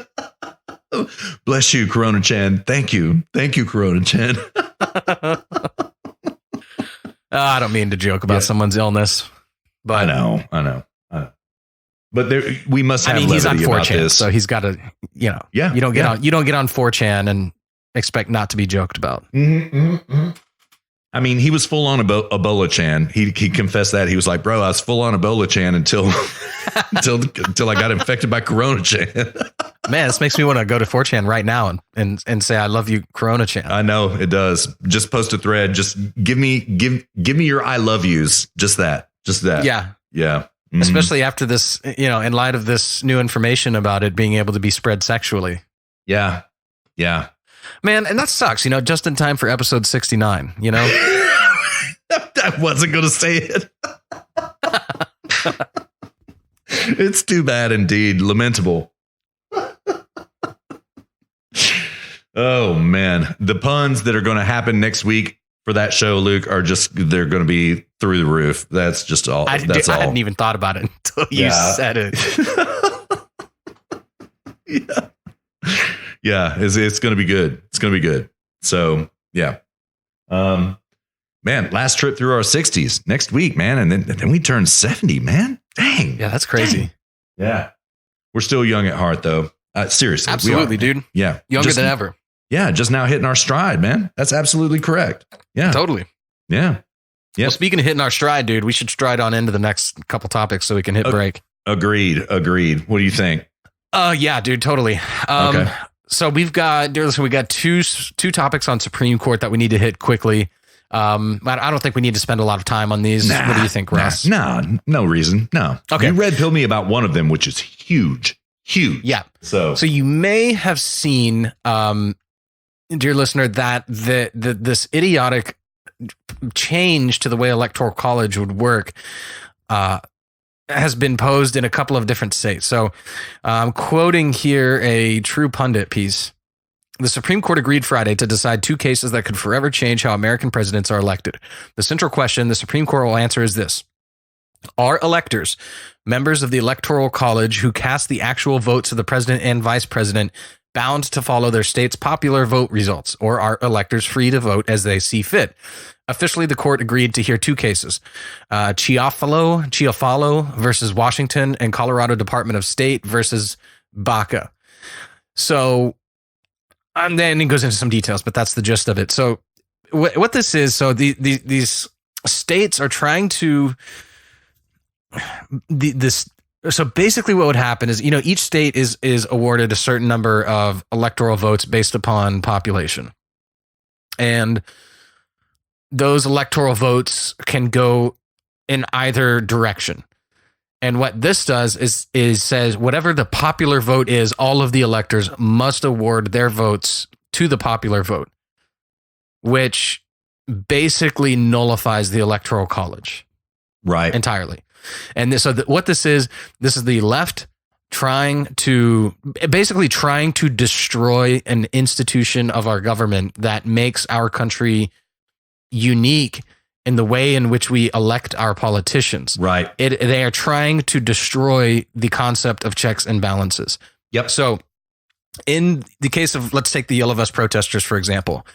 Bless you, Corona-Chan. Thank you, Corona-Chan. I don't mean to joke about someone's illness, but I know. But we must have. I mean, he's on levity about 4chan, this. so he's got to. Yeah. You don't get on 4chan and expect not to be joked about. Mm-hmm. I mean, he was full on Ebola-chan. He confessed that. He was like, bro, I was full on Ebola-chan until I got infected by Corona-chan. Man, this makes me want to go to 4chan right now and say, I love you, Corona-chan. I know it does. Just post a thread. Just give me your I love yous. Just that. Yeah. Yeah. Mm-hmm. Especially after this, in light of this new information about it being able to be spread sexually. Yeah. Yeah. Man, and that sucks, just in time for episode 69, I wasn't going to say it. It's too bad indeed. Lamentable. Oh, man. The puns that are going to happen next week for that show, Luke, they're going to be through the roof. That's just all. I hadn't even thought about it until you said it. Yeah. Yeah, it's going to be good. It's going to be good. So, yeah. Man, last trip through our 60s next week, man. And then we turn 70, man. Dang. Yeah, that's crazy. Dang. Yeah. We're still young at heart, though. Seriously. Absolutely, dude. Yeah. Younger than ever. Yeah, just now hitting our stride, man. That's absolutely correct. Yeah. Totally. Yeah. Yeah. Well, speaking of hitting our stride, dude, we should stride on into the next couple topics so we can hit break. Agreed. What do you think? Yeah, dude, totally. Okay. So we got two topics on Supreme Court that we need to hit quickly. I don't think we need to spend a lot of time on these. What do you think, Russ? No reason. No. Okay. You red pilled me about one of them, which is huge. Yeah. So you may have seen, dear listener, that this idiotic change to the way Electoral College would work has been posed in a couple of different states. So I'm quoting here a True Pundit piece. The Supreme Court agreed Friday to decide two cases that could forever change how American presidents are elected. The central question the Supreme Court will answer is this: are electors, members of the Electoral College who cast the actual votes of the president and vice president, bound to follow their state's popular vote results, or are electors free to vote as they see fit? Officially, the court agreed to hear two cases, Chiafalo versus Washington and Colorado Department of State versus Baca. So, and then it goes into some details, but that's the gist of it. So what this is, so these states are trying to, so basically what would happen is, each state is awarded a certain number of electoral votes based upon population. And those electoral votes can go in either direction. And what this does is says whatever the popular vote is, all of the electors must award their votes to the popular vote, which basically nullifies the Electoral College. Right. Entirely. And what this is the left trying to destroy an institution of our government that makes our country unique in the way in which we elect our politicians. Right. They are trying to destroy the concept of checks and balances. Yep. So in the case of, let's take the Yellow Vest protesters, for example.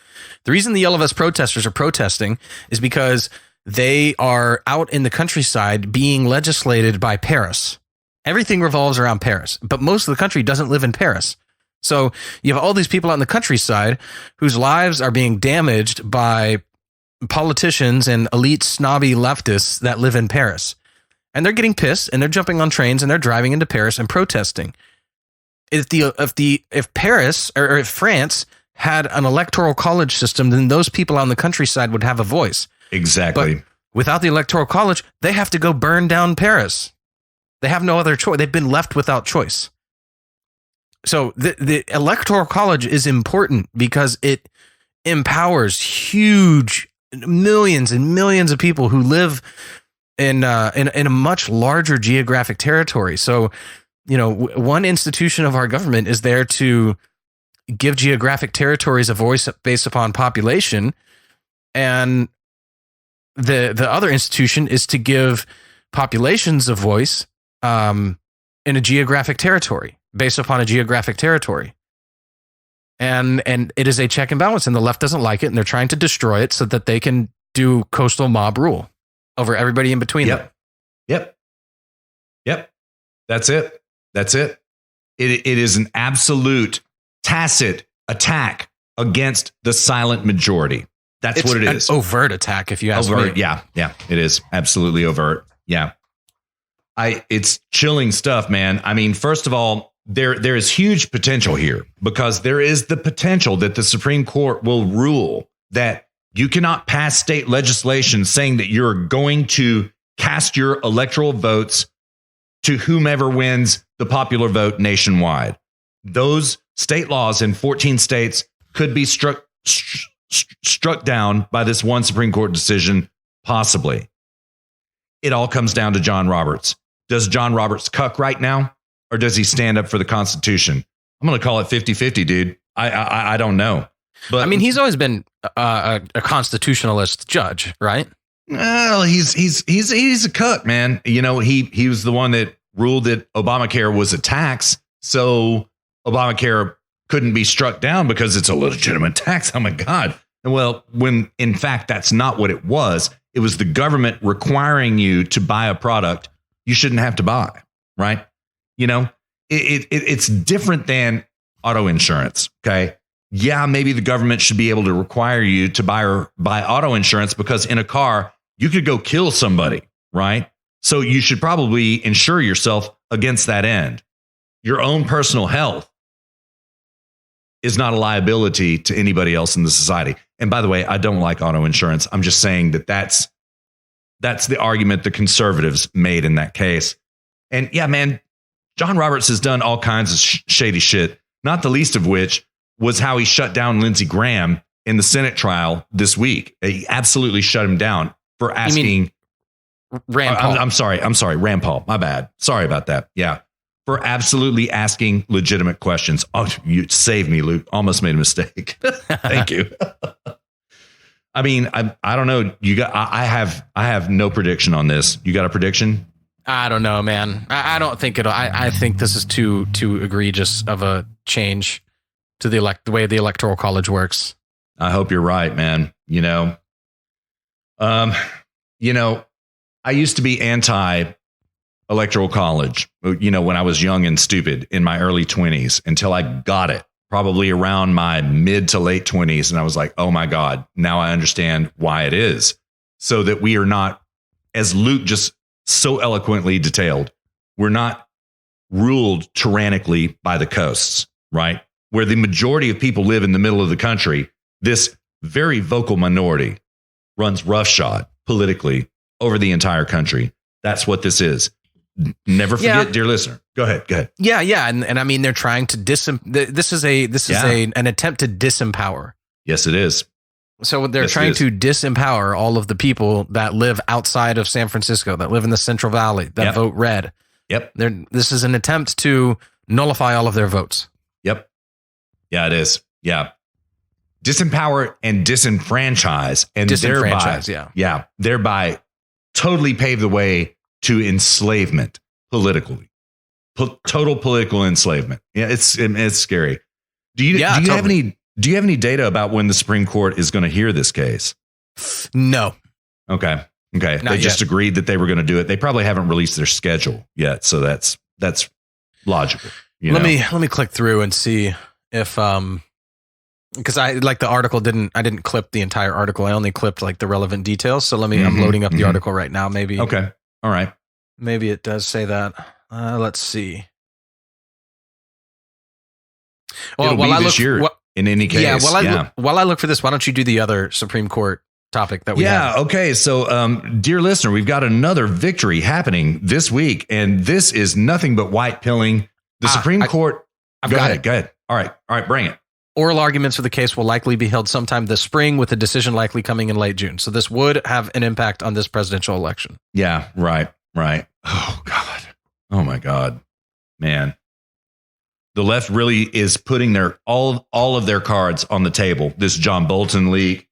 The reason the Yellow Vest protesters are protesting is because they are out in the countryside being legislated by Paris. Everything revolves around Paris, but most of the country doesn't live in Paris. So you have all these people out in the countryside whose lives are being damaged by politicians and elite snobby leftists that live in Paris. And they're getting pissed and they're jumping on trains and they're driving into Paris and protesting. If Paris or if France had an electoral college system, then those people out in the countryside would have a voice. Exactly. But without the electoral college, they have to go burn down Paris. They have no other choice. They've been left without choice. So the electoral college is important because it empowers huge millions and millions of people who live in a much larger geographic territory. So, one institution of our government is there to give geographic territories a voice based upon population, and the other institution is to give populations a voice in a geographic territory based upon a geographic territory. And it is a check and balance, and the left doesn't like it, and they're trying to destroy it so that they can do coastal mob rule over everybody in between them. Yep. That's it. It is an absolute tacit attack against the silent majority. It's what it is. An overt attack, if you ask me. Yeah, it is absolutely overt. Yeah. It's chilling stuff, man. I mean, first of all, there is huge potential here because there is the potential that the Supreme Court will rule that you cannot pass state legislation saying that you're going to cast your electoral votes to whomever wins the popular vote nationwide. Those state laws in 14 states could be struck down by this one Supreme Court decision, possibly. It all comes down to John Roberts. Does John Roberts cuck right now, or does he stand up for the Constitution? I'm going to call it 50-50, dude. I don't know. But I mean, he's always been a constitutionalist judge, right? Well, he's a cuck, man. He was the one that ruled that Obamacare was a tax, so Obamacare couldn't be struck down because it's a legitimate tax. Oh my God. Well, when in fact that's not what it was. It was the government requiring you to buy a product you shouldn't have to buy, right? It's different than auto insurance. Okay. Yeah, maybe the government should be able to require you to buy auto insurance because in a car, you could go kill somebody, right? So you should probably insure yourself against that end. Your own personal health is not a liability to anybody else in the society. And by the way, I don't like auto insurance. I'm just saying that's the argument the conservatives made in that case. And yeah, man, John Roberts has done all kinds of shady shit, not the least of which was how he shut down Lindsey Graham in the Senate trial this week. He absolutely shut him down for asking Rand Paul. I'm sorry, Rand Paul. My bad. Sorry about that. Yeah. For absolutely asking legitimate questions. Oh, you saved me, Luke. Almost made a mistake. Thank you. I mean, I don't know. I have no prediction on this. You got a prediction? I don't know, man. I don't think it'll. I think this is too egregious of a change to the way the Electoral College works. I hope you're right, man. I used to be anti-Electoral College, when I was young and stupid in my early 20s until I got it, probably around my mid to late 20s. And I was like, oh my God, now I understand why it is. So that we are not, as Luke just so eloquently detailed, we're not ruled tyrannically by the coasts, right? Where the majority of people live in the middle of the country, this very vocal minority runs roughshod politically over the entire country. That's what this is. Never forget, dear listener. Go ahead. Yeah. And I mean, they're trying to this is an attempt to disempower. Yes, it is. So they're trying to disempower all of the people that live outside of San Francisco, that live in the Central Valley, that vote red. Yep. This is an attempt to nullify all of their votes. Yep. Yeah, it is. Yeah. Disempower and disenfranchise, and thereby totally pave the way to enslavement politically. Total political enslavement. Yeah, it's scary. Do you have any data about when the Supreme Court is going to hear this case? No. Okay. They just agreed that they were going to do it. They probably haven't released their schedule yet, so that's logical. Let me click through and see if because I like the article I didn't clip the entire article. I only clipped like the relevant details. So I'm loading up the article right now. Maybe. Okay. All right. Maybe it does say that. Let's see. Well, while I look in any case. While I look for this, why don't you do the other Supreme Court topic that we have? Okay. So, dear listener, we've got another victory happening this week, and this is nothing but white pilling. The Supreme Court. Go ahead. All right. Bring it. Oral arguments for the case will likely be held sometime this spring, with a decision likely coming in late June. So this would have an impact on this presidential election. Yeah. Right. Oh God. Oh my God, man. The left really is putting all of their cards on the table. This John Bolton leak,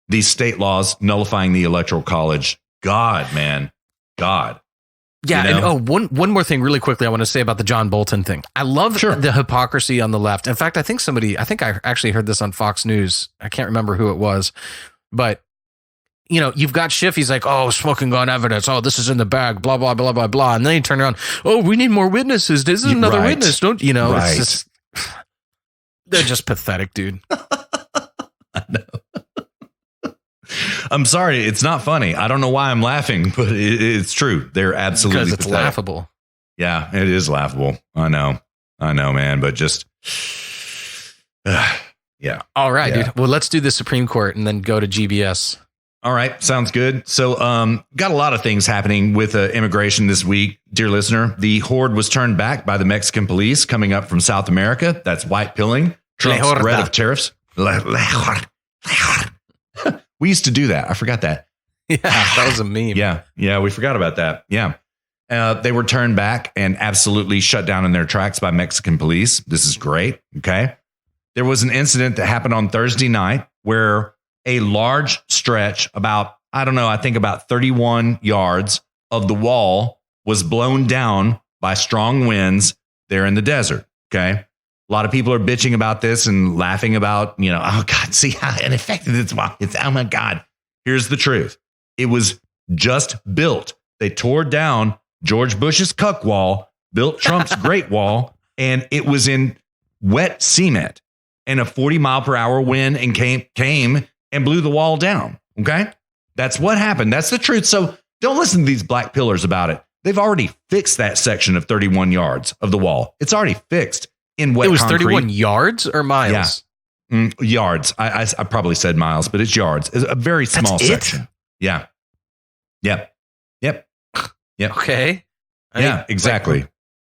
these state laws nullifying the Electoral College. God, man. God. Yeah. And one more thing really quickly I want to say about the John Bolton thing. I love the hypocrisy on the left. In fact, I think I actually heard this on Fox News. I can't remember who it was, but you've got Schiff. He's like, oh, smoking gun evidence. Oh, this is in the bag, blah, blah, blah, blah, blah. And then he turned around. Oh, we need more witnesses. This is another witness. It's just, they're just pathetic, dude. I know. I'm sorry. It's not funny. I don't know why I'm laughing, but it's true. They're absolutely because it's pathetic. Laughable. Yeah, it is laughable. I know, man, but just, yeah. All right, dude. Well, let's do the Supreme Court and then go to GBS. All right. Sounds good. So, got a lot of things happening with immigration this week, dear listener. The horde was turned back by the Mexican police coming up from South America. That's white pilling. Trump's threat of tariffs. We used to do that. I forgot that. Yeah, that was a meme. Yeah, we forgot about that. Yeah. They were turned back and absolutely shut down in their tracks by Mexican police. This is great. Okay. There was an incident that happened on Thursday night where a large stretch, about 31 yards of the wall was blown down by strong winds there in the desert. Okay. A lot of people are bitching about this and laughing about, oh God, see how ineffective this wall is. Oh my God. Here's the truth. It was just built. They tore down George Bush's cuck wall, built Trump's Great Wall, and it was in wet cement, and a 40-mile-per-hour wind and came and blew the wall down. Okay. That's what happened. That's the truth. So don't listen to these black pillars about it. They've already fixed that section of 31 yards of the wall. It's already fixed in wet concrete. It was 31 yards or miles? Yeah. Yards. I probably said miles, but it's yards. It's a very small section. Yeah. Yep. Okay. Yeah, exactly.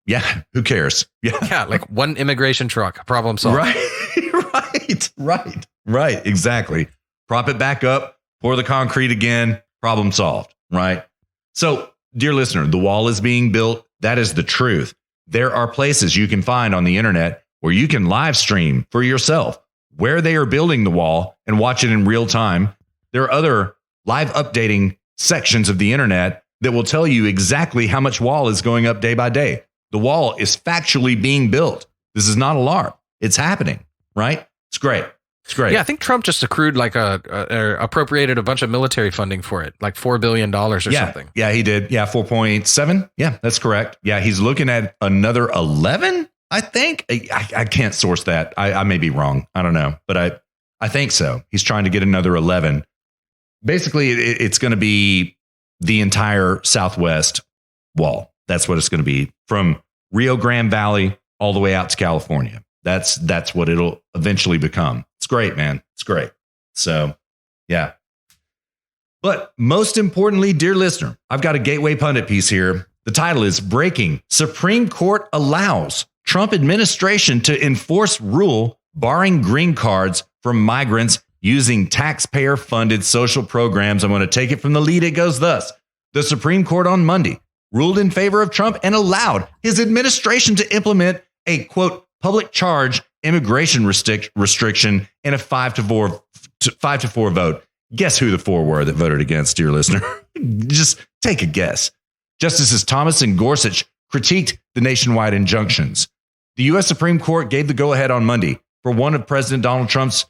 Yeah. Who cares? Yeah. Like one immigration truck. Problem solved. Right. Exactly. Prop it back up, pour the concrete again, problem solved, right? So, dear listener, the wall is being built. That is the truth. There are places you can find on the internet where you can live stream for yourself where they are building the wall and watch it in real time. There are other live updating sections of the internet that will tell you exactly how much wall is going up day by day. The wall is factually being built. This is not alarm. It's happening, right? It's great. Yeah, I think Trump just accrued appropriated a bunch of military funding for it, like $4 billion or something. Yeah, he did. Yeah, 4.7. Yeah, that's correct. Yeah, he's looking at another 11, I think. I can't source that. I may be wrong. I don't know. But I think so. He's trying to get another 11. Basically, it's going to be the entire Southwest wall. That's what it's going to be, from Rio Grande Valley all the way out to California. That's what it'll eventually become. It's great, man. It's great. So, yeah. But most importantly, dear listener, I've got a Gateway Pundit piece here. The title is Breaking: Supreme Court Allows Trump Administration to Enforce Rule Barring Green Cards from Migrants using taxpayer-funded social programs. I'm going to take it from the lead. It goes thus. The Supreme Court on Monday ruled in favor of Trump and allowed his administration to implement a, quote, public charge immigration restriction in a 5-4 vote. Guess who the 4 were that voted against, dear listener? Just take a guess. Justices Thomas and Gorsuch critiqued the nationwide injunctions. The U.S. Supreme Court gave the go-ahead on Monday for one of President Donald Trump's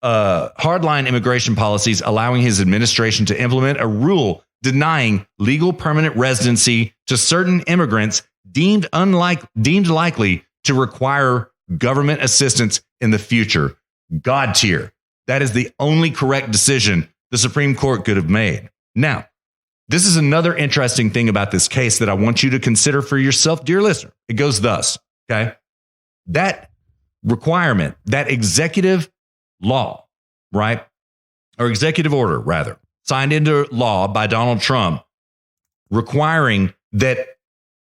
hardline immigration policies, allowing his administration to implement a rule denying legal permanent residency to certain immigrants deemed likely to require government assistance in the future. God tier. That is the only correct decision the Supreme Court could have made. Now, this is another interesting thing about this case that I want you to consider for yourself, dear listener. It goes thus, okay? That requirement, that executive law, right? Or executive order, rather, signed into law by Donald Trump, requiring that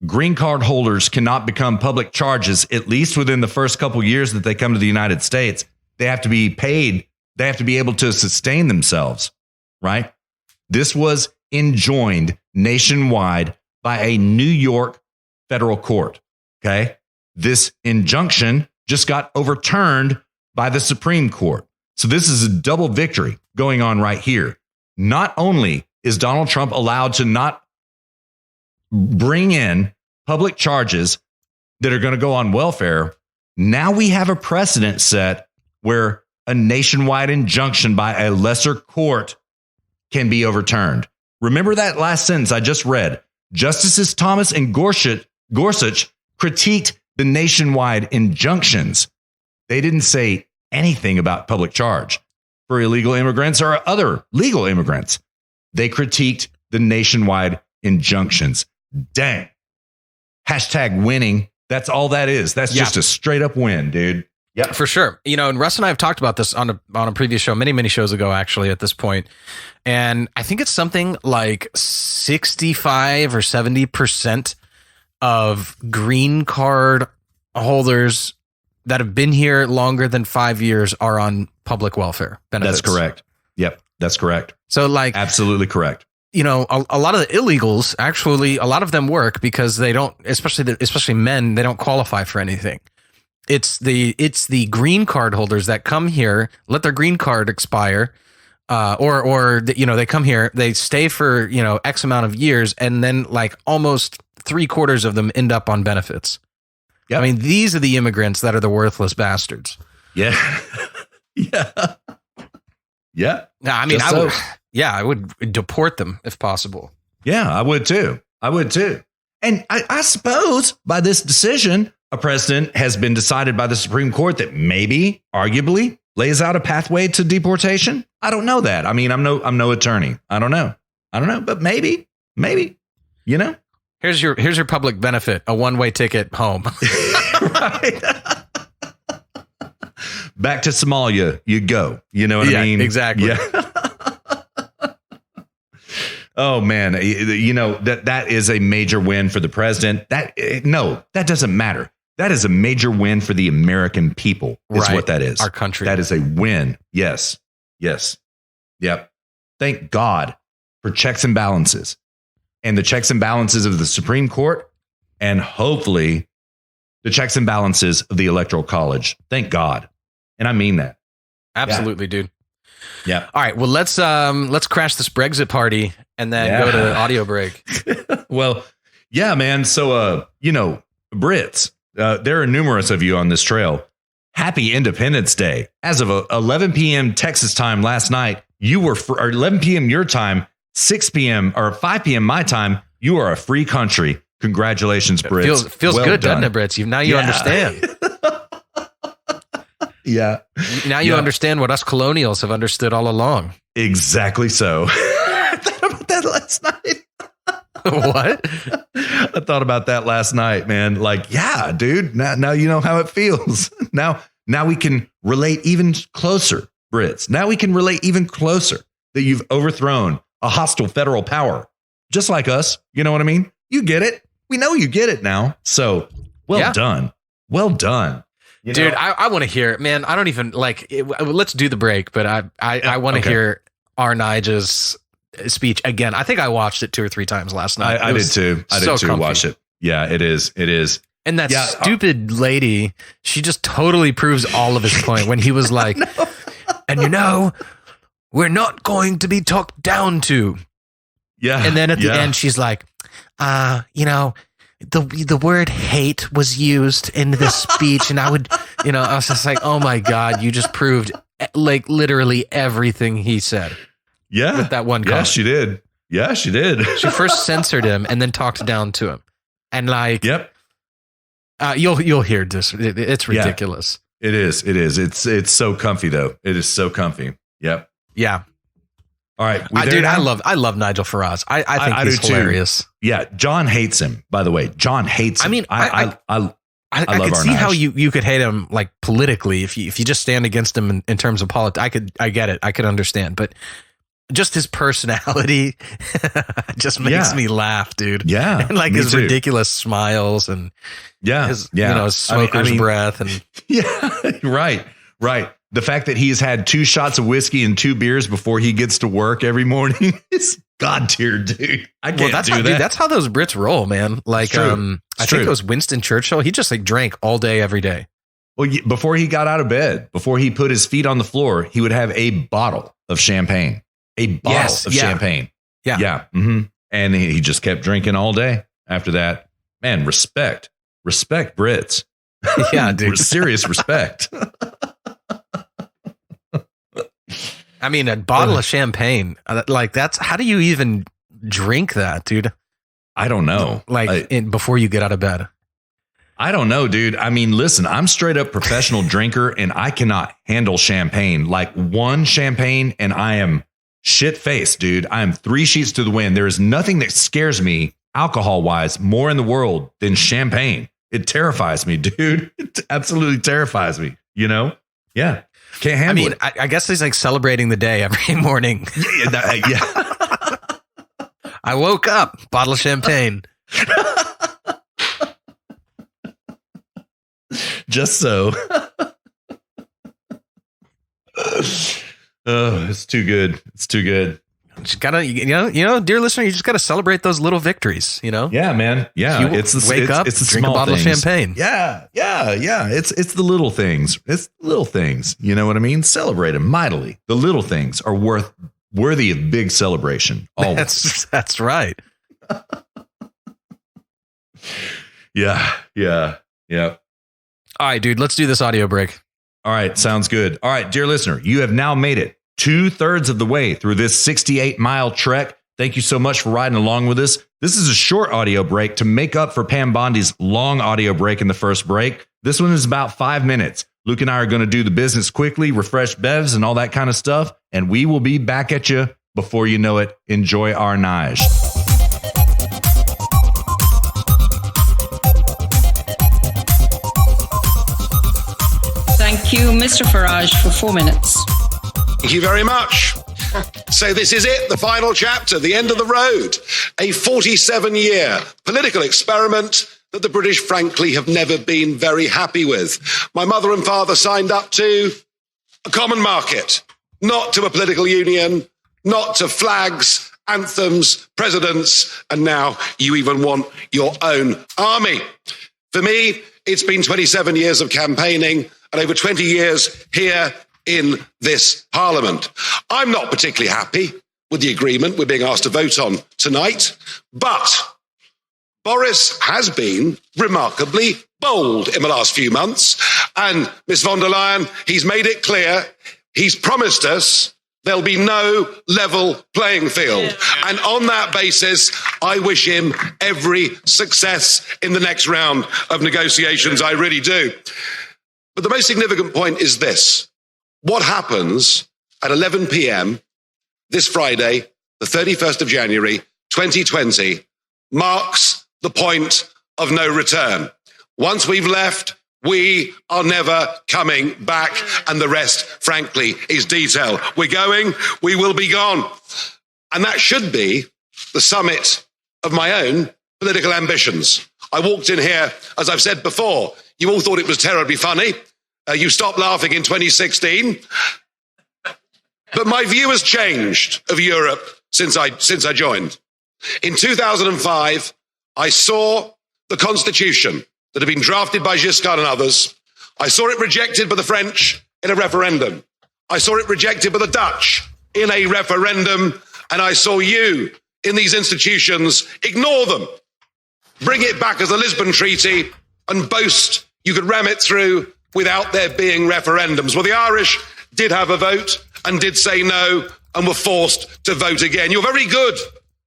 green card holders cannot become public charges, at least within the first couple years that they come to the United States. They have to be paid. They have to be able to sustain themselves, right? This was enjoined nationwide by a New York federal court, okay? This injunction just got overturned by the Supreme Court. So this is a double victory going on right here. Not only is Donald Trump allowed to not bring in public charges that are going to go on welfare, now we have a precedent set where a nationwide injunction by a lesser court can be overturned. Remember that last sentence I just read. Justices Thomas and Gorsuch critiqued the nationwide injunctions. They didn't say anything about public charge for illegal immigrants or other legal immigrants. They critiqued the nationwide injunctions. Dang. Hashtag winning. That's all that is. That's just a straight up win, dude. Yeah, for sure. You know, and Russ and I have talked about this on a previous show, many shows ago, actually, at this point. And I think it's something like 65 or 70% of green card holders that have been here longer than 5 years are on public welfare benefits. That's correct. Yep, that's correct. So, like, absolutely correct. You know, a lot of the illegals, actually, a lot of them work because they don't, especially men, they don't qualify for anything. It's the green card holders that come here, let their green card expire, or they come here, they stay for X amount of years, and then like almost 3/4 of them end up on benefits. Yep. I mean, these are the immigrants that are the worthless bastards. Yeah, yeah, yeah. No, I mean, I would deport them if possible. Yeah, I would too. And I suppose by this decision, a precedent has been decided by the Supreme Court that maybe, arguably, lays out a pathway to deportation. I don't know that. I mean, I'm no attorney. I don't know, but maybe, Here's your public benefit: a one-way ticket home. Right. Back to Somalia, you go. You know what I mean? Exactly. Yeah. Oh man, that is a major win for the president. That doesn't matter. That is a major win for the American people. Is right. What that is. Our country. That is a win. Yes. Yep. Thank God for checks and balances, and the checks and balances of the Supreme Court, and hopefully the checks and balances of the Electoral College. Thank God, and I mean that. Absolutely, dude. Yeah. All right. Well, let's crash this Brexit party and then go to audio break. Well, yeah, man. So, Brits, there are numerous of you on this trail. Happy Independence Day. As of 11 p.m. Texas time last night, you were or 11 p.m. your time, 6 p.m. or 5 p.m. my time. You are a free country. Congratulations, Brits. Feels well good, done. Doesn't it, Brits? Now you understand. Yeah. Now you understand what us colonials have understood all along. Exactly so. I thought about that last night. What? I thought about that last night, man. Like, yeah, dude. Now you know how it feels. Now we can relate even closer, Brits. Now we can relate even closer that you've overthrown a hostile federal power, just like us. You know what I mean? You get it. We know you get it now. So well done. Well done. Dude, I want to hear it, man. I don't even like it. Let's do the break, but I want to hear Arnige's speech again. I think I watched it 2 or 3 times last night. I did too. I did too. Watch it. Yeah, it is. It is. And that stupid lady, she just totally proves all of his point when he was like, and we're not going to be talked down to. Yeah. And then at the end, she's like, the word hate was used in this speech. And I was just like, oh my God, you just proved like literally everything he said. Yeah. With that one comment. Yeah, she did. Yeah, she did. She first censored him and then talked down to him. And like, yep. You'll hear this. It's ridiculous. Yeah, it is. It is. It's so comfy though. It is so comfy. Yep. Yeah. All right. I love Nigel Farage. I think he's hilarious. Yeah. John hates him, by the way. John hates him. I mean, I love could see how you could hate him like politically if you just stand against him in terms of politics. I get it. I could understand, but just his personality just makes me laugh, dude. Yeah. And like his ridiculous smiles and his smoker's breath and right. The fact that he has had 2 shots of whiskey and 2 beers before he gets to work every morning is god tier, dude. I can't do that. Dude, that's how those Brits roll, man. Like, I think it was Winston Churchill. He just like drank all day, every day. Well, before he got out of bed, before he put his feet on the floor, he would have a bottle of champagne. A bottle of champagne. Yeah. Yeah. Mm-hmm. And he just kept drinking all day after that. Man, respect Brits. Yeah, dude. Serious respect. I mean, a bottle of champagne, like that's, how do you even drink that, dude? I don't know. Like before you get out of bed. I don't know, dude. I mean, listen, I'm straight up professional drinker and I cannot handle champagne. Like one champagne and I am shit faced, dude. I am 3 sheets to the wind. There is nothing that scares me alcohol wise more in the world than champagne. It terrifies me, dude. It absolutely terrifies me. Yeah. Can't handle it. I guess he's like celebrating the day every morning. Yeah. I woke up, bottle of champagne. Just so. Oh, it's too good. It's too good. Just gotta, dear listener, you just gotta celebrate those little victories. Yeah, man. Yeah, it's the drink a bottle things. of champagne. Yeah. It's the little things. It's the little things. You know what I mean? Celebrate them mightily. The little things are worthy of big celebration. Always. That's right. Yeah. All right, dude. Let's do this audio break. All right, sounds good. All right, dear listener, you have now made it 2/3 of the way through this 68-mile trek. Thank you so much for riding along with us. This is a short audio break to make up for Pam Bondi's long audio break in the first break. This one is about 5 minutes. Luke and I are going to do the business quickly, refresh bevs and all that kind of stuff, and we will be back at you before you know it. Enjoy our Nige. Thank you, Mr. Farage, for 4 minutes. Thank you very much. So this is it, the final chapter, the end of the road. A 47-year political experiment that the British, frankly, have never been very happy with. My mother and father signed up to a common market, not to a political union, not to flags, anthems, presidents, and now you even want your own army. For me, it's been 27 years of campaigning and over 20 years here in this Parliament. I'm not particularly happy with the agreement we're being asked to vote on tonight, but Boris has been remarkably bold in the last few months. And Ms. von der Leyen, he's made it clear, he's promised us there'll be no level playing field. And on that basis, I wish him every success in the next round of negotiations. I really do. But the most significant point is this. What happens at 11 p.m. this Friday, the 31st of January, 2020, marks the point of no return. Once we've left, we are never coming back, and the rest, frankly, is detail. We're going, we will be gone. And that should be the summit of my own political ambitions. I walked in here, as I've said before, you all thought it was terribly funny. You stopped laughing in 2016. But my view has changed of Europe since I joined. In 2005, I saw the constitution that had been drafted by Giscard and others. I saw it rejected by the French in a referendum. I saw it rejected by the Dutch in a referendum. And I saw you in these institutions ignore them, bring it back as the Lisbon Treaty, and boast you could ram it through without there being referendums. Well, the Irish did have a vote and did say no and were forced to vote again. You're very good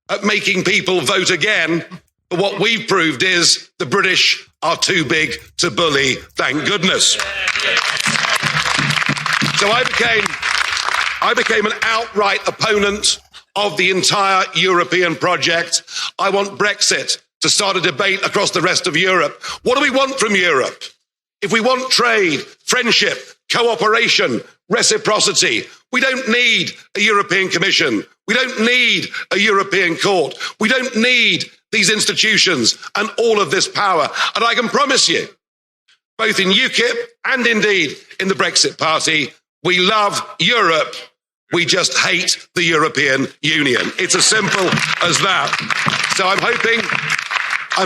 at making people vote again, but what we've proved is the British are too big to bully, thank goodness. So I became an outright opponent of the entire European project. I want Brexit to start a debate across the rest of Europe. What do we want from Europe? If we want trade, friendship, cooperation, reciprocity, we don't need a European Commission. We don't need a European Court. We don't need these institutions and all of this power. And I can promise you, both in UKIP and indeed in the Brexit Party, we love Europe. We just hate the European Union. It's as simple as that. So I'm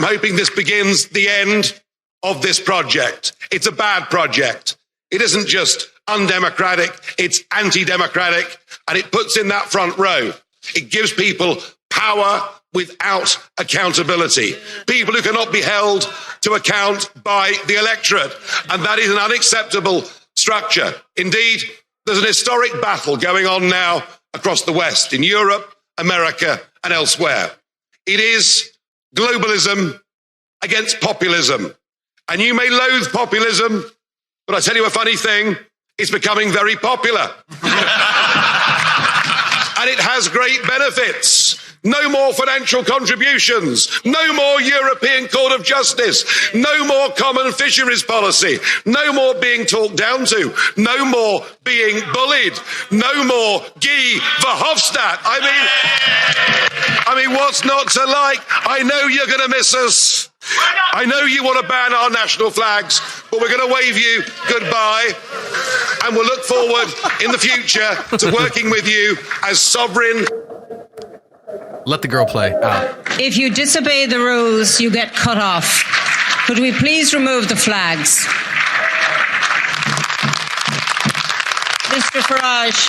hoping this begins the end of this project. It's a bad project. It isn't just undemocratic, it's anti-democratic, and it puts in that front row. It gives people power without accountability. People who cannot be held to account by the electorate. And that is an unacceptable structure. Indeed, there's an historic battle going on now across the West, in Europe, America, and elsewhere. It is globalism against populism. And you may loathe populism, but I tell you a funny thing, it's becoming very popular. And it has great benefits. No more financial contributions. No more European Court of Justice. No more common fisheries policy. No more being talked down to. No more being bullied. No more Guy Verhofstadt. I mean, what's not to like? I know you're going to miss us. I know you want to ban our national flags, but we're going to wave you goodbye. And we'll look forward in the future to working with you as sovereign. Let the girl play. Oh. If you disobey the rules, you get cut off. Could we please remove the flags? Mr. Farage,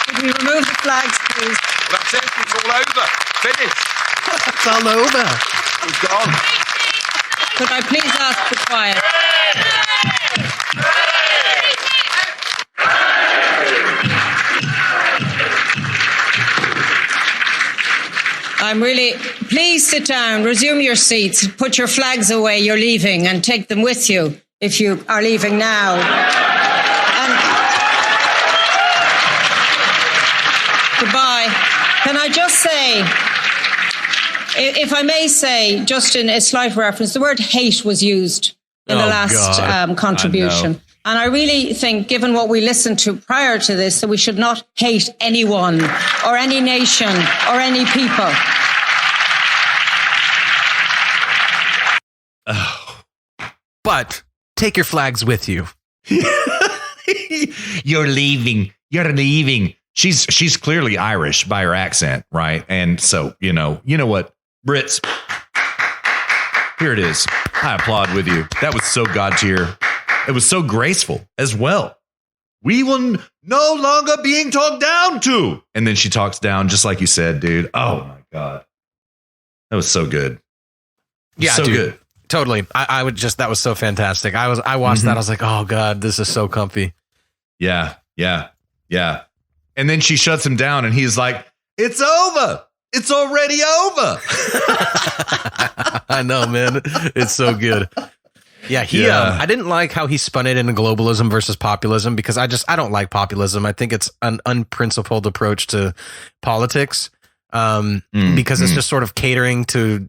could we remove the flags, please? That's it. It's all over. Finished. It's all over. It's gone. Could I please ask for quiet? Please sit down, resume your seats, put your flags away, you're leaving, and take them with you if you are leaving now. And goodbye. Can I just say, if I may say, just in a slight reference, the word hate was used in the last contribution. And I really think, given what we listened to prior to this, that we should not hate anyone or any nation or any people. Oh. But take your flags with you. You're leaving. You're leaving. She's clearly Irish by her accent, right? And so, you know what, Brits, here it is. I applaud with you. That was so God tier. It was so graceful as well. We will no longer being talked down to. And then she talks down just like you said, dude. Oh my God. That was so good. Yeah, so good. Totally. I would just, that was so fantastic. I watched that. I was like, oh God, this is so comfy. Yeah. And then she shuts him down and he's like, it's over. It's already over. I know, man. It's so good. Yeah, I didn't like how he spun it into globalism versus populism, because I don't like populism. I think it's an unprincipled approach to politics, because it's just sort of catering to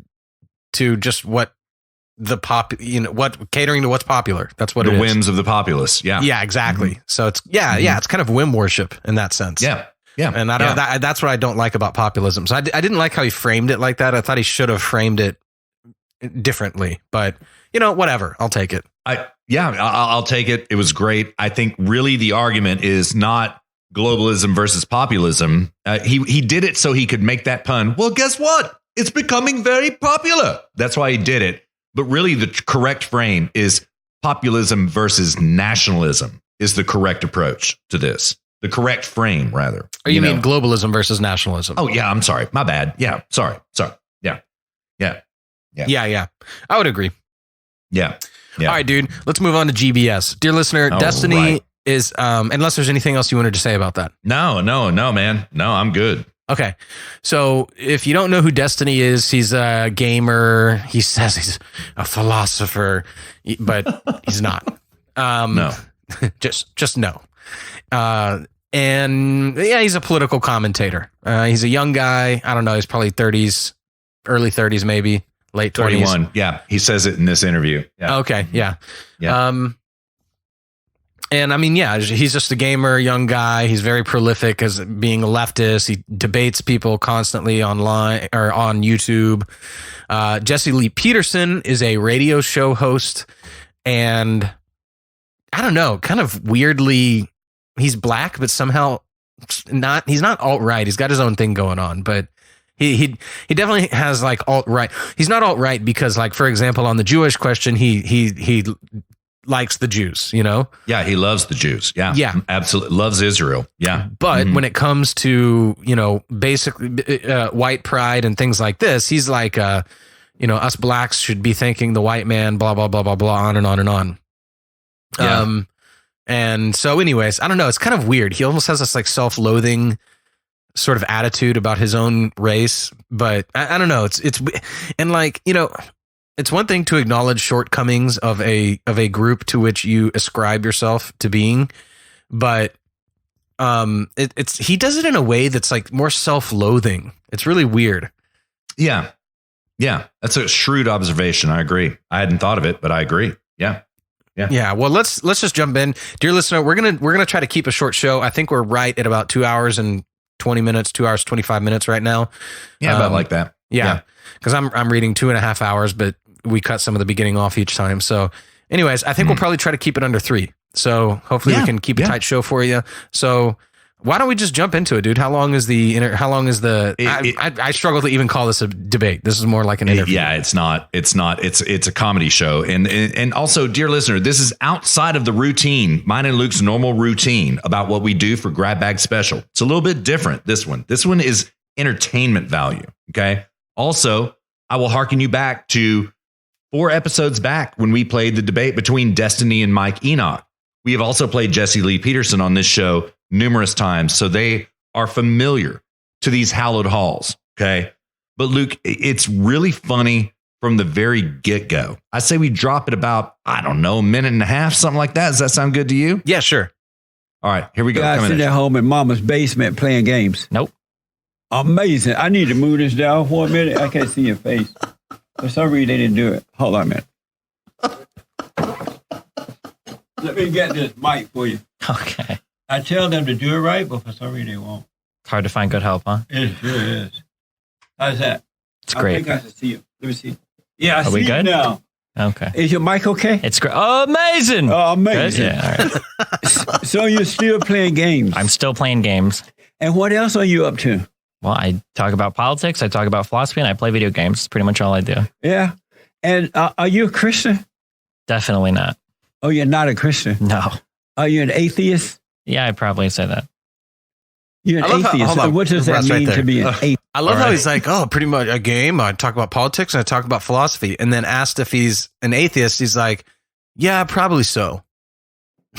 just what catering to what's popular. That's what the whims of the populace. Yeah. Yeah, exactly. So it's it's kind of whim worship in that sense. Yeah. Yeah. And that's what I don't like about populism. So I didn't like how he framed it like that. I thought he should have framed it differently, but whatever. I'll take it. Yeah, I'll take it. It was great. I think really the argument is not globalism versus populism. He did it so he could make that pun. Well, guess what? It's becoming very popular. That's why he did it. But really the correct frame is populism versus nationalism is the correct approach to this. The correct frame, rather. Or you mean globalism versus nationalism? Oh, yeah. I'm sorry. My bad. Yeah. Sorry. Yeah. I would agree. Yeah. All right, dude. Let's move on to GBS. Dear listener, Destiny is, unless there's anything else you wanted to say about that. No, man. No, I'm good. Okay. So if you don't know who Destiny is, he's a gamer. He says he's a philosopher, but he's not. No. Just no. And yeah, he's a political commentator. He's a young guy. I don't know. He's probably 30s, early 30s, maybe late 20s. 31. Yeah. He says it in this interview. Yeah. Okay. Yeah. Yeah. And I mean, yeah, he's just a gamer, young guy. He's very prolific as being a leftist. He debates people constantly online or on YouTube. Jesse Lee Peterson is a radio show host, and I don't know, kind of weirdly, he's black, but somehow not. He's not alt-right. He's got his own thing going on, but he definitely has like alt-right. He's not alt-right because, like, for example, on the Jewish question, he likes the Jews, you know? Yeah, he loves the Jews. Yeah. Yeah. Absolutely. Loves Israel. Yeah. But when it comes to, you know, basically white pride and things like this, he's like, you know, us blacks should be thanking the white man, blah, blah, blah, blah, blah, on and on and on. Yeah. And so anyways, I don't know. It's kind of weird. He almost has this like self-loathing sort of attitude about his own race, but I don't know. It's, and like, you know, it's one thing to acknowledge shortcomings of a group to which you ascribe yourself to being, but he does it in a way that's like more self-loathing. It's really weird. Yeah. Yeah. That's a shrewd observation. I agree. I hadn't thought of it, but I agree. Yeah. Yeah. Yeah. Well, let's just jump in. Dear listener, we're going to try to keep a short show. I think we're right at about 2 hours and 20 minutes, 2 hours, 25 minutes right now. Yeah. About like that. Yeah. Cause I'm reading 2.5 hours, but we cut some of the beginning off each time. So anyways, I think we'll probably try to keep it under 3. So hopefully we can keep a tight show for you. So why don't we just jump into it, dude? How long is I struggle to even call this a debate. This is more like an interview. Yeah, it's not. It's a comedy show. And also, dear listener, this is outside of the routine, mine and Luke's normal routine about what we do for Grab Bag Special. It's a little bit different, this one. This one is entertainment value, okay? Also, I will hearken you back to 4 episodes back when we played the debate between Destiny and Mike Enoch. We have also played Jesse Lee Peterson on this show numerous times, so they are familiar to these hallowed halls, okay? But Luke, it's really funny from the very get-go. I say we drop it about, I don't know, a minute and a half, something like that. Does that sound good to you? Yeah, sure. All right, here we go. Guys sitting at home in mama's basement playing games. Nope. Amazing. I need to move this down for a minute. I can't see your face. For some reason, they didn't do it. Hold on a minute. Let me get this mic for you. Okay. I tell them to do it right, but for some reason they won't. It's hard to find good help, huh? It sure is. How's that? It's great. I think I can see you. Let me see. Yeah, I Are see we you good? now. Okay. Is your mic okay? It's great. Oh, amazing. Oh, amazing. Good? Yeah, all right. So you're still playing games? I'm still playing games. And what else are you up to? Well, I talk about politics, I talk about philosophy, and I play video games. It's pretty much all I do. Yeah. And are you a Christian? Definitely not. Oh, you're not a Christian? No. Are you an atheist? Yeah, I'd probably say that. You're an atheist. What does that mean to be an atheist? I love how he's like, oh, pretty much a game. I talk about politics and I talk about philosophy. And then asked if he's an atheist, he's like, yeah, probably so.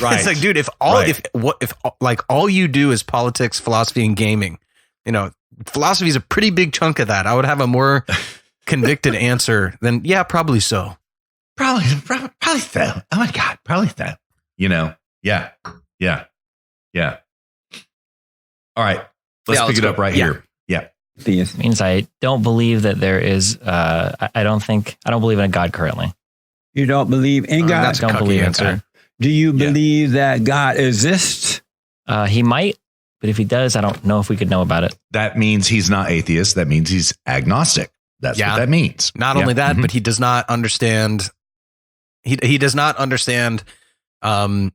Right. It's like, dude, if all you do is politics, philosophy, and gaming, you know, philosophy is a pretty big chunk of that. I would have a more convicted answer than, yeah, probably so. Probably so. Oh my God, probably so. You know, yeah. All right, let's pick it up right here. Yeah. It means I don't believe that there is, I don't believe in a God currently. You don't believe in God? That's a cocky answer. Do you believe that God exists? He might, but if he does, I don't know if we could know about it. That means he's not atheist. That means he's agnostic. That's what that means. Not only that, but he does not understand He does not understand the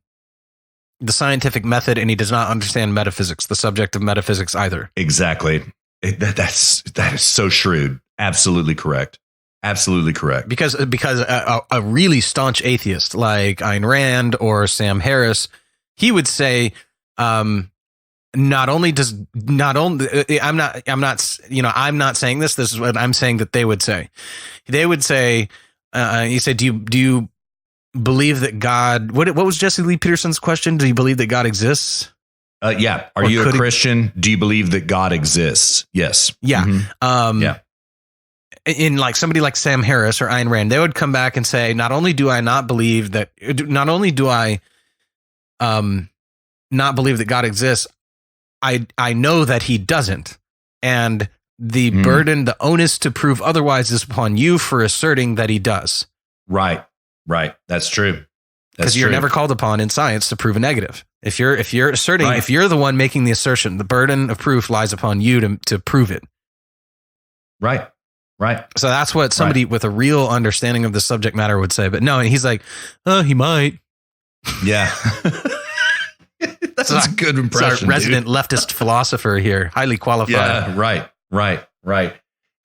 scientific method, and he does not understand metaphysics, the subject of metaphysics either. Exactly. That is so shrewd. Absolutely correct. Absolutely correct. Because a really staunch atheist like Ayn Rand or Sam Harris, he would say, I'm not saying this. This is what I'm saying that they would say. They would say, he said, do you believe that God? What was Jesse Lee Peterson's question? Do you believe that God exists? Yeah. Are you a Christian? Do you believe that God exists? Yes. Yeah. Mm-hmm. Yeah. In like somebody like Sam Harris or Ayn Rand, they would come back and say, not only do I not believe that God exists, I know that he doesn't. And the burden, the onus to prove otherwise is upon you for asserting that he does. Right. That's true. Because you're never called upon in science to prove a negative. If you're asserting, if you're the one making the assertion, the burden of proof lies upon you to prove it. Right. So that's what somebody with a real understanding of the subject matter would say. But no, he's like, oh, he might. Yeah. That's a good impression. Our resident leftist philosopher here, highly qualified. Yeah, right.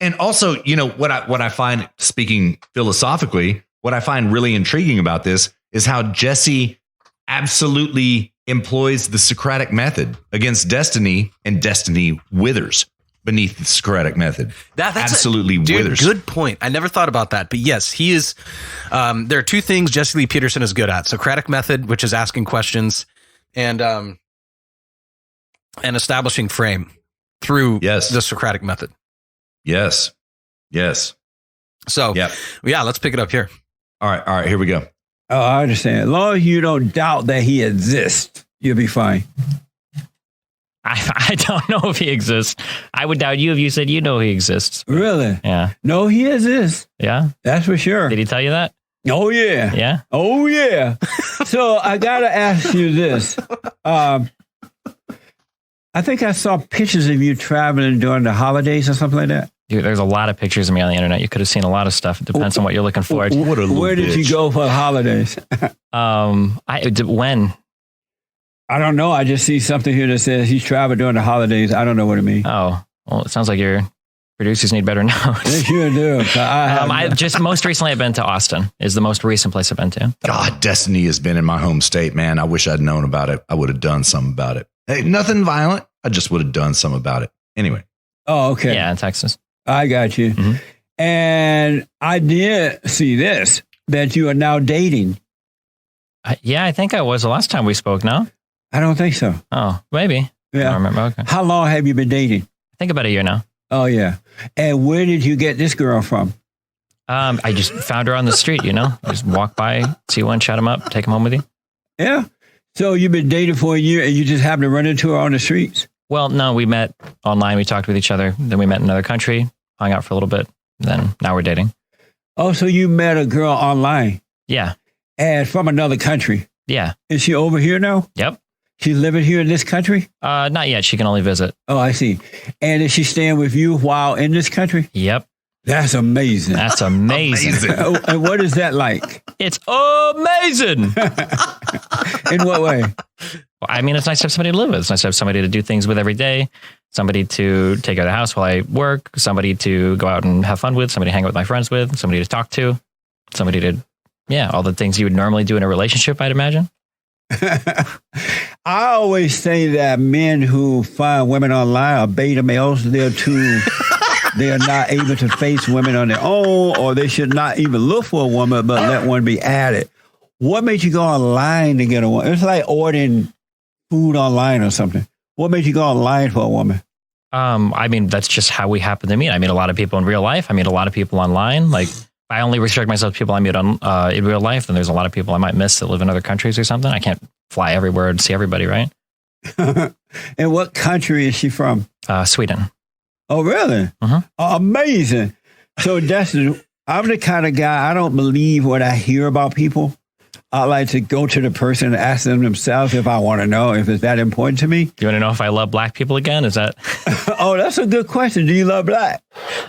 And also, what I find, speaking philosophically, what I find really intriguing about this is how Jesse absolutely employs the Socratic method against destiny, and destiny withers beneath the Socratic method. That's absolutely withers. Good point. I never thought about that. But yes, he is. There are two things Jesse Lee Peterson is good at: Socratic method, which is asking questions, and establishing frame through the Socratic method. Yes. So let's pick it up here. All right. Here we go. Oh, I understand. As long as you don't doubt that he exists, you'll be fine. I don't know if he exists. I would doubt you if you said you know he exists. Really? Yeah. No, he exists. Yeah? That's for sure. Did he tell you that? Oh, yeah. Yeah? Oh, yeah. So I got to ask you this. I think I saw pictures of you traveling during the holidays or something like that. Dude, there's a lot of pictures of me on the internet. You could have seen a lot of stuff. It depends on what you're looking for. Where did you go for the holidays? When? I don't know. I just see something here that says he's traveled during the holidays. I don't know what it means. Oh, well, it sounds like your producers need better notes. They sure do. I just most recently I've been to Austin. Is the most recent place I've been to. God, destiny has been in my home state, man. I wish I'd known about it. I would have done something about it. Hey, nothing violent. I just would have done something about it. Anyway. Oh, okay. Yeah, in Texas. I got you. Mm-hmm. And I did see this, that you are now dating. Yeah, I think I was the last time we spoke, no? I don't think so. Oh, maybe. Yeah. I don't remember. Okay. How long have you been dating? I think about a year now. Oh, yeah. And where did you get this girl from? I just found her on the street, Just walk by, see one, chat him up, take him home with you. Yeah. So you've been dating for a year and you just happened to run into her on the streets? Well, no, we met online. We talked with each other. Then we met in another country, hung out for a little bit. Then now we're dating. Oh, so you met a girl online? Yeah. And from another country? Yeah. Is she over here now? Yep. She's living here in this country? Not yet. She can only visit. Oh, I see. And is she staying with you while in this country? Yep. That's amazing. That's amazing. And what is that like? It's amazing. In what way? Well, I mean, it's nice to have somebody to live with. It's nice to have somebody to do things with every day, somebody to take care of the house while I work, somebody to go out and have fun with, somebody to hang out with my friends with, somebody to talk to, somebody to, all the things you would normally do in a relationship, I'd imagine. I always say that men who find women online are beta males. They are not able to face women on their own, or they should not even look for a woman, but let one be added. What made you go online to get a woman? It's like ordering food online or something. What made you go online for a woman? I mean, that's just how we happen to meet. I meet a lot of people in real life. I meet a lot of people online. Like, I only restrict myself to people I meet on in real life. Then there's a lot of people I might miss that live in other countries or something. I can't fly everywhere and see everybody, right? And what country is she from? Sweden. Oh, really? Uh-huh. Oh, amazing. So, Dustin, I'm the kind of guy, I don't believe what I hear about people. I like to go to the person and ask them themselves if I want to know, if it's that important to me. You want to know if I love black people again? Is that? Oh, that's a good question. Do you love black?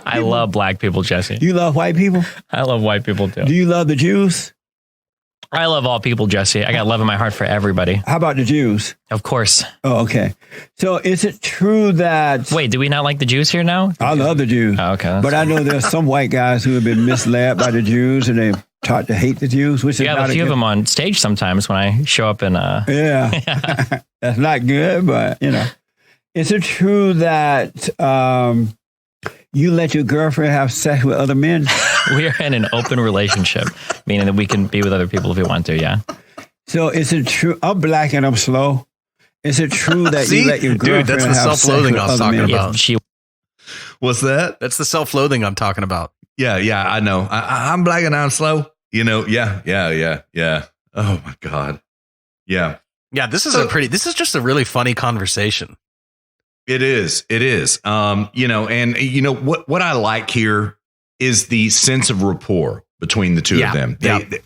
I love black people, Jesse. You love white people? I love white people too. Do you love the Jews? I love all people, Jesse. I got love in my heart for everybody. How about the Jews? Of course. Oh, okay. So is it true that... Wait, do we not like the Jews here now? I love the Jews. Oh, okay. But I know there's some white guys who have been misled by the Jews and they've taught to hate the Jews, which is have not a few of them on stage sometimes when I show up in... Yeah. That's not good, but, Is it true that you let your girlfriend have sex with other men? We are in an open relationship, meaning that we can be with other people if we want to, yeah. So is it true? I'm black and I'm slow. Is it true that you let your girlfriend that's the have self-loathing sex I with was other talking men? about. What's that? That's the self-loathing I'm talking about. Yeah, I know. I'm black and I'm slow. Yeah. Oh my God. Yeah. Yeah, this is just a really funny conversation. It is. What I like here is the sense of rapport between the two of them.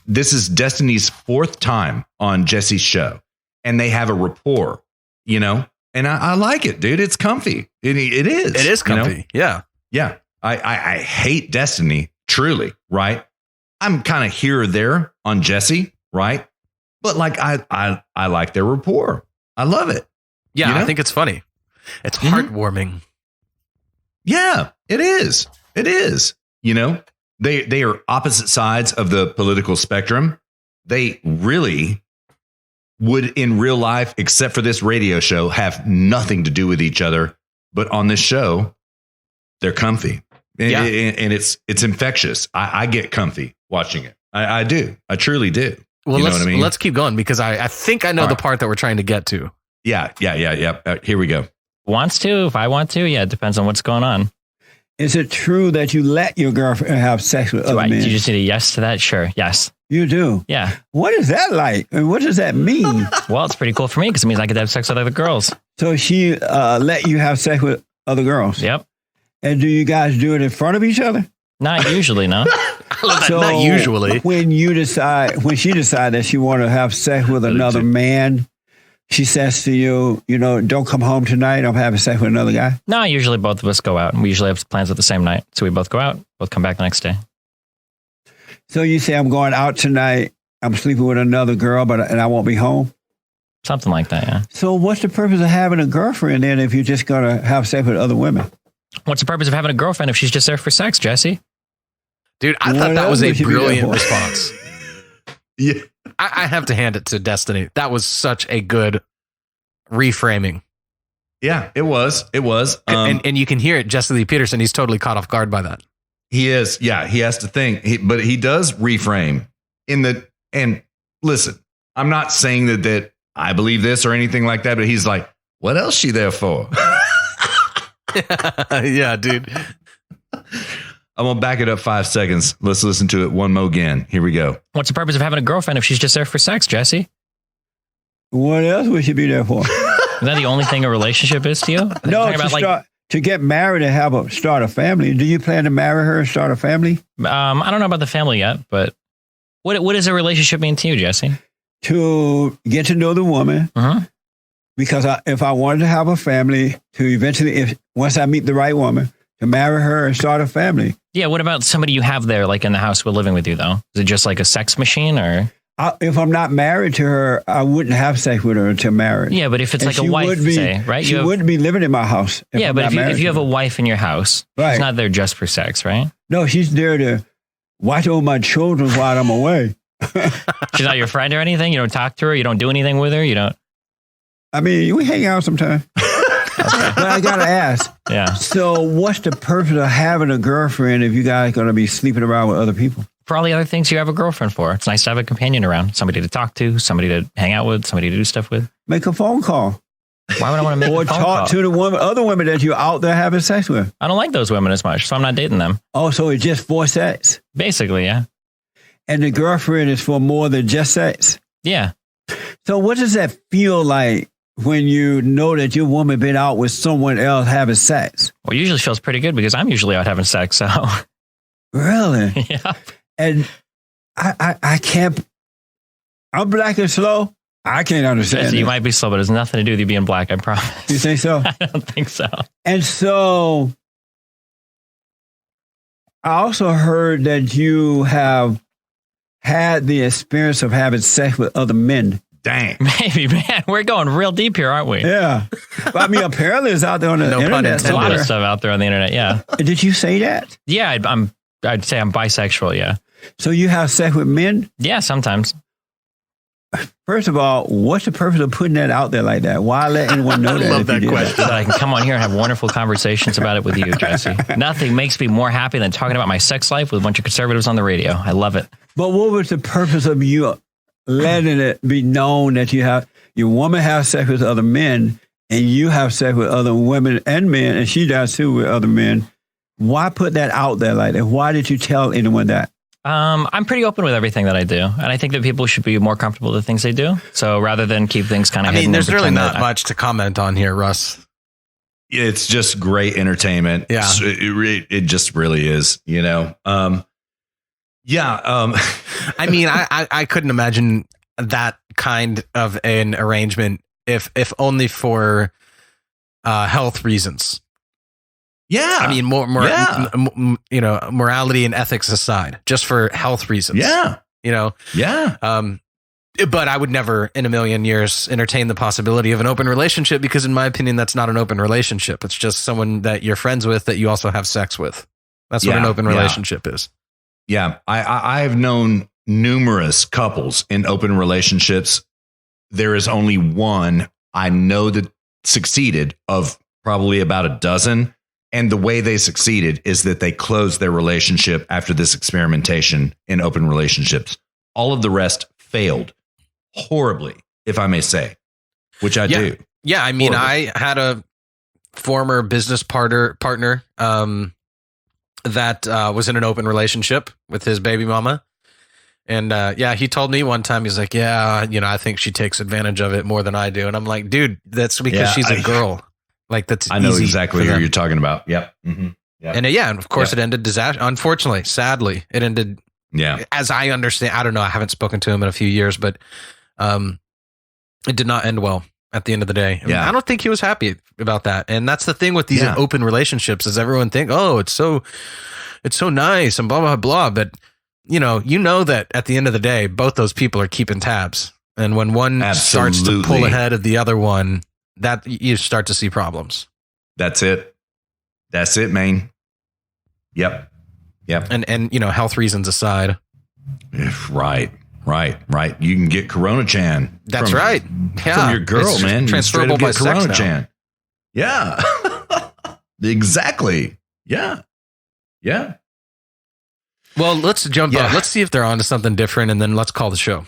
This is Destiny's 4th time on Jesse's show, and they have a rapport, and I like it, dude. It's comfy. It is. It is comfy. Yeah. I hate Destiny, truly, right? I'm kind of here or there on Jesse, right? But like I like their rapport. I love it. Yeah, I think it's funny. It's heartwarming. Yeah, it is. It is. They are opposite sides of the political spectrum. They really would in real life, except for this radio show, have nothing to do with each other. But on this show, they're comfy. And it's infectious. I get comfy watching it. I do. I truly do. Well, let's keep going because I think I know the part that we're trying to get to. Yeah. Here we go. Wants to, if I want to. Yeah, it depends on what's going on. Is it true that you let your girlfriend have sex with other men? You just need a yes to that? Sure. Yes. You do? Yeah. What is that like? And what does that mean? Well, it's pretty cool for me because it means I get to have sex with other girls. So she let you have sex with other girls? Yep. And do you guys do it in front of each other? Not usually, no. So not usually. When she decides that she want to have sex with another man, she says to you, don't come home tonight. I'm having sex with another guy. No, usually both of us go out, and we usually have plans at the same night. So we both go out, both come back the next day. So you say, I'm going out tonight. I'm sleeping with another girl, and I won't be home. Something like that, yeah. So what's the purpose of having a girlfriend then if you're just going to have sex with other women? What's the purpose of having a girlfriend if she's just there for sex, Jesse? Dude, I thought that was a brilliant response. Yeah. I have to hand it to Destiny. That was such a good reframing. Yeah, it was. And you can hear it. Jesse Lee Peterson, he's totally caught off guard by that. He is. Yeah, he has to think. But he does reframe and listen, I'm not saying that I believe this or anything like that, but he's like, what else she there for? Yeah, dude. I'm going to back it up 5 seconds. Let's listen to it one more again. Here we go. What's the purpose of having a girlfriend if she's just there for sex, Jesse? What else would she be there for? Is that the only thing a relationship is to you? No, to get married and start a family. Do you plan to marry her and start a family? I don't know about the family yet, but what does a relationship mean to you, Jesse? To get to know the woman. Uh-huh. Because if I wanted to have a family, to eventually, once I meet the right woman, to marry her and start a family. Yeah, what about somebody you have there, like in the house living with you, though? Is it just like a sex machine, or? If I'm not married to her, I wouldn't have sex with her until married. Yeah, but if it's like a wife, say, right? She wouldn't be living in my house. Yeah, but if you have a wife in your house, right, she's not there just for sex, right? No, she's there to watch over my children while I'm away. She's not your friend or anything? You don't talk to her? You don't do anything with her? You don't? I mean, we hang out sometimes. Okay. But I got to ask. Yeah. So what's the purpose of having a girlfriend if you guys going to be sleeping around with other people? For all the other things you have a girlfriend for. It's nice to have a companion around. Somebody to talk to, somebody to hang out with, somebody to do stuff with. Make a phone call. Why would I want to make a phone call? Or talk to the other women that you're out there having sex with. I don't like those women as much, so I'm not dating them. Oh, so it's just for sex? Basically, yeah. And the girlfriend is for more than just sex? Yeah. So what does that feel like when you know that your woman been out with someone else having sex? Well, it usually feels pretty good because I'm usually out having sex, so. Really? Yeah. And I can't, I'm black and slow. I can't understand You might be slow, but it has nothing to do with you being black, I promise. You think so? I don't think so. And so I also heard that you have had the experience of having sex with other men? Dang. Maybe, man. We're going real deep here, aren't we? Yeah. But I mean, apparently it's out there on the internet. There's a lot of stuff out there on the internet, yeah. Did you say that? Yeah, I'd say I'm bisexual, yeah. So you have sex with men? Yeah, sometimes. First of all, what's the purpose of putting that out there like that? Why let anyone know that? I love that question. So that I can come on here and have wonderful conversations about it with you, Jesse. Nothing makes me more happy than talking about my sex life with a bunch of conservatives on the radio. I love it. But what was the purpose of you letting it be known that your woman has sex with other men and you have sex with other women and men, and she does too with other men? Why put that out there like that? Why did you tell anyone that? I'm pretty open with everything that I do, and I think that people should be more comfortable with the things they do. So rather than keep things kind of hidden. There's really not much to comment on here, Russ. It's just great entertainment. Yeah. It just really is, you know? I couldn't imagine that kind of an arrangement if only for health reasons. Yeah. I mean, morality and ethics aside, just for health reasons. Yeah. Yeah. But I would never in a million years entertain the possibility of an open relationship, because in my opinion, that's not an open relationship. It's just someone that you're friends with that you also have sex with. That's what an open relationship is. Yeah. I have known numerous couples in open relationships. There is only one I know that succeeded of probably about a dozen. And the way they succeeded is that they closed their relationship after this experimentation in open relationships. All of the rest failed horribly, if I may say, which I do. Yeah. I mean, I had a former business partner that was in an open relationship with his baby mama. And he told me one time, he's like, I think she takes advantage of it more than I do. And I'm like, dude, that's because she's a girl. Like, that's I know easy exactly who you're talking about. Yep. Mm-hmm. Yep. And of course it ended disaster. Unfortunately, sadly, it ended. Yeah. As I understand, I don't know. I haven't spoken to him in a few years, but it did not end well at the end of the day. I don't think he was happy about that. And that's the thing with these open relationships, is everyone think, oh, it's so nice and blah, blah, blah. But you know that at the end of the day, both those people are keeping tabs. And when one starts to pull ahead of the other one, that you start to see problems. That's it, man. Yep. And health reasons aside. Right. You can get Corona Chan. That's right. Yeah. From your girl, it's man. Transferable by Corona sex Chan. Yeah. Exactly. Yeah. Well, let's jump up. Let's see if they're onto something different, and then let's call the show.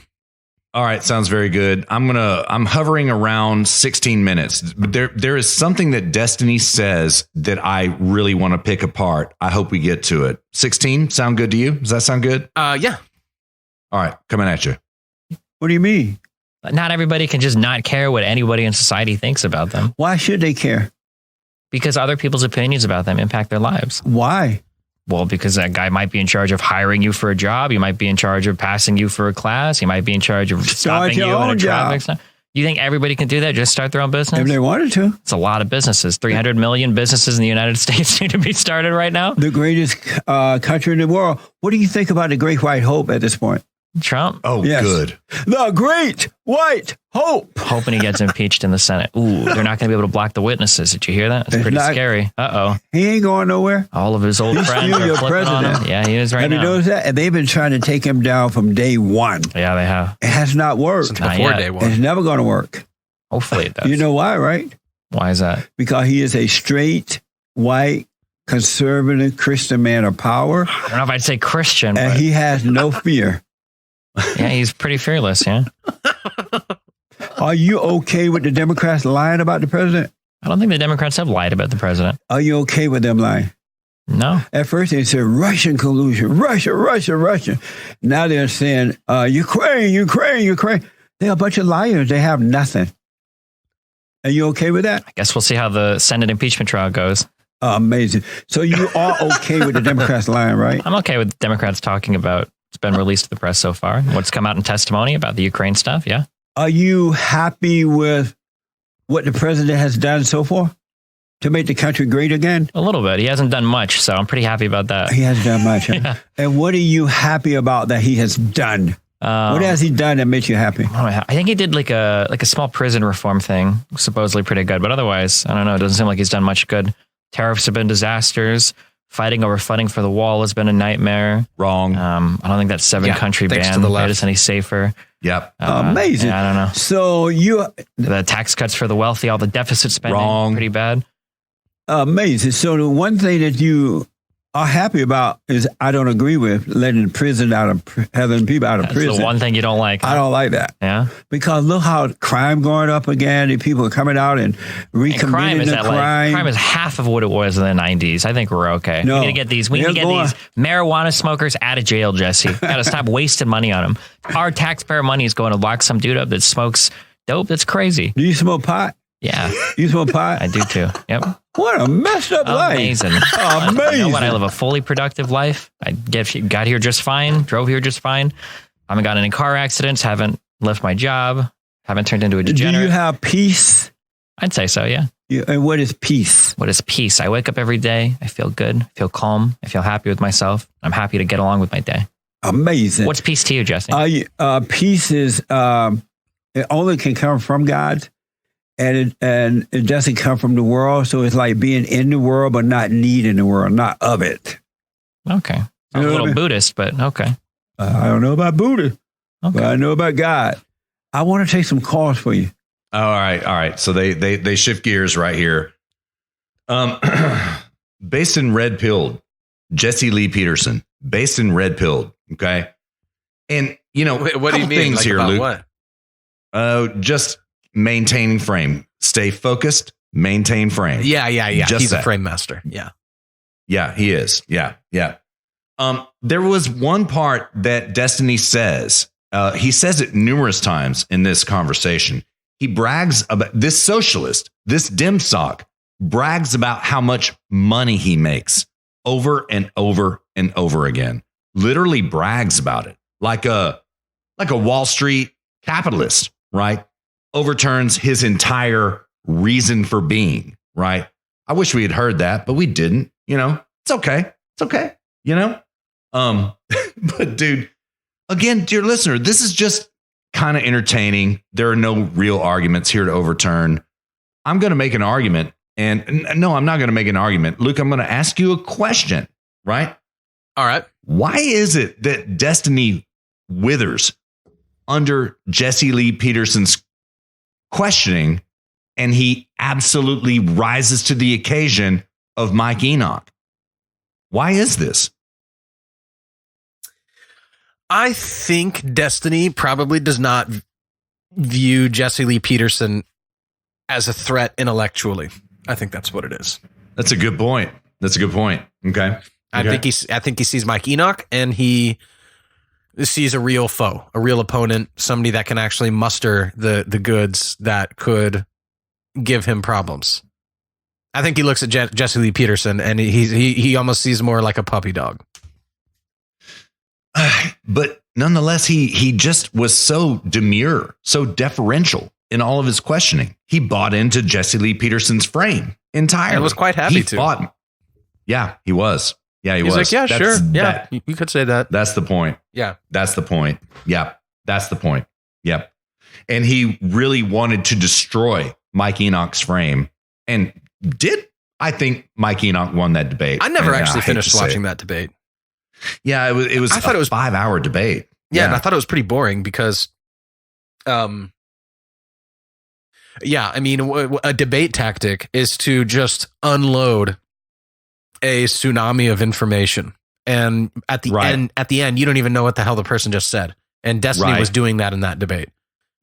All right, sounds very good. I'm hovering around 16 minutes. But there is something that Destiny says that I really want to pick apart. I hope we get to it. 16, sound good to you? Does that sound good? Yeah. All right, coming at you. What do you mean? Not everybody can just not care what anybody in society thinks about them. Why should they care? Because other people's opinions about them impact their lives. Why? Well, because that guy might be in charge of hiring you for a job. He might be in charge of passing you for a class. He might be in charge of stopping you in a traffic stop. You think everybody can do that? Just start their own business? If they wanted to. It's a lot of businesses. 300 million businesses in the United States need to be started right now. The greatest country in the world. What do you think about the Great White Hope at this point? Trump? Oh, yes. Good. The Great White Hope. Hoping he gets impeached in the Senate. Ooh, they're not going to be able to block the witnesses. Did you hear that? It's pretty scary. Uh-oh. He ain't going nowhere. All of his old friends are flipping on him. Yeah, he is right now. Have you noticed that? And they've been trying to take him down from day one. Yeah, they have. It has not worked. Since before day one. It's never going to work. Hopefully it does. You know why, right? Why is that? Because he is a straight, white, conservative Christian man of power. I don't know if I'd say Christian. And he has no fear. Yeah, he's pretty fearless, yeah. Are you okay with the Democrats lying about the president? I don't think the Democrats have lied about the president. Are you okay with them lying? No. At first they said Russian collusion, Russia. Now they're saying Ukraine. They're a bunch of liars. They have nothing. Are you okay with that? I guess we'll see how the Senate impeachment trial goes. Amazing. So you are okay with the Democrats lying, right? I'm okay with Democrats talking about what's been released to the press so far. What's come out in testimony about the Ukraine stuff, yeah. Are you happy with what the president has done so far? to make the country great again? A little bit. He hasn't done much, so I'm pretty happy about that. He hasn't done much. Yeah. And what are you happy about that he has done? What has he done that makes you happy? I think he did like a small prison reform thing, supposedly pretty good. But otherwise, I don't know. It doesn't seem like he's done much good. Tariffs have been disasters. Fighting over funding for the wall has been a nightmare. Wrong. I don't think that 7-country ban made us any safer. Yep. Amazing. Yeah, I don't know. So the tax cuts for the wealthy, all the deficit spending, pretty bad. Amazing. So the one thing that you are happy about is I don't agree with letting having people out of That's prison. the one thing you don't like. I don't like that. Yeah. Because look how crime going up again, and people are coming out and recommitting the crime. Crime is half of what it was in the 90s. I think we're okay. No. We need to get these marijuana smokers out of jail, Jesse. Got to stop wasting money on them. Our taxpayer money is going to lock some dude up that smokes dope. That's crazy. Do you smoke pot? Yeah. You smoke pot? I do too. Yep. What a messed up life. Amazing. Amazing. You know what? I live a fully productive life. I got here just fine, drove here just fine. I haven't gotten any car accidents, haven't left my job, haven't turned into a degenerate. Do you have peace? I'd say so, yeah. And what is peace? What is peace? I wake up every day. I feel good. I feel calm. I feel happy with myself. I'm happy to get along with my day. Amazing. What's peace to you, Jesse? Peace is, it only can come from God. And it doesn't come from the world. So it's like being in the world, but not needing the world, not of it. Okay. I'm a little Buddhist, but okay. I don't know about Buddha, but I know about God. I want to take some calls for you. All right. So they shift gears right here. Based in Red Pilled, Jesse Lee Peterson, based in Red Pilled. Okay. And what do you mean? Things like here, about Luke. Just maintaining frame, stay focused, maintain frame. Yeah. Just He's that. a frame master. Yeah, he is. Yeah. There was one part that Destiny says. He says it numerous times in this conversation. He brags about this socialist, this dim sock, brags about how much money he makes over and over and over again. Literally brags about it like a Wall Street capitalist, right? Overturns his entire reason for being, right? I wish we had heard that, but we didn't. It's okay. But dude, again, dear listener, this is just kind of entertaining. There are no real arguments here to overturn. I'm going to make an argument, and no, I'm not going to make an argument. Luke, I'm going to ask you a question, right? All right. Why is it that Destiny withers under Jesse Lee Peterson's questioning, and he absolutely rises to the occasion of Mike Enoch? Why is this? I think Destiny probably does not view Jesse Lee Peterson as a threat intellectually. I think that's what it is. That's a good point. Okay. I think he sees Mike Enoch, and he sees a real foe, a real opponent, somebody that can actually muster the goods that could give him problems. I think he looks at Jesse Lee Peterson, and he almost sees more like a puppy dog. But nonetheless, he just was so demure, so deferential in all of his questioning. He bought into Jesse Lee Peterson's frame entirely. I was quite happy to. Yeah, he was. Yeah, he was. He's like, yeah, sure. Yeah, you could say that. That's the point. Yeah. That's the point. Yeah, that's the point. Yep. And he really wanted to destroy Mike Enoch's frame, and did. I think Mike Enoch won that debate. I never actually finished watching that debate. Yeah, it was. I thought it was a 5-hour debate. Yeah, and I thought it was pretty boring because, I mean, a debate tactic is to just unload a tsunami of information, and at the end, you don't even know what the hell the person just said. And Destiny was doing that in that debate.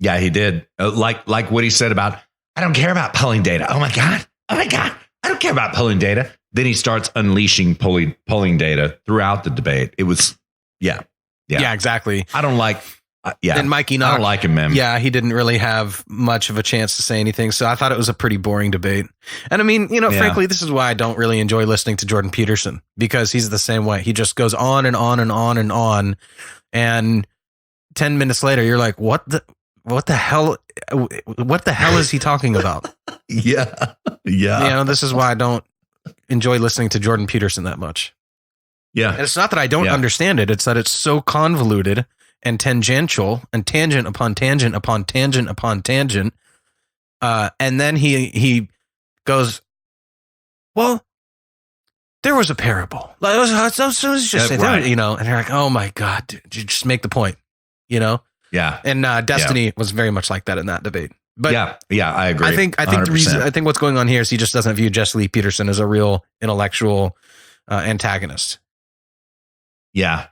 Yeah, he did. Like what he said about, I don't care about polling data. Oh my god, I don't care about polling data. Then he starts unleashing polling data throughout the debate. It was, yeah, exactly. I don't like, and Mike Enoch, I don't like him, man. Yeah, he didn't really have much of a chance to say anything. So I thought it was a pretty boring debate. And I mean, frankly, this is why I don't really enjoy listening to Jordan Peterson, because he's the same way. He just goes on and on and on and on. And 10 minutes later, you're like, what the hell is he talking about? Yeah. You know, this is why I don't enjoy listening to Jordan Peterson that much. Yeah. And it's not that I don't understand it. It's that it's so convoluted and tangential and tangent upon tangent upon tangent upon tangent. And then he goes, well, there was a parable. Let's just say that, you know, and you're like, oh my God, dude, you just make the point, you know? Yeah. And Destiny was very much like that in that debate. But yeah, I agree. I think the reason, I think what's going on here is he just doesn't view Jesse Lee Peterson as a real intellectual antagonist. Yeah.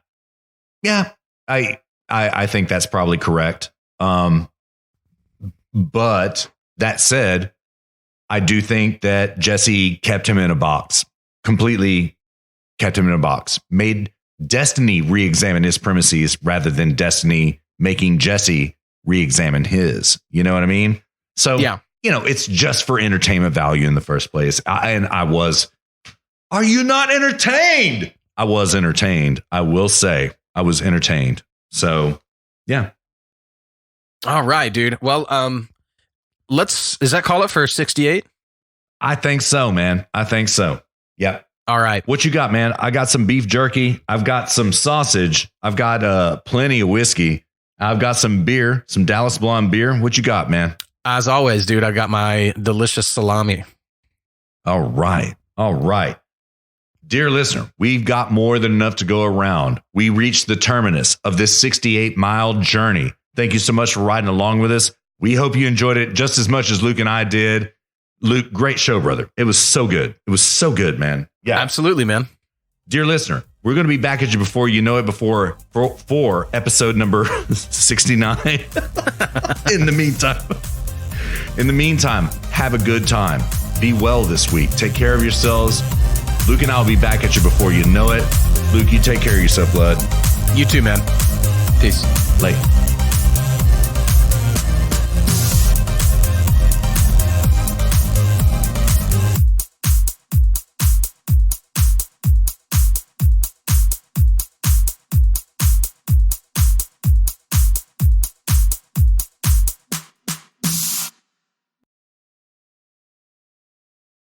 Yeah. I think that's probably correct. But that said, I do think that Jesse kept him in a box, completely kept him in a box, made Destiny re-examine his premises rather than Destiny making Jesse re-examine his. You know what I mean? So, you know, it's just for entertainment value in the first place. Are you not entertained? I was entertained. I will say I was entertained. So, yeah. All right, dude. Well, does that call it for 68? I think so, man. I think so. Yeah. All right. What you got, man? I got some beef jerky. I've got some sausage. I've got plenty of whiskey. I've got some beer, some Dallas Blonde beer. What you got, man? As always, dude, I got my delicious salami. All right. All right. Dear listener, we've got more than enough to go around. We reached the terminus of this 68-mile journey. Thank you so much for riding along with us. We hope you enjoyed it just as much as Luke and I did. Luke, great show, brother. It was so good. It was so good, man. Yeah, absolutely, man. Dear listener, we're going to be back at you before you know it, for episode number 69. In the meantime, have a good time. Be well this week. Take care of yourselves. Luke and I will be back at you before you know it. Luke, you take care of yourself, bud. You too, man. Peace. Later.